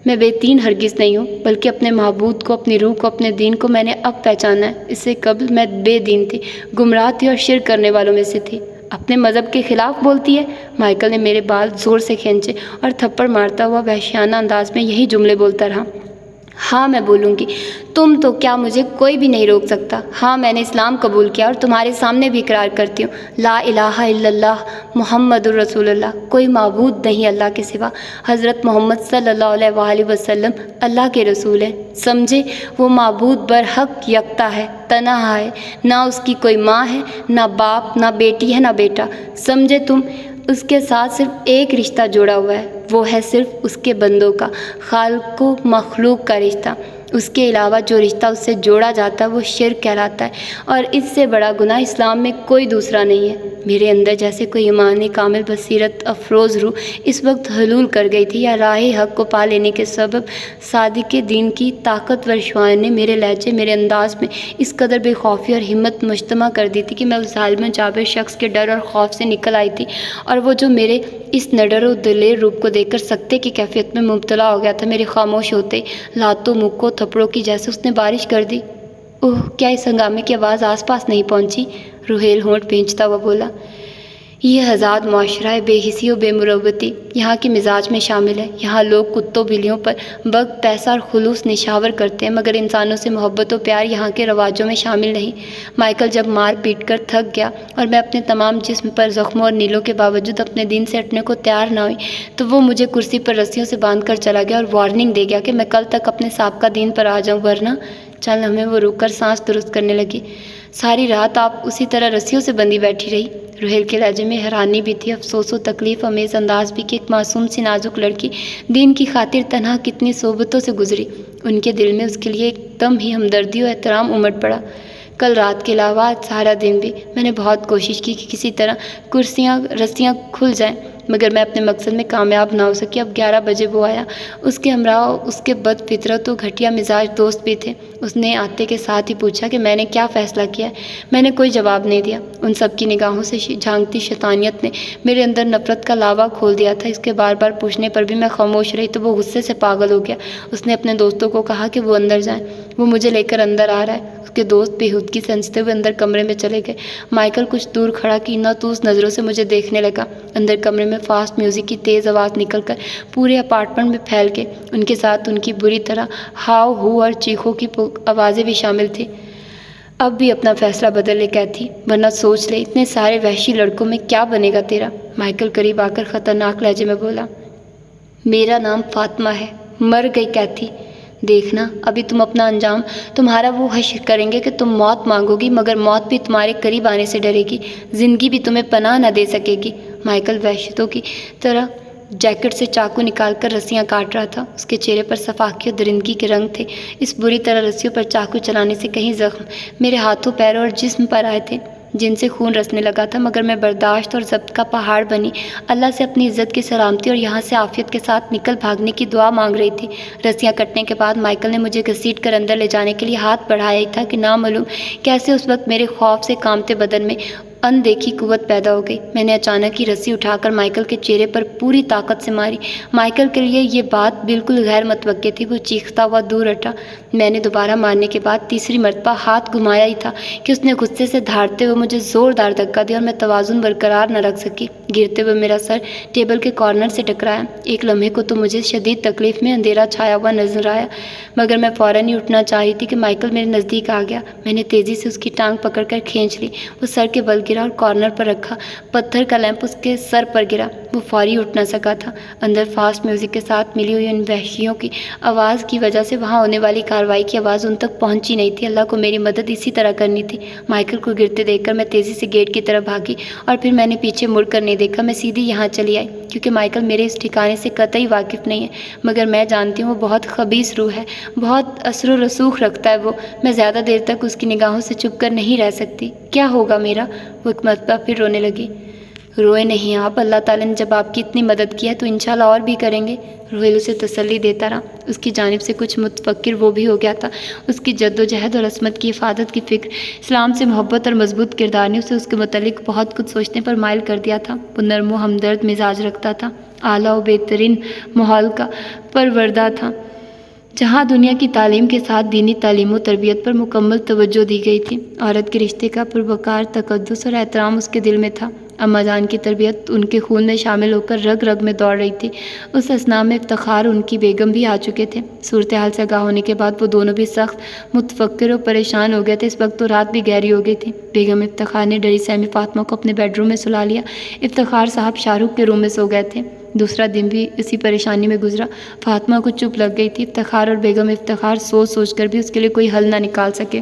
میں بے دین ہرگز نہیں ہوں، بلکہ اپنے معبود کو، اپنی روح کو، اپنے دین کو میں نے اب پہچانا ہے۔ اس سے قبل میں بے دین تھی، گمراہ تھی اور شرک کرنے والوں میں سے تھی۔ اپنے مذہب کے خلاف بولتی ہے؟ مائیکل نے میرے بال زور سے کھینچے اور تھپڑ مارتا ہوا وحشیانہ انداز میں یہی جملے بولتا رہا۔ ہاں میں بولوں گی، تم تو کیا، مجھے کوئی بھی نہیں روک سکتا۔ ہاں میں نے اسلام قبول کیا، اور تمہارے سامنے بھی اقرار کرتی ہوں، لا الہ الا اللہ محمد الرسول اللہ، کوئی معبود نہیں اللہ کے سوا، حضرت محمد صلی اللہ علیہ وآلہ وسلم اللہ کے رسول ہیں۔ سمجھے؟ وہ معبود برحق یکتا ہے، تنہا ہے، نہ اس کی کوئی ماں ہے، نہ باپ، نہ بیٹی ہے، نہ بیٹا۔ سمجھے تم؟ اس کے ساتھ صرف ایک رشتہ جوڑا ہوا ہے، وہ ہے صرف اس کے بندوں کا، خالق و مخلوق کا رشتہ۔ اس کے علاوہ جو رشتہ اس سے جوڑا جاتا ہے وہ شرک کہلاتا ہے، اور اس سے بڑا گناہ اسلام میں کوئی دوسرا نہیں ہے۔ میرے اندر جیسے کوئی ایمان کامل بصیرت افروز روح اس وقت حلول کر گئی تھی، یا راہ حق کو پا لینے کے سبب صادق دین کی طاقتور شعاعیں نے میرے لہجے، میرے انداز میں اس قدر بے خوفی اور ہمت مجتمع کر دی تھی کہ میں اس ظالم و جابر شخص کے ڈر اور خوف سے نکل آئی تھی، اور وہ جو میرے اس نڈر و دلیر روپ کو دیکھ کر سکتے کی کیفیت میں مبتلا ہو گیا تھا، میرے خاموش ہوتے لاتوں مکوں تھپڑوں کی جیسے اس نے بارش کر دی۔ اوہ، کیا اس ہنگامے کی آواز آس پاس نہیں پہنچی؟ روہیل ہونٹ بھینچتا ہوا بولا۔ یہ آزاد معاشرہ ہے، بے حسی و بے مروتی یہاں کے مزاج میں شامل ہے۔ یہاں لوگ کتوں بلیوں پر وقت، پیسہ اور خلوص نشاور کرتے ہیں، مگر انسانوں سے محبت و پیار یہاں کے رواجوں میں شامل نہیں۔ مائیکل جب مار پیٹ کر تھک گیا اور میں اپنے تمام جسم پر زخموں اور نیلوں کے باوجود اپنے دین سے ہٹنے کو تیار نہ ہوئی تو وہ مجھے کرسی پر رسیوں سے باندھ کر چلا گیا اور وارننگ دے گیا کہ میں کل تک اپنے سابقہ دین پر آ جاؤں، ورنہ چند لمحے وہ رک کر سانس درست کرنے لگی۔ ساری رات آپ اسی طرح رسیوں سے بندھی بیٹھی رہی؟ روہیل کے لہجے میں حیرانی بھی تھی، افسوس و تکلیف امیز انداز بھی کہ ایک معصوم سی نازک لڑکی دین کی خاطر تنہا کتنی صعوبتوں سے گزری۔ ان کے دل میں اس کے لیے ایک دم ہی ہمدردی و احترام امڑ پڑا۔ کل رات کے علاوہ آج سارا دن بھی میں نے بہت کوشش کی کہ کسی طرح رسیاں کھل جائیں، مگر میں اپنے مقصد میں کامیاب نہ ہو سکی۔ اب 11 بجے وہ آیا۔ اس کے ہمراہ اس کے بد فطرت و گھٹیا مزاج دوست بھی تھے۔ اس نے آتے کے ساتھ ہی پوچھا کہ میں نے کیا فیصلہ کیا ہے۔ میں نے کوئی جواب نہیں دیا۔ ان سب کی نگاہوں سے جھانکتی شیطانیت نے میرے اندر نفرت کا لاوا کھول دیا تھا۔ اس کے بار بار پوچھنے پر بھی میں خاموش رہی تو وہ غصے سے پاگل ہو گیا۔ اس نے اپنے دوستوں کو کہا کہ وہ اندر جائیں، وہ مجھے لے کر اندر آ رہا ہے۔ اس کے دوست بےہودگی سے ہنستے ہوئے اندر کمرے میں چلے گئے۔ مائیکل کچھ دور کھڑا کینہ توز نظروں سے مجھے دیکھنے لگا۔ اندر کمرے میں فاسٹ میوزک کی تیز آواز نکل کر پورے اپارٹمنٹ میں پھیل گئی۔ ان کے ساتھ ان کی بری طرح ہاؤ ہو اور چیخوں کی آوازیں بھی شامل تھیں۔ اب بھی اپنا فیصلہ بدل لے کیتھی، ورنہ سوچ لے اتنے سارے وحشی لڑکوں میں کیا بنے گا تیرا۔ مائیکل قریب آ کر خطرناک لہجے میں بولا، میرا نام فاطمہ ہے۔ مر گئی کیتھی، دیکھنا ابھی تم اپنا انجام، تمہارا وہ حشر کریں گے کہ تم موت مانگو گی، مگر موت بھی تمہارے قریب آنے سے ڈرے گی، زندگی بھی تمہیں پناہ نہ دے سکے گی۔ مائیکل وحشتوں کی طرح جیکٹ سے چاقو نکال کر رسیاں کاٹ رہا تھا۔ اس کے چہرے پر صفاقی اور درندگی کے رنگ تھے۔ اس بری طرح رسیوں پر چاقو چلانے سے کئی زخم میرے ہاتھوں، پیروں اور جسم پر آئے تھے جن سے خون رسنے لگا تھا، مگر میں برداشت اور ضبط کا پہاڑ بنی اللہ سے اپنی عزت کی سلامتی اور یہاں سے عافیت کے ساتھ نکل بھاگنے کی دعا مانگ رہی تھی۔ رسیاں کٹنے کے بعد مائیکل نے مجھے گھسیٹ کر اندر لے جانے کے لیے ہاتھ بڑھایا ہی تھا کہ نامعلوم کیسے اس وقت میرے خوف سے کانپتے بدن میں اندیکھی قوت پیدا ہو گئی۔ میں نے اچانک ہی رسی اٹھا کر مائیکل کے چہرے پر پوری طاقت سے ماری۔ مائیکل کے لیے یہ بات بالکل غیر متوقع تھی۔ وہ چیختا ہوا دور ہٹا۔ میں نے دوبارہ مارنے کے بعد تیسری مرتبہ ہاتھ گھمایا ہی تھا کہ اس نے غصے سے دھاڑتے ہوئے مجھے زوردار دھکا دیا اور میں توازن برقرار نہ رکھ سکی۔ گرتے ہوئے میرا سر ٹیبل کے کارنر سے ٹکرایا۔ ایک لمحے کو تو مجھے شدید تکلیف میں اندھیرا چھایا ہوا نظر آیا، مگر میں فوراً ہی اٹھنا چاہ رہی تھی کہ مائیکل میرے نزدیک آ گیا۔ میں نے تیزی سے اس کی ٹانگ پکڑ کر کھینچ لی۔ وہ سر کے بل گرا اور کارنر پر رکھا پتھر کا لیمپ اس کے سر پر گرا۔ وہ فوری اٹھ نہ سکا تھا۔ اندر فاسٹ میوزک کے ساتھ ملی ہوئی ان وحشیوں کی آواز کی وجہ سے وہاں ہونے والی کارروائی کی آواز ان تک پہنچی نہیں تھی۔ اللہ کو میری مدد اسی طرح کرنی تھی۔ مائیکل کو گرتے دیکھ کر میں تیزی سے گیٹ کی طرف بھاگی اور پھر میں نے پیچھے مڑ کر نہیں دیکھا۔ میں سیدھی یہاں چلی آئی کیونکہ مائیکل میرے اس ٹھکانے سے قطعی واقف نہیں ہے، مگر میں جانتی ہوں وہ بہت خبیث روح ہے، بہت اثر و رسوخ رکھتا ہے وہ۔ میں زیادہ دیر تک اس کی نگاہوں سے چھپ کر نہیں رہ سکتی۔ کیا ہوگا میرا؟ وہ ایک مرتبہ پھر رونے لگی۔ روئے نہیں آپ، اللہ تعالیٰ نے جب آپ کی اتنی مدد کی ہے تو انشاءاللہ اور بھی کریں گے۔ روہیل اسے تسلی دیتا رہا۔ اس کی جانب سے کچھ متفکر وہ بھی ہو گیا تھا۔ اس کی جد و جہد اور عصمت کی حفاظت کی فکر، اسلام سے محبت اور مضبوط کردار نے اسے اس کے متعلق بہت کچھ سوچنے پر مائل کر دیا تھا۔ وہ نرم و ہمدرد مزاج رکھتا تھا، اعلیٰ و بہترین ماحول کا پروردہ تھا جہاں دنیا کی تعلیم کے ساتھ دینی تعلیم و تربیت پر مکمل توجہ دی گئی تھی۔ عورت کے رشتے کا پروقار تقدس اور احترام اس کے دل میں تھا۔ اماں جان کی تربیت ان کے خون میں شامل ہو کر رگ رگ میں دوڑ رہی تھی۔ اس اثناء میں افتخار ان کی بیگم بھی آ چکے تھے۔ صورتحال سے آگاہ ہونے کے بعد وہ دونوں بھی سخت متفکر اور پریشان ہو گئے تھے۔ اس وقت تو رات بھی گہری ہو گئی تھی۔ بیگم افتخار نے ڈری سہمی فاطمہ کو اپنے بیڈ روم میں سلا لیا۔ افتخار صاحب شاہ رخ کے روم میں سو گئے تھے۔ دوسرا دن بھی اسی پریشانی میں گزرا۔ فاطمہ کو چپ لگ گئی تھی۔ افتخار اور بیگم افتخار سوچ سوچ کر بھی اس کے لیے کوئی حل نہ نکال سکے۔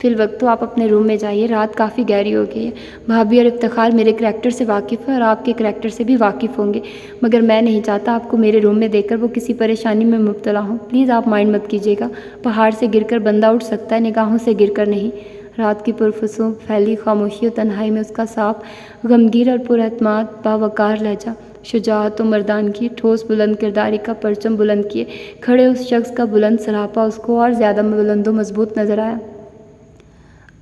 فی الوقت تو آپ اپنے روم میں جائیے، رات کافی گہری ہو گئی ہے۔ بھابھی اور افتخار میرے کریکٹر سے واقف ہے اور آپ کے کریکٹر سے بھی واقف ہوں گے، مگر میں نہیں چاہتا آپ کو میرے روم میں دیکھ کر وہ کسی پریشانی میں مبتلا ہوں۔ پلیز آپ مائنڈ مت کیجیے گا، پہاڑ سے گر کر بندہ اٹھ سکتا ہے، نگاہوں سے گر کر نہیں۔ رات کی پرفسوں پھیلی خاموشی و تنہائی میں اس کا صاف، غمگیر اور پر اعتماد باوقار لہجہ، شجاعت و مردانگی، ٹھوس بلند کرداری کا پرچم بلند کیے کھڑے اس شخص کا بلند سراپا اس کو اور زیادہ بلند و مضبوط نظر آیا۔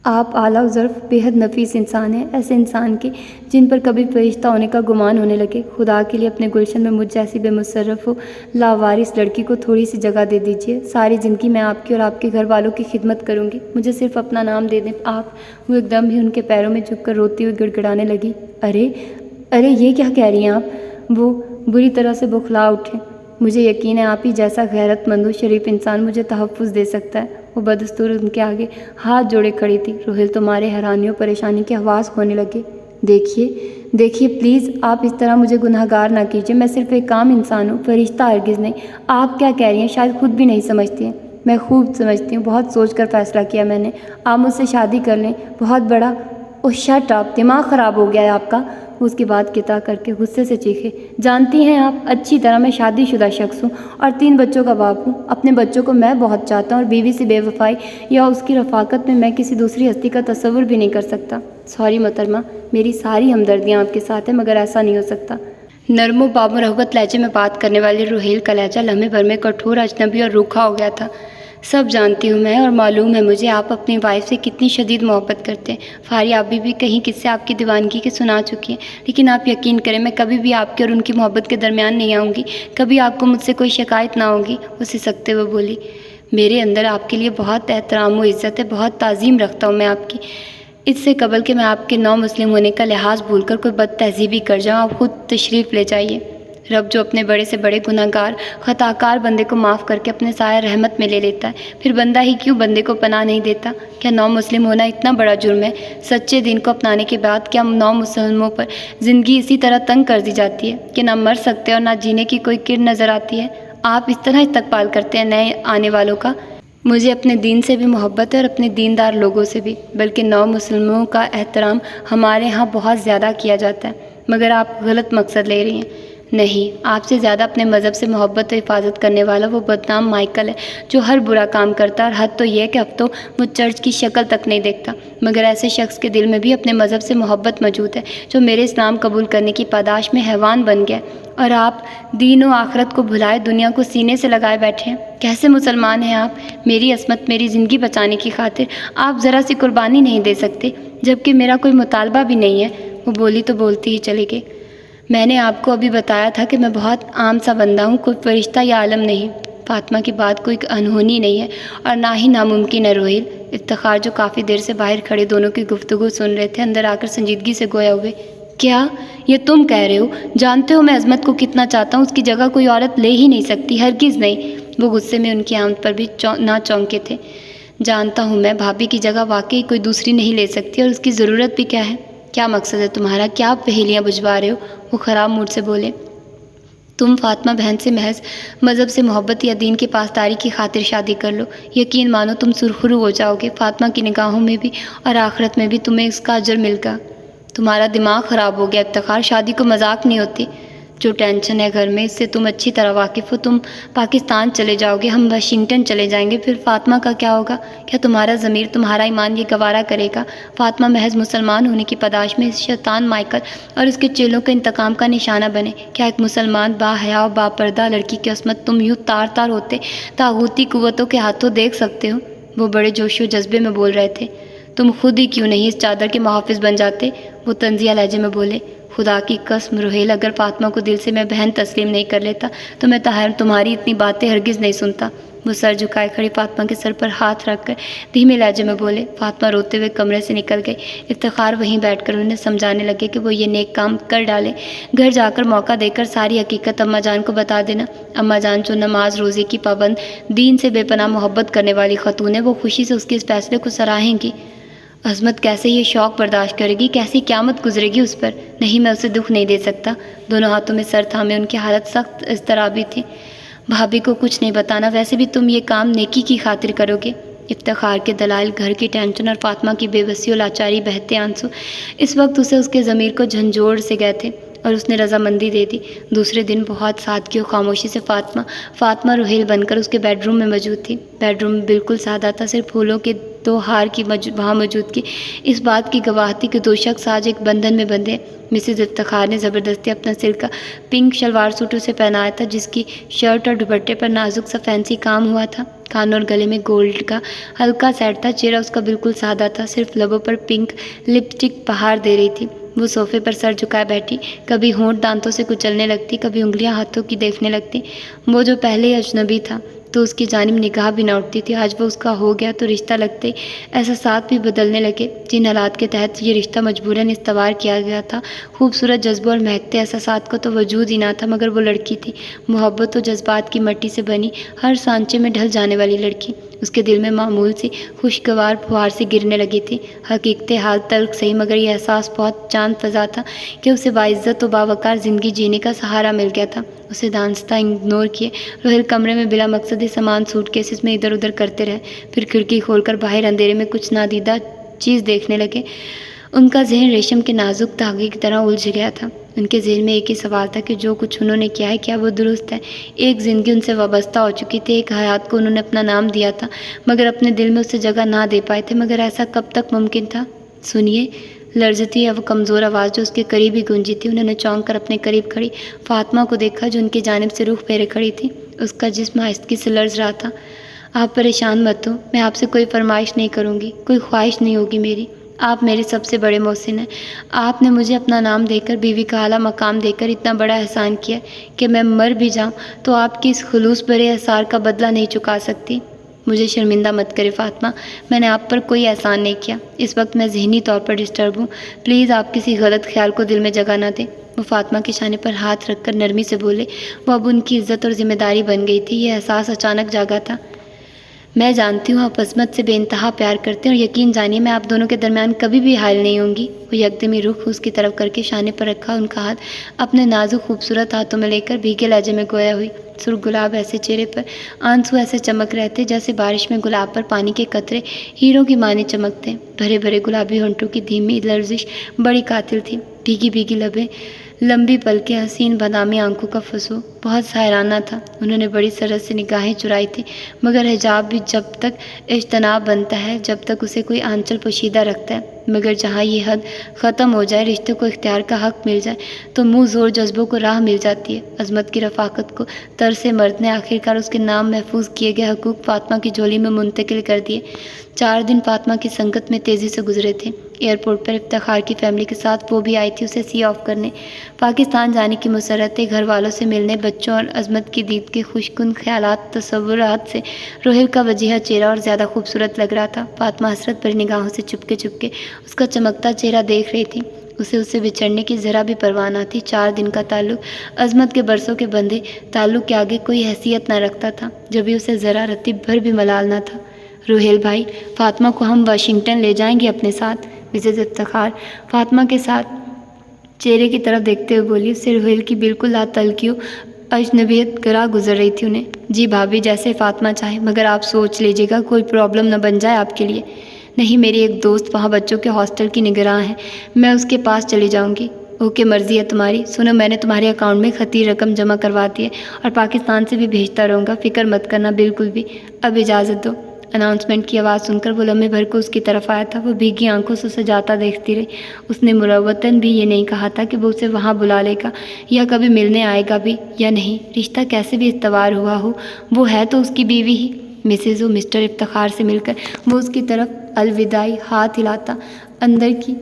آپ اعلیٰ و ظرف بےحد نفیس انسان ہیں، ایسے انسان کے جن پر کبھی فرشتہ ہونے کا گمان ہونے لگے۔ خدا کے لیے اپنے گلشن میں مجھ جیسی بے مصرف و لاوارث لڑکی کو تھوڑی سی جگہ دے دیجیے۔ ساری زندگی میں آپ کی اور آپ کے گھر والوں کی خدمت کروں گی، مجھے صرف اپنا نام دے دیں آپ۔ وہ ایک دم ہی ان کے پیروں میں جھک کر روتی ہوئی گڑ گڑانے لگی۔ ارے یہ کیا کہہ رہی ہیں آپ؟ وہ بری طرح سے بوکھلا اٹھے۔ مجھے یقین ہے آپ ہی جیسا غیرت مند و شریف انسان مجھے تحفظ دے سکتا ہے۔ وہ بدستور ان کے آگے ہاتھ جوڑے کھڑی تھی۔ روہیل تمہارے حیرانی و پریشانی کے حواس کھونے لگے۔ دیکھیے پلیز آپ اس طرح مجھے گناہ گار نہ کیجیے، میں صرف ایک عام انسان ہوں، فرشتہ ہرگز نہیں۔ آپ کیا کہہ رہی ہیں شاید خود بھی نہیں سمجھتی ہیں۔ میں خوب سمجھتی ہوں، بہت سوچ کر فیصلہ کیا میں نے۔ آپ مجھ سے شادی کر لیں، بہت بڑا شٹ اپ، دماغ خراب ہو گیا ہے آپ کا۔ اس کی بات قطع کر کے غصے سے چیخے۔ جانتی ہیں آپ اچھی طرح میں شادی شدہ شخص ہوں اور 3 بچوں کا باپ ہوں۔ اپنے بچوں کو میں بہت چاہتا ہوں اور بیوی سے بے وفائی یا اس کی رفاقت میں کسی دوسری ہستی کا تصور بھی نہیں کر سکتا۔ سوری محترمہ، میری ساری ہمدردیاں آپ کے ساتھ ہیں، مگر ایسا نہیں ہو سکتا۔ نرم و بامرحبت لہجے میں بات کرنے والے روہیل کا لہجہ لمحے بھر میں کٹھور، اجنبی اور روکھا ہو گیا تھا۔ سب جانتی ہوں میں اور معلوم ہے مجھے آپ اپنی وائف سے کتنی شدید محبت کرتے ہیں۔ فاری آبی بھی کہیں قصے آپ کی دیوانگی کے سنا چکی ہیں، لیکن آپ یقین کریں میں کبھی بھی آپ کے اور ان کی محبت کے درمیان نہیں آؤں گی، کبھی آپ کو مجھ سے کوئی شکایت نہ ہوگی۔ وہ سسکتے ہوئے بولی، میرے اندر آپ کے لیے بہت احترام و عزت ہے، بہت تعظیم رکھتا ہوں میں آپ کی۔ اس سے قبل کہ میں آپ کے نو مسلم ہونے کا لحاظ بھول کر کوئی بد تہذیبی کر جاؤں، آپ خود تشریف لے جائیے۔ رب جو اپنے بڑے سے بڑے گناہ گار خطاکار بندے کو معاف کر کے اپنے سایہ رحمت میں لے لیتا ہے، پھر بندہ ہی کیوں بندے کو پناہ نہیں دیتا؟ کیا نو مسلم ہونا اتنا بڑا جرم ہے؟ سچے دین کو اپنانے کے بعد کیا نو مسلموں پر زندگی اسی طرح تنگ کر دی جاتی ہے کہ نہ مر سکتے اور نہ جینے کی کوئی کرن نظر آتی ہے؟ آپ اس طرح استقبال کرتے ہیں نئے آنے والوں کا؟ مجھے اپنے دین سے بھی محبت ہے اور اپنے دیندار لوگوں سے بھی، بلکہ نو مسلموں کا احترام ہمارے ہاں بہت زیادہ کیا جاتا ہے، مگر آپ غلط مقصد لے رہی ہیں۔ نہیں، آپ سے زیادہ اپنے مذہب سے محبت و حفاظت کرنے والا وہ بدنام مائیکل ہے جو ہر برا کام کرتا ہے، اور حد تو یہ کہ اب تو وہ چرچ کی شکل تک نہیں دیکھتا، مگر ایسے شخص کے دل میں بھی اپنے مذہب سے محبت موجود ہے جو میرے اسلام قبول کرنے کی پاداش میں حیوان بن گیا، اور آپ دین و آخرت کو بھلائے دنیا کو سینے سے لگائے بیٹھے ہیں۔ کیسے مسلمان ہیں آپ؟ میری عصمت، میری زندگی بچانے کی خاطر آپ ذرا سی قربانی نہیں دے سکتے، جبکہ میرا کوئی مطالبہ بھی نہیں ہے۔ وہ بولی تو بولتی ہی چلی گئی۔ میں نے آپ کو ابھی بتایا تھا کہ میں بہت عام سا بندہ ہوں، کوئی فرشتہ یا عالم نہیں۔ فاطمہ کی بات کوئی انہونی نہیں ہے اور نہ ہی ناممکن ہے روہیل۔ افتخار جو کافی دیر سے باہر کھڑے دونوں کی گفتگو سن رہے تھے، اندر آ کر سنجیدگی سے گویا ہوئے۔ کیا یہ تم کہہ رہے ہو؟ جانتے ہو میں عظمت کو کتنا چاہتا ہوں، اس کی جگہ کوئی عورت لے ہی نہیں سکتی، ہرگز نہیں۔ وہ غصے میں ان کی آمد پر بھی نہ چونکے تھے۔ جانتا ہوں میں، بھابھی کی جگہ واقعی کوئی دوسری نہیں لے سکتی، اور اس کی ضرورت بھی کیا ہے؟ کیا مقصد ہے تمہارا؟ کیا آپ پہیلیاں بجھوا رہے ہو؟ وہ خراب موڈ سے بولے۔ تم فاطمہ بہن سے محض مذہب سے محبت یا دین کی پاسداری کی خاطر شادی کر لو، یقین مانو تم سرخرو ہو جاؤ گے، فاطمہ کی نگاہوں میں بھی اور آخرت میں بھی تمہیں اس کا اجر مل گا۔ تمہارا دماغ خراب ہو گیا افتخار، شادی کو مذاق نہیں ہوتی۔ جو ٹینشن ہے گھر میں اس سے تم اچھی طرح واقف ہو۔ تم پاکستان چلے جاؤ گے، ہم واشنگٹن چلے جائیں گے، پھر فاطمہ کا کیا ہوگا؟ کیا تمہارا ضمیر، تمہارا ایمان یہ گوارا کرے گا؟ فاطمہ محض مسلمان ہونے کی پاداش میں اس شیطان مائیکل اور اس کے چیلوں کے انتقام کا نشانہ بنے؟ کیا ایک مسلمان با حیا و با پردہ لڑکی کی عصمت تم یوں تار تار ہوتے طاغوتی قوتوں کے ہاتھوں دیکھ سکتے ہو؟ وہ بڑے جوش و جذبے میں بول رہے تھے۔ تم خود ہی کیوں نہیں اس چادر کے محافظ بن جاتے؟ وہ طنزیہ لہجے میں بولے۔ خدا کی قسم روہیل، اگر فاطمہ کو دل سے میں بہن تسلیم نہیں کر لیتا تو میں تمہاری اتنی باتیں ہرگز نہیں سنتا۔ وہ سر جھکائے کھڑی فاطمہ کے سر پر ہاتھ رکھ کر دھیمے لہجے میں بولے۔ فاطمہ روتے ہوئے کمرے سے نکل گئی۔ افتخار وہیں بیٹھ کر انہیں سمجھانے لگے کہ وہ یہ نیک کام کر ڈالے، گھر جا کر موقع دے کر ساری حقیقت اماں جان کو بتا دینا۔ اماں جان جو نماز روزے کی پابند، دین سے بے پناہ محبت کرنے والی خاتون ہے، وہ خوشی سے اس کے اس فیصلے کو سراہیں گی۔ عظمت کیسے یہ شوق برداشت کرے گی؟ کیسی قیامت گزرے گی اس پر؟ نہیں، میں اسے دکھ نہیں دے سکتا۔ دونوں ہاتھوں میں سر تھامے ان کی حالت سخت اضطرابی تھی۔ بھابھی کو کچھ نہیں بتانا، ویسے بھی تم یہ کام نیکی کی خاطر کرو گے۔ افتخار کے دلائل، گھر کی ٹینشن اور فاطمہ کی بے بسی و لاچاری، بہتے آنسو اس وقت اسے اس کے ضمیر کو جھنجھوڑ سے گئے تھے اور اس نے رضامندی دے دی۔ دوسرے دن بہت سادگی و خاموشی سے فاطمہ روحیل بن کر اس کے بیڈ روم میں موجود تھی۔ بیڈ روم بالکل سادہ تھا، صرف پھولوں کے 2 ہار کی وہاں موجودگی اس بات کی گواہ تھی کہ 2 شخص آج ایک بندھن میں بندھے۔ مسز افتخار نے زبردستی اپنا سلک کا پنک شلوار سوٹ اسے پہنایا تھا، جس کی شرٹ اور دوپٹے پر نازک سا فینسی کام ہوا تھا۔ کانوں اور گلے میں گولڈ کا ہلکا سیٹ تھا۔ چہرہ اس کا بالکل سادہ تھا، صرف لبوں پر پنک لپسٹک بہار دے رہی تھی۔ وہ صوفے پر سر جھکائے بیٹھی، کبھی ہونٹ دانتوں سے کچلنے لگتی، کبھی انگلیاں ہاتھوں کی دیکھنے لگتی۔ وہ جو پہلے ہی اجنبی تھا تو اس کی جانب نگاہ بھی نہ اٹھتی تھی، آج وہ اس کا ہو گیا تو رشتہ لگتے ہی احساسات بھی بدلنے لگے۔ جن حالات کے تحت یہ رشتہ مجبوراً استوار کیا گیا تھا، خوبصورت جذبوں اور مہکتے احساسات کو تو وجود ہی نہ تھا، مگر وہ لڑکی تھی، محبت و جذبات کی مٹی سے بنی، ہر سانچے میں ڈھل جانے والی لڑکی۔ اس کے دل میں معمول سی خوشگوار پھوار سی گرنے لگی تھی۔ حقیقت حال تلخ صحیح، مگر یہ احساس بہت چاند فضا تھا کہ اسے باعزت و باوقار زندگی جینے کا سہارا مل گیا تھا۔ اسے دانستہ اگنور کیے روہیل کمرے میں بلا مقصد ہی سامان سوٹ کیسز میں ادھر ادھر کرتے رہے، پھر کھڑکی کھول کر باہر اندھیرے میں کچھ نادیدہ چیز دیکھنے لگے۔ ان کا ذہن ریشم کے نازک دھاگے کی طرح الجھ گیا تھا۔ ان کے ذہن میں ایک ہی سوال تھا کہ جو کچھ انہوں نے کیا ہے کیا وہ درست ہے؟ ایک زندگی ان سے وابستہ ہو چکی تھی، ایک حیات کو انہوں نے اپنا نام دیا تھا، مگر اپنے دل میں اسے جگہ نہ دے پائے تھے۔ مگر ایسا کب تک ممکن تھا؟ سنیے، لرزتی وہ کمزور آواز جو اس کے قریب ہی گونجی تھی۔ انہوں نے چونک کر اپنے قریب کھڑی فاطمہ کو دیکھا جو ان کی جانب سے رخ پھیرے کھڑی تھی۔ اس کا جسم آہستگی سے لرز رہا تھا۔ آپ پریشان مت ہو، میں آپ سے کوئی فرمائش نہیں کروں گی، کوئی خواہش نہیں ہوگی میری۔ آپ میرے سب سے بڑے محسن ہیں۔ آپ نے مجھے اپنا نام دے کر، بیوی کا اعلیٰ مقام دے کر اتنا بڑا احسان کیا کہ میں مر بھی جاؤں تو آپ کی اس خلوص بھرے اثار کا بدلہ نہیں چکا سکتی۔ مجھے شرمندہ مت کرے فاطمہ، میں نے آپ پر کوئی احسان نہیں کیا۔ اس وقت میں ذہنی طور پر ڈسٹرب ہوں، پلیز آپ کسی غلط خیال کو دل میں جگہ نہ دیں۔ وہ فاطمہ کے شانے پر ہاتھ رکھ کر نرمی سے بولے۔ وہ اب ان کی عزت اور ذمہ داری بن گئی تھی، یہ احساس اچانک جاگا تھا۔ میں جانتی ہوں آپ عصمت سے بے انتہا پیار کرتے ہیں، اور یقین جانیے میں آپ دونوں کے درمیان کبھی بھی حائل نہیں ہوں گی۔ وہ یکدمی رخ اس کی طرف کر کے شانے پر رکھا، ان کا ہاتھ اپنے نازک خوبصورت ہاتھوں میں لے کر بھیگے لہجے میں گویا ہوئی۔ سرخ گلاب ایسے چہرے پر آنسو ایسے چمک رہے تھے جیسے بارش میں گلاب پر پانی کے قطرے ہیروں کی مانی چمکتے ہیں۔ بھرے بھرے گلابی ہونٹوں کی دھیمی لرزش بڑی قاتل تھی، بھیگی بھیگی لبیں، لمبی پلکیں، حسین بادامی آنکھوں کا فسو بہت سحرانہ تھا۔ انہوں نے بڑی سرت سے نگاہیں چرائی تھیں، مگر حجاب بھی جب تک اجتناب بنتا ہے، جب تک اسے کوئی آنچل پوشیدہ رکھتا ہے، مگر جہاں یہ حد ختم ہو جائے، رشتے کو اختیار کا حق مل جائے، تو منہ زور جذبوں کو راہ مل جاتی ہے۔ عظمت کی رفاقت کو ترسے مرد نے آخرکار اس کے نام محفوظ کیے گئے حقوق فاطمہ کی جھولی میں منتقل کر دیے۔ 4 دن فاطمہ کی سنگت میں تیزی سے گزرے تھے۔ ایئرپورٹ پر افتخار کی فیملی کے ساتھ وہ بھی آئی تھی اسے سی آف کرنے، پاکستان جانے کی مسرتیں، گھر والوں سے ملنے، بچوں اور عظمت کی دید کے خوشکن خیالات، تصورات سے روہیل کا وجیہہ چہرہ اور زیادہ خوبصورت لگ رہا تھا۔ فاطمہ حسرت بھری نگاہوں سے چپکے چپکے اس کا چمکتا چہرہ دیکھ رہی تھی۔ اسے اس سے بچھڑنے کی ذرا بھی پرواہ نہ تھی۔ 4 دن کا تعلق عظمت کے برسوں کے بندھے تعلق کے آگے کوئی حیثیت نہ رکھتا تھا، جبھی اسے ذرا رتیب بھر بھی ملال نہ تھا۔ روہیل بھائی، فاطمہ کو ہم واشنگٹن لے جائیں گے اپنے ساتھ؟ مسز افتخار فاطمہ کے ساتھ چہرے کی طرف دیکھتے ہوئے بولی۔ اس سے روہیل کی بالکل لا تلقی و اجنبیت گراں گزر رہی تھی انہیں۔ جی بھابھی، جیسے فاطمہ چاہے، مگر آپ سوچ لیجیے گا کوئی پرابلم نہ بن جائے آپ کے لیے۔ نہیں، میری ایک دوست وہاں بچوں کے ہاسٹل کی نگراں ہے، میں اس کے پاس چلی جاؤں گی۔ اوکے، مرضی ہے تمہاری۔ سنو، میں نے تمہارے اکاؤنٹ میں خطیر رقم جمع کروا دی ہے اور پاکستان سے بھی بھیجتا رہوں گا، فکر مت کرنا بالکل بھی۔ اب اجازت دو۔ اناؤنسمنٹ کی آواز سن کر وہ لمحے بھر کو اس کی طرف آیا تھا۔ وہ بھیگی آنکھوں سے اسے جاتا دیکھتی رہی۔ اس نے مروتاً بھی یہ نہیں کہا تھا کہ وہ اسے وہاں بلا لے گا یا کبھی ملنے آئے گا بھی یا نہیں۔ رشتہ کیسے بھی استوار ہوا ہو، وہ ہے تو اس کی بیوی ہی۔ مسز و مسٹر افتخار سے مل کر وہ اس کی طرف الوداعی ہاتھ ہلاتا اندر کی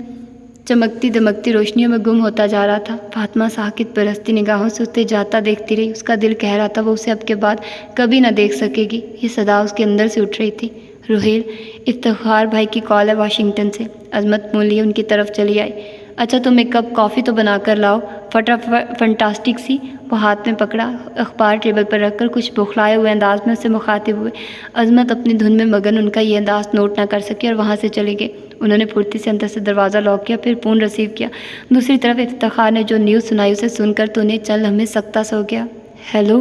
چمکتی دمکتی روشنیوں میں گم ہوتا جا رہا تھا۔ فاطمہ ساکت برستی نگاہوں سے اسے جاتا دیکھتی رہی۔ اس کا دل کہہ رہا تھا وہ اسے اب کے بعد کبھی نہ دیکھ سکے گی۔ یہ صدا اس کے اندر سے اٹھ رہی تھی۔ روہیل، افتخار بھائی کی کال ہے واشنگٹن سے۔ عظمت مول لیے ان کی طرف چلی آئی۔ اچھا، تم ایک کپ کافی تو بنا کر لاؤ، فنٹاسٹک سی۔ وہ ہاتھ میں پکڑا اخبار ٹیبل پر رکھ کر کچھ بوکھلائے ہوئے انداز میں اسے مخاطب ہوئے۔ عظمت اپنی دھن میں مگن ان کا یہ انداز نوٹ نہ کر سکی اور وہاں سے چلے گئے۔ انہوں نے پھرتی سے اندر سے دروازہ لاک کیا، پھر فون ریسیو کیا۔ دوسری طرف افتخار نے جو نیوز سنائی اسے سن کر تو انہیں چند لمحے سکتہ سا ہو گیا۔ ہیلو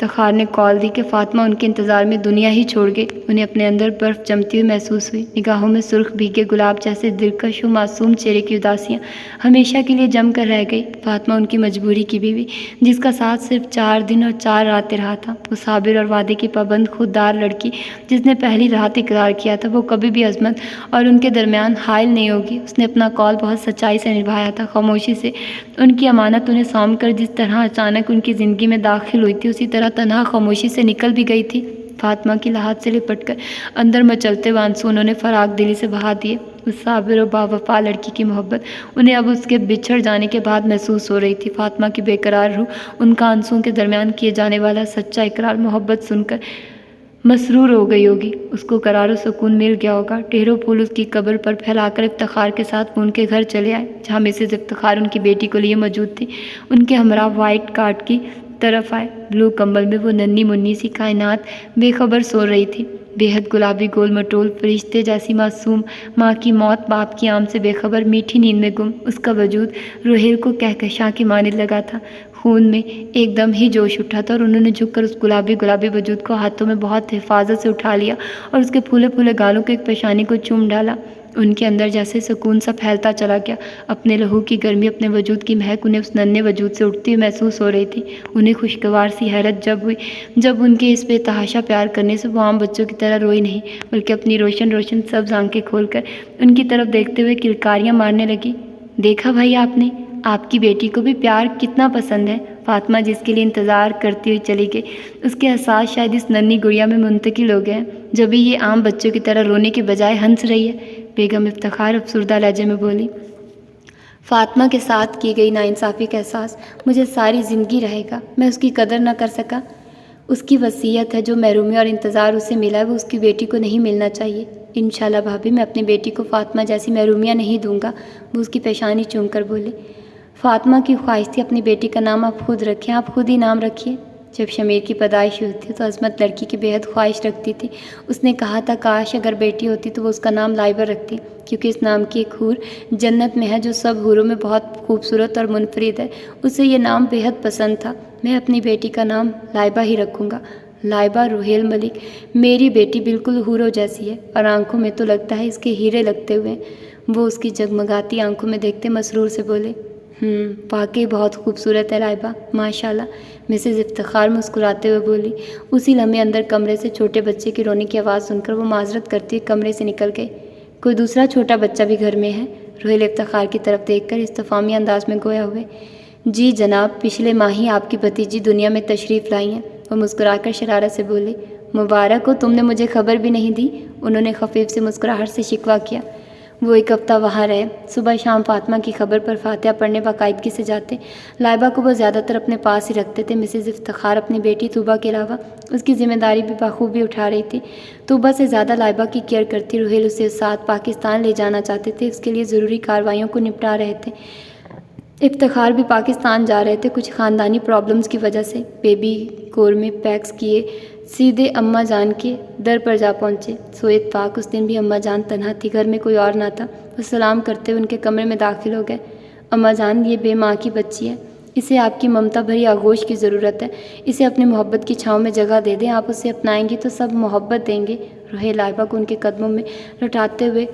افتخار نے کال دی کہ فاطمہ ان کے انتظار میں دنیا ہی چھوڑ گئی۔ انہیں اپنے اندر برف جمتی ہوئی محسوس ہوئی، نگاہوں میں سرخ بھیگے گلاب جیسے دلکش و معصوم چہرے کی اداسیاں ہمیشہ کے لیے جم کر رہ گئی۔ فاطمہ ان کی مجبوری کی بیوی، جس کا ساتھ صرف 4 دن اور 4 راتیں رہا تھا، وہ صابر اور وعدے کی پابند خوددار لڑکی جس نے پہلی رات اقرار کیا تھا وہ کبھی بھی عظمت اور ان کے درمیان حائل نہیں ہوگی۔ اس نے اپنا قول بہت سچائی سے نبھایا تھا، خاموشی سے ان کی امانت انہیں سونپ کر جس طرح اچانک ان کی زندگی میں داخل ہوئی تھی اسی طرح تنہا خاموشی سے نکل بھی گئی تھی۔ فاطمہ کی لحاظ سے لپٹ کر اندر مچلتے ہوئے آنسو انہوں نے فراق دلی سے بہا دیے۔ اس صابر و باوفا لڑکی کی محبت انہیں اب اس کے بچھڑ جانے کے بعد محسوس ہو رہی تھی۔ فاطمہ کی بے قرار روح ان کا آنسوؤں کے درمیان کیے جانے والا سچا اقرار محبت سن کر مسرور ہو گئی ہوگی، اس کو قرار و سکون مل گیا ہوگا۔ ڈھیروں پھول اس کی قبر پر پھیلا کر افتخار کے ساتھ وہ ان کے گھر چلے آئے جہاں مسز افتخار ان کی بیٹی کو لیے موجود تھی۔ ان کے ہمراہ وائٹ کارٹ کی طرف آئے، بلو کمبل میں وہ ننھی منی سی کائنات بے خبر سو رہی تھی، بے حد گلابی گول مٹول فرشتے جیسی معصوم، ماں کی موت باپ کی آم سے بے خبر میٹھی نیند میں گم۔ اس کا وجود روحیل کو کہکشاں کی مانند لگا تھا، خون میں ایک دم ہی جوش اٹھا تھا اور انہوں نے جھک کر اس گلابی وجود کو ہاتھوں میں بہت حفاظت سے اٹھا لیا اور اس کے پھولے پھولے گالوں کے ایک پیشانی کو چوم ڈالا۔ ان کے اندر جیسے سکون سا پھیلتا چلا گیا، اپنے لہو کی گرمی، اپنے وجود کی مہک انہیں اس ننھے وجود سے اٹھتی ہوئی محسوس ہو رہی تھی۔ انہیں خوشگوار سی حیرت جب ہوئی جب ان کے اس بے تحاشا پیار کرنے سے وہ عام بچوں کی طرح روئی نہیں بلکہ اپنی روشن روشن سبز آنکھیں کھول کر ان کی طرف دیکھتے ہوئے کلکاریاں مارنے لگی۔ دیکھا بھائی آپ نے، آپ کی بیٹی کو بھی پیار کتنا پسند ہے۔ فاطمہ جس کے لیے انتظار کرتی ہوئی چلی گئی، اس کے احساس شاید اس ننھی گڑیا میں منتقل ہو گئے، جب بھی یہ عام بچوں کی طرح رونے کے بجائے ہنس رہی ہے۔ بیگم افتخار افسردہ لہجے میں بولی۔ فاطمہ کے ساتھ کی گئی ناانصافی کا احساس مجھے ساری زندگی رہے گا، میں اس کی قدر نہ کر سکا۔ اس کی وصیت ہے جو محرومی اور انتظار اسے ملا ہے وہ اس کی بیٹی کو نہیں ملنا چاہیے۔ انشاءاللہ بھابھی میں اپنی بیٹی کو فاطمہ جیسی محرومیاں نہیں دوں گا، وہ اس کی پیشانی چوم کر بولی۔ فاطمہ کی خواہش تھی اپنی بیٹی کا نام آپ خود رکھیں، آپ خود ہی نام رکھیے۔ جب شمیر کی پیدائش ہوئی تھی تو عظمت لڑکی کی بے حد خواہش رکھتی تھی، اس نے کہا تھا کاش اگر بیٹی ہوتی تو وہ اس کا نام لائبہ رکھتی، کیونکہ اس نام کی ایک حور جنت میں ہے جو سب حوروں میں بہت خوبصورت اور منفرد ہے، اسے یہ نام بے حد پسند تھا۔ میں اپنی بیٹی کا نام لائبہ ہی رکھوں گا، لائبہ روحیل ملک۔ میری بیٹی بالکل حوروں جیسی ہے اور آنکھوں میں تو لگتا ہے اس کے ہیرے لگتے ہوئے ہیں۔ وہ اس کی جگمگاتی آنکھوں میں دیکھتے مسرور سے بولے، واقعی بہت خوبصورت ہے لائبہ، ماشاءاللہ۔ مسز افتخار مسکراتے ہوئے بولی۔ اسی لمحے اندر کمرے سے چھوٹے بچے کی رونے کی آواز سن کر وہ معذرت کرتی ہوئی کمرے سے نکل گئی۔ کوئی دوسرا چھوٹا بچہ بھی گھر میں ہے؟ روحیل افتخار کی طرف دیکھ کر استفہامی انداز میں گویا ہوئے۔ جی جناب، پچھلے ماہ ہی آپ کی بھتیجی دنیا میں تشریف لائی ہیں، وہ مسکرا کر شرارت سے بولی۔ مبارک ہو، تم نے مجھے خبر بھی نہیں دی، انہوں نے خفیف سے مسکراہٹ سے شکوہ کیا۔ وہ ایک ہفتہ وہاں رہے، صبح شام فاطمہ کی خبر پر فاتحہ پڑھنے باقاعدگی سے جاتے، لائبہ کو وہ زیادہ تر اپنے پاس ہی رکھتے تھے۔ مسز افتخار اپنی بیٹی طوبہ کے علاوہ اس کی ذمہ داری بھی بخوبی اٹھا رہی تھی، طوبہ سے زیادہ لائبہ کی کیئر کرتی۔ روحیل اسے ساتھ پاکستان لے جانا چاہتے تھے، اس کے لیے ضروری کارروائیوں کو نپٹا رہے تھے۔ افتخار بھی پاکستان جا رہے تھے، کچھ خاندانی پرابلمز کی وجہ سے۔ بیبی قورمے پیکس کیے سیدھے اماں جان کے در پر جا پہنچے۔ سو اتفاق اس دن بھی اماں جان تنہا تھی، گھر میں کوئی اور نہ تھا۔ وہ سلام کرتے ہوئے ان کے کمرے میں داخل ہو گئے۔ اماں جان، یہ بے ماں کی بچی ہے، اسے آپ کی ممتا بھری آغوش کی ضرورت ہے، اسے اپنی محبت کی چھاؤں میں جگہ دے دیں، آپ اسے اپنائیں گی تو سب محبت دیں گے۔ روحیل لائبہ کو ان کے قدموں میں لٹاتے ہوئے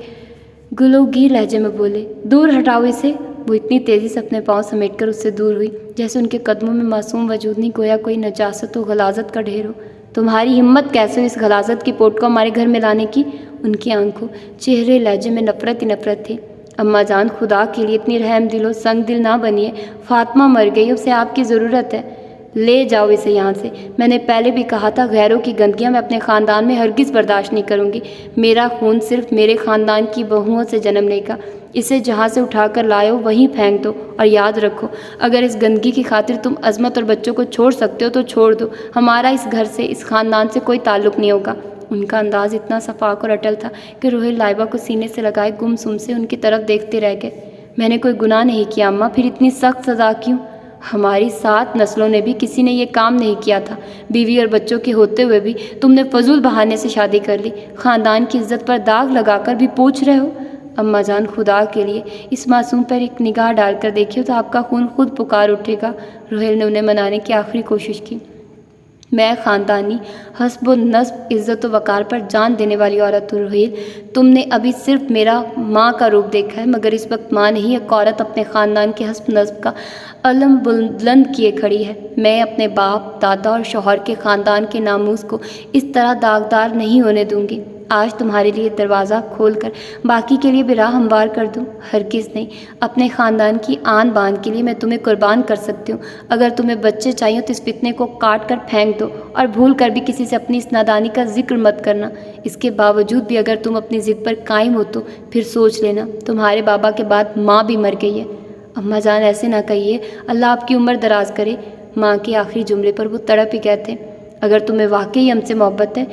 گلوگیر لہجے میں بولے، دور ہٹاؤ اسے۔ وہ اتنی تیزی سے اپنے پاؤں سمیٹ کر اس سے دور ہوئی جیسے ان کے قدموں میں معصوم وجود نہیں، گویا کوئی نجاست و غلاظت کا ڈھیر ہو۔ تمہاری ہمت کیسے ہو اس غلاظت کی پوٹ کو ہمارے گھر میں لانے کی؟ ان کی آنکھوں چہرے لہجے میں نفرت ہی نفرت تھی۔ اماں جان، خدا کے لیے اتنی رحم دل و سنگ دل نہ بنیے، فاطمہ مر گئی، اسے آپ کی ضرورت ہے، لے جاؤ اسے یہاں سے۔ میں نے پہلے بھی کہا تھا غیروں کی گندگیاں میں اپنے خاندان میں ہرگز برداشت نہیں کروں گی، میرا خون صرف میرے خاندان کی بہوؤں سے جنم لے گا، اسے جہاں سے اٹھا کر لائے ہو وہیں پھینک دو، اور یاد رکھو اگر اس گندگی کی خاطر تم عظمت اور بچوں کو چھوڑ سکتے ہو تو چھوڑ دو، ہمارا اس گھر سے اس خاندان سے کوئی تعلق نہیں ہوگا۔ ان کا انداز اتنا شفاف اور اٹل تھا کہ روحیل لائبہ کو سینے سے لگائے گم سم سے ان کی طرف دیکھتے رہ گئے۔ میں نے کوئی گناہ نہیں کیا اماں، پھر اتنی سخت سزا کیوں؟ ہماری 7 نسلوں نے بھی کسی نے یہ کام نہیں کیا تھا، بیوی اور بچوں کے ہوتے ہوئے بھی تم نے فضول بہانے سے شادی کر لی، خاندان کی عزت پر داغ لگا کر بھی پوچھ رہے ہو۔ اماں جان، خدا کے لیے اس معصوم پر ایک نگاہ ڈال کر دیکھیے تو آپ کا خون خود پکار اٹھے گا۔ روحیل نے انہیں منانے کی آخری کوشش کی۔ میں خاندانی حسب و نسب عزت و وقار پر جان دینے والی عورت ہوں روہیل۔ تم نے ابھی صرف میرا ماں کا روپ دیکھا ہے، مگر اس وقت ماں نہیں، ایک عورت اپنے خاندان کے حسب نسب کا علم بلند کیے کھڑی ہے۔ میں اپنے باپ، دادا اور شوہر کے خاندان کے ناموس کو اس طرح داغدار نہیں ہونے دوں گی۔ آج تمہارے لیے دروازہ کھول کر باقی کے لیے بھی راہ ہموار کر دوں؟ ہرگز نہیں۔ اپنے خاندان کی آن بان کے لیے میں تمہیں قربان کر سکتی ہوں۔ اگر تمہیں بچے چاہیے تو اس فتنے کو کاٹ کر پھینک دو، اور بھول کر بھی کسی سے اپنی اس نادانی کا ذکر مت کرنا۔ اس کے باوجود بھی اگر تم اپنی ضد پر قائم ہو تو پھر سوچ لینا، تمہارے بابا کے بعد ماں بھی مر گئی ہے۔ اماں جان ایسے نہ کہیے، اللہ آپ کی عمر دراز کرے۔ ماں کے آخری جملے پر وہ تڑپ ہی گئے تھے۔ اگر تمہیں واقعی ہم سے محبت ہے،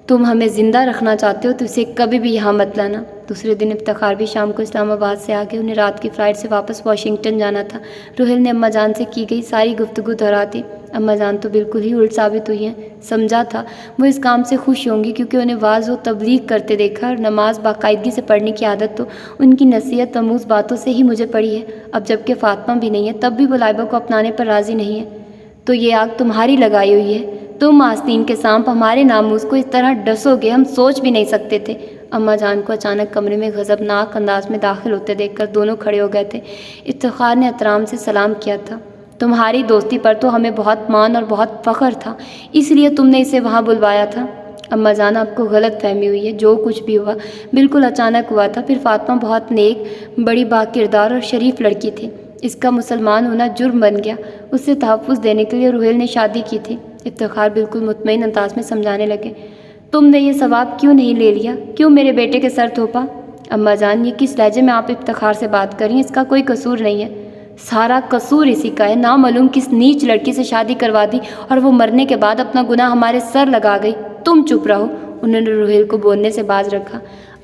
تم ہمیں زندہ رکھنا چاہتے ہو تو اسے کبھی بھی یہاں مت لانا۔ دوسرے دن افتخار بھی شام کو اسلام آباد سے آگے، انہیں رات کی فلائٹ سے واپس واشنگٹن جانا تھا۔ روہیل نے اماں جان سے کی گئی ساری گفتگو دہرا دی۔ اماں جان تو بالکل ہی الٹ ثابت ہوئی ہیں۔ سمجھا تھا وہ اس کام سے خوش ہوں گی، کیونکہ انہیں واعظ و تبلیغ کرتے دیکھا، اور نماز باقاعدگی سے پڑھنے کی عادت تو ان کی نصیحت آموز باتوں سے ہی مجھے پڑی ہے۔ اب جب کہ فاطمہ بھی نہیں ہے، تب بھی وہ لائبہ کو اپنانے پر راضی نہیں ہے۔ تو یہ آگ تمہاری لگائی ہوئی ہے، تم آستین کے سانپ ہمارے ناموس کو اس طرح ڈسو گے، ہم سوچ بھی نہیں سکتے تھے۔ اماں جان کو اچانک کمرے میں غضبناک انداز میں داخل ہوتے دیکھ کر دونوں کھڑے ہو گئے تھے۔ افتخار نے احترام سے سلام کیا تھا۔ تمہاری دوستی پر تو ہمیں بہت مان اور بہت فخر تھا، اس لیے تم نے اسے وہاں بلوایا تھا۔ اماں جان آپ کو غلط فہمی ہوئی ہے، جو کچھ بھی ہوا بالکل اچانک ہوا تھا۔ پھر فاطمہ بہت نیک، بڑی با کردار اور شریف لڑکی تھی، اس کا مسلمان ہونا جرم بن گیا۔ اسے تحفظ دینے کے لیے روہیل نے شادی کی تھی۔ افتخار بالکل مطمئن انداز میں سمجھانے لگے۔ تم نے یہ ثواب کیوں نہیں لے لیا؟ کیوں میرے بیٹے کے سر تھوپا؟ اماں جان یہ کس لہجے میں آپ افتخار سے بات کر رہی ہیں؟ اس کا کوئی قصور نہیں ہے، سارا قصور اسی کا ہے۔ نامعلوم کس نیچ لڑکی سے شادی کروا دی، اور وہ مرنے کے بعد اپنا گناہ ہمارے سر لگا گئی۔ تم چپ رہو، انہوں نے روہیل کو بولنے سے باز رکھا۔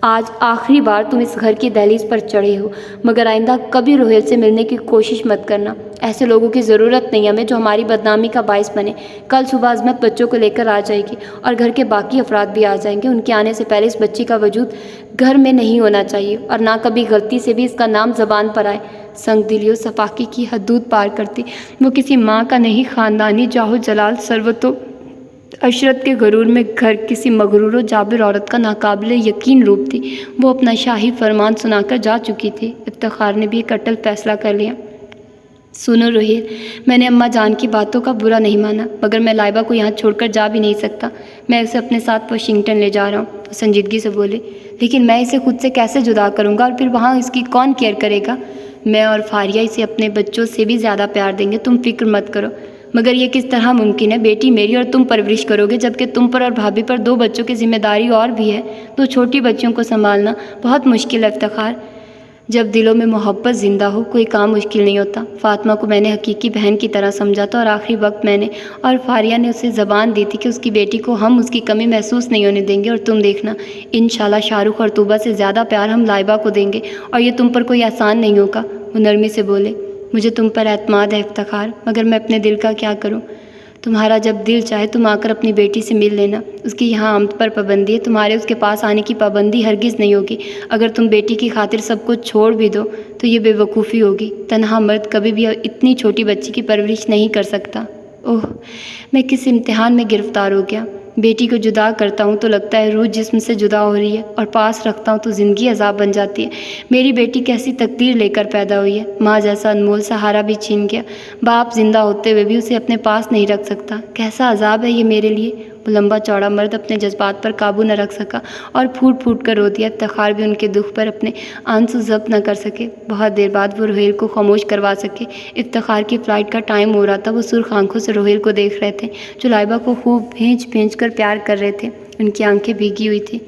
آج آخری بار تم اس گھر کی دہلیز پر چڑھے ہو، مگر آئندہ کبھی روہیل سے ملنے کی کوشش مت کرنا۔ ایسے لوگوں کی ضرورت نہیں ہمیں جو ہماری بدنامی کا باعث بنے۔ کل صبح عظمت بچوں کو لے کر آ جائے گی، اور گھر کے باقی افراد بھی آ جائیں گے۔ ان کے آنے سے پہلے اس بچی کا وجود گھر میں نہیں ہونا چاہیے، اور نہ کبھی غلطی سے بھی اس کا نام زبان پر آئے۔ سنگ دلی و صفاقی کی حدود پار کرتی وہ کسی ماں کا نہیں، خاندانی جاہ و جلال، ثروت و عشرت کے غرور میں گھر کسی مغرور و جابر عورت کا ناقابل یقین روپ تھی۔ وہ اپنا شاہی فرمان سنا کر جا چکی تھی۔ افتخار نے بھی ایک اٹل فیصلہ کر لیا۔ سنو روہیل، میں نے اماں جان کی باتوں کا برا نہیں مانا، مگر میں لائبہ کو یہاں چھوڑ کر جا بھی نہیں سکتا۔ میں اسے اپنے ساتھ واشنگٹن لے جا رہا ہوں۔ وہ سنجیدگی سے بولے، لیکن میں اسے خود سے کیسے جدا کروں گا، اور پھر وہاں اس کی کون کیئر کرے گا؟ میں اور فاریہ اسے اپنے بچوں سے بھی زیادہ پیار دیں گے، تم فکر مت کرو۔ مگر یہ کس طرح ممکن ہے؟ بیٹی میری اور تم پرورش کرو گے، جبکہ تم پر اور بھابھی پر 2 بچوں کی ذمہ داری اور بھی ہے۔ 2 چھوٹی بچیوں کو سنبھالنا بہت مشکل ہے افتخار۔ جب دلوں میں محبت زندہ ہو، کوئی کام مشکل نہیں ہوتا۔ فاطمہ کو میں نے حقیقی بہن کی طرح سمجھا تھا، اور آخری وقت میں نے اور فاریہ نے اسے زبان دی تھی کہ اس کی بیٹی کو ہم اس کی کمی محسوس نہیں ہونے دیں گے۔ اور تم دیکھنا، انشاءاللہ شاہ رخ اور طوبہ سے زیادہ پیار ہم لائبہ کو دیں گے، اور یہ تم پر کوئی احسان نہیں ہوگا۔ وہ نرمی سے بولے، مجھے تم پر اعتماد ہے افتخار، مگر میں اپنے دل کا کیا کروں؟ تمہارا جب دل چاہے تم آ کر اپنی بیٹی سے مل لینا۔ اس کی یہاں آمد پر پابندی ہے، تمہارے اس کے پاس آنے کی پابندی ہرگز نہیں ہوگی۔ اگر تم بیٹی کی خاطر سب کچھ چھوڑ بھی دو تو یہ بے وقوفی ہوگی۔ تنہا مرد کبھی بھی اتنی چھوٹی بچی کی پرورش نہیں کر سکتا۔ اوہ، میں کس امتحان میں گرفتار ہو گیا۔ بیٹی کو جدا کرتا ہوں تو لگتا ہے روح جسم سے جدا ہو رہی ہے، اور پاس رکھتا ہوں تو زندگی عذاب بن جاتی ہے۔ میری بیٹی کیسی تقدیر لے کر پیدا ہوئی ہے، ماں جیسا انمول سہارا بھی چھین گیا، باپ زندہ ہوتے ہوئے بھی اسے اپنے پاس نہیں رکھ سکتا۔ کیسا عذاب ہے یہ میرے لیے۔ وہ لمبا چوڑا مرد اپنے جذبات پر قابو نہ رکھ سکا اور پھوٹ پھوٹ کر رو دیا۔ افتخار بھی ان کے دکھ پر اپنے آنسو ضبط نہ کر سکے۔ بہت دیر بعد وہ روہیل کو خاموش کروا سکے۔ افتخار کی فلائٹ کا ٹائم ہو رہا تھا۔ وہ سرخ آنکھوں سے روہیل کو دیکھ رہے تھے، جو لائبہ کو خوب بھینچ بھینچ کر پیار کر رہے تھے۔ ان کی آنکھیں بھیگی ہوئی تھیں۔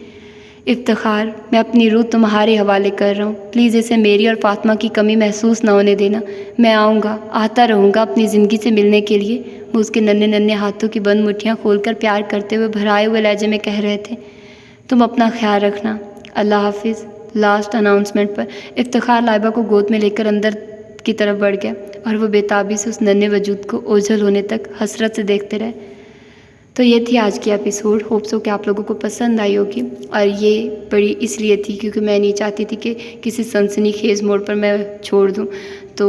افتخار، میں اپنی روح تمہارے حوالے کر رہا ہوں، پلیز اسے میری اور فاطمہ کی کمی محسوس نہ ہونے دینا۔ میں آؤں گا، آتا رہوں گا اپنی زندگی سے ملنے کے لیے۔ وہ اس کے ننھے ننھے ہاتھوں کی بند مٹھیاں کھول کر پیار کرتے ہوئے بھرائے ہوئے لہجے میں کہہ رہے تھے، تم اپنا خیال رکھنا، اللہ حافظ۔ لاسٹ اناؤنسمنٹ پر افتخار لائبہ کو گود میں لے کر اندر کی طرف بڑھ گیا، اور وہ بے تابی سے اس ننھے وجود کو اوجھل ہونے تک حسرت سے دیکھتے رہے۔ تو یہ تھی آج کی ایپیسوڈ۔ ہوپ سو کہ آپ لوگوں کو پسند آئی ہوگی، اور یہ بڑی اس لیے تھی کیونکہ میں نہیں چاہتی تھی کہ کسی سنسنی خیز موڑ پر میں چھوڑ دوں۔ تو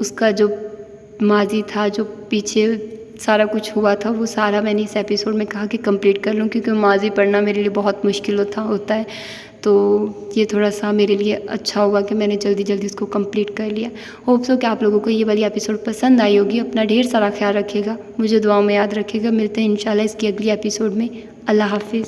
اس کا جو ماضی تھا، جو پیچھے سارا کچھ ہوا تھا وہ سارا میں نے اس ایپیسوڈ میں کہا کہ کمپلیٹ کر لوں، کیونکہ نمازی پڑھنا میرے لیے بہت مشکل ہوتا ہے، تو یہ تھوڑا سا میرے لیے اچھا ہوا کہ میں نے جلدی جلدی اس کو کمپلیٹ کر لیا۔ ہوپ سو کہ آپ لوگوں کو یہ والی ایپیسوڈ پسند آئی ہوگی۔ اپنا ڈھیر سارا خیال رکھے گا، مجھے دعاؤں میں یاد رکھے گا۔ ملتے ہیں انشاءاللہ اس کی اگلی ایپیسوڈ میں۔ اللہ حافظ۔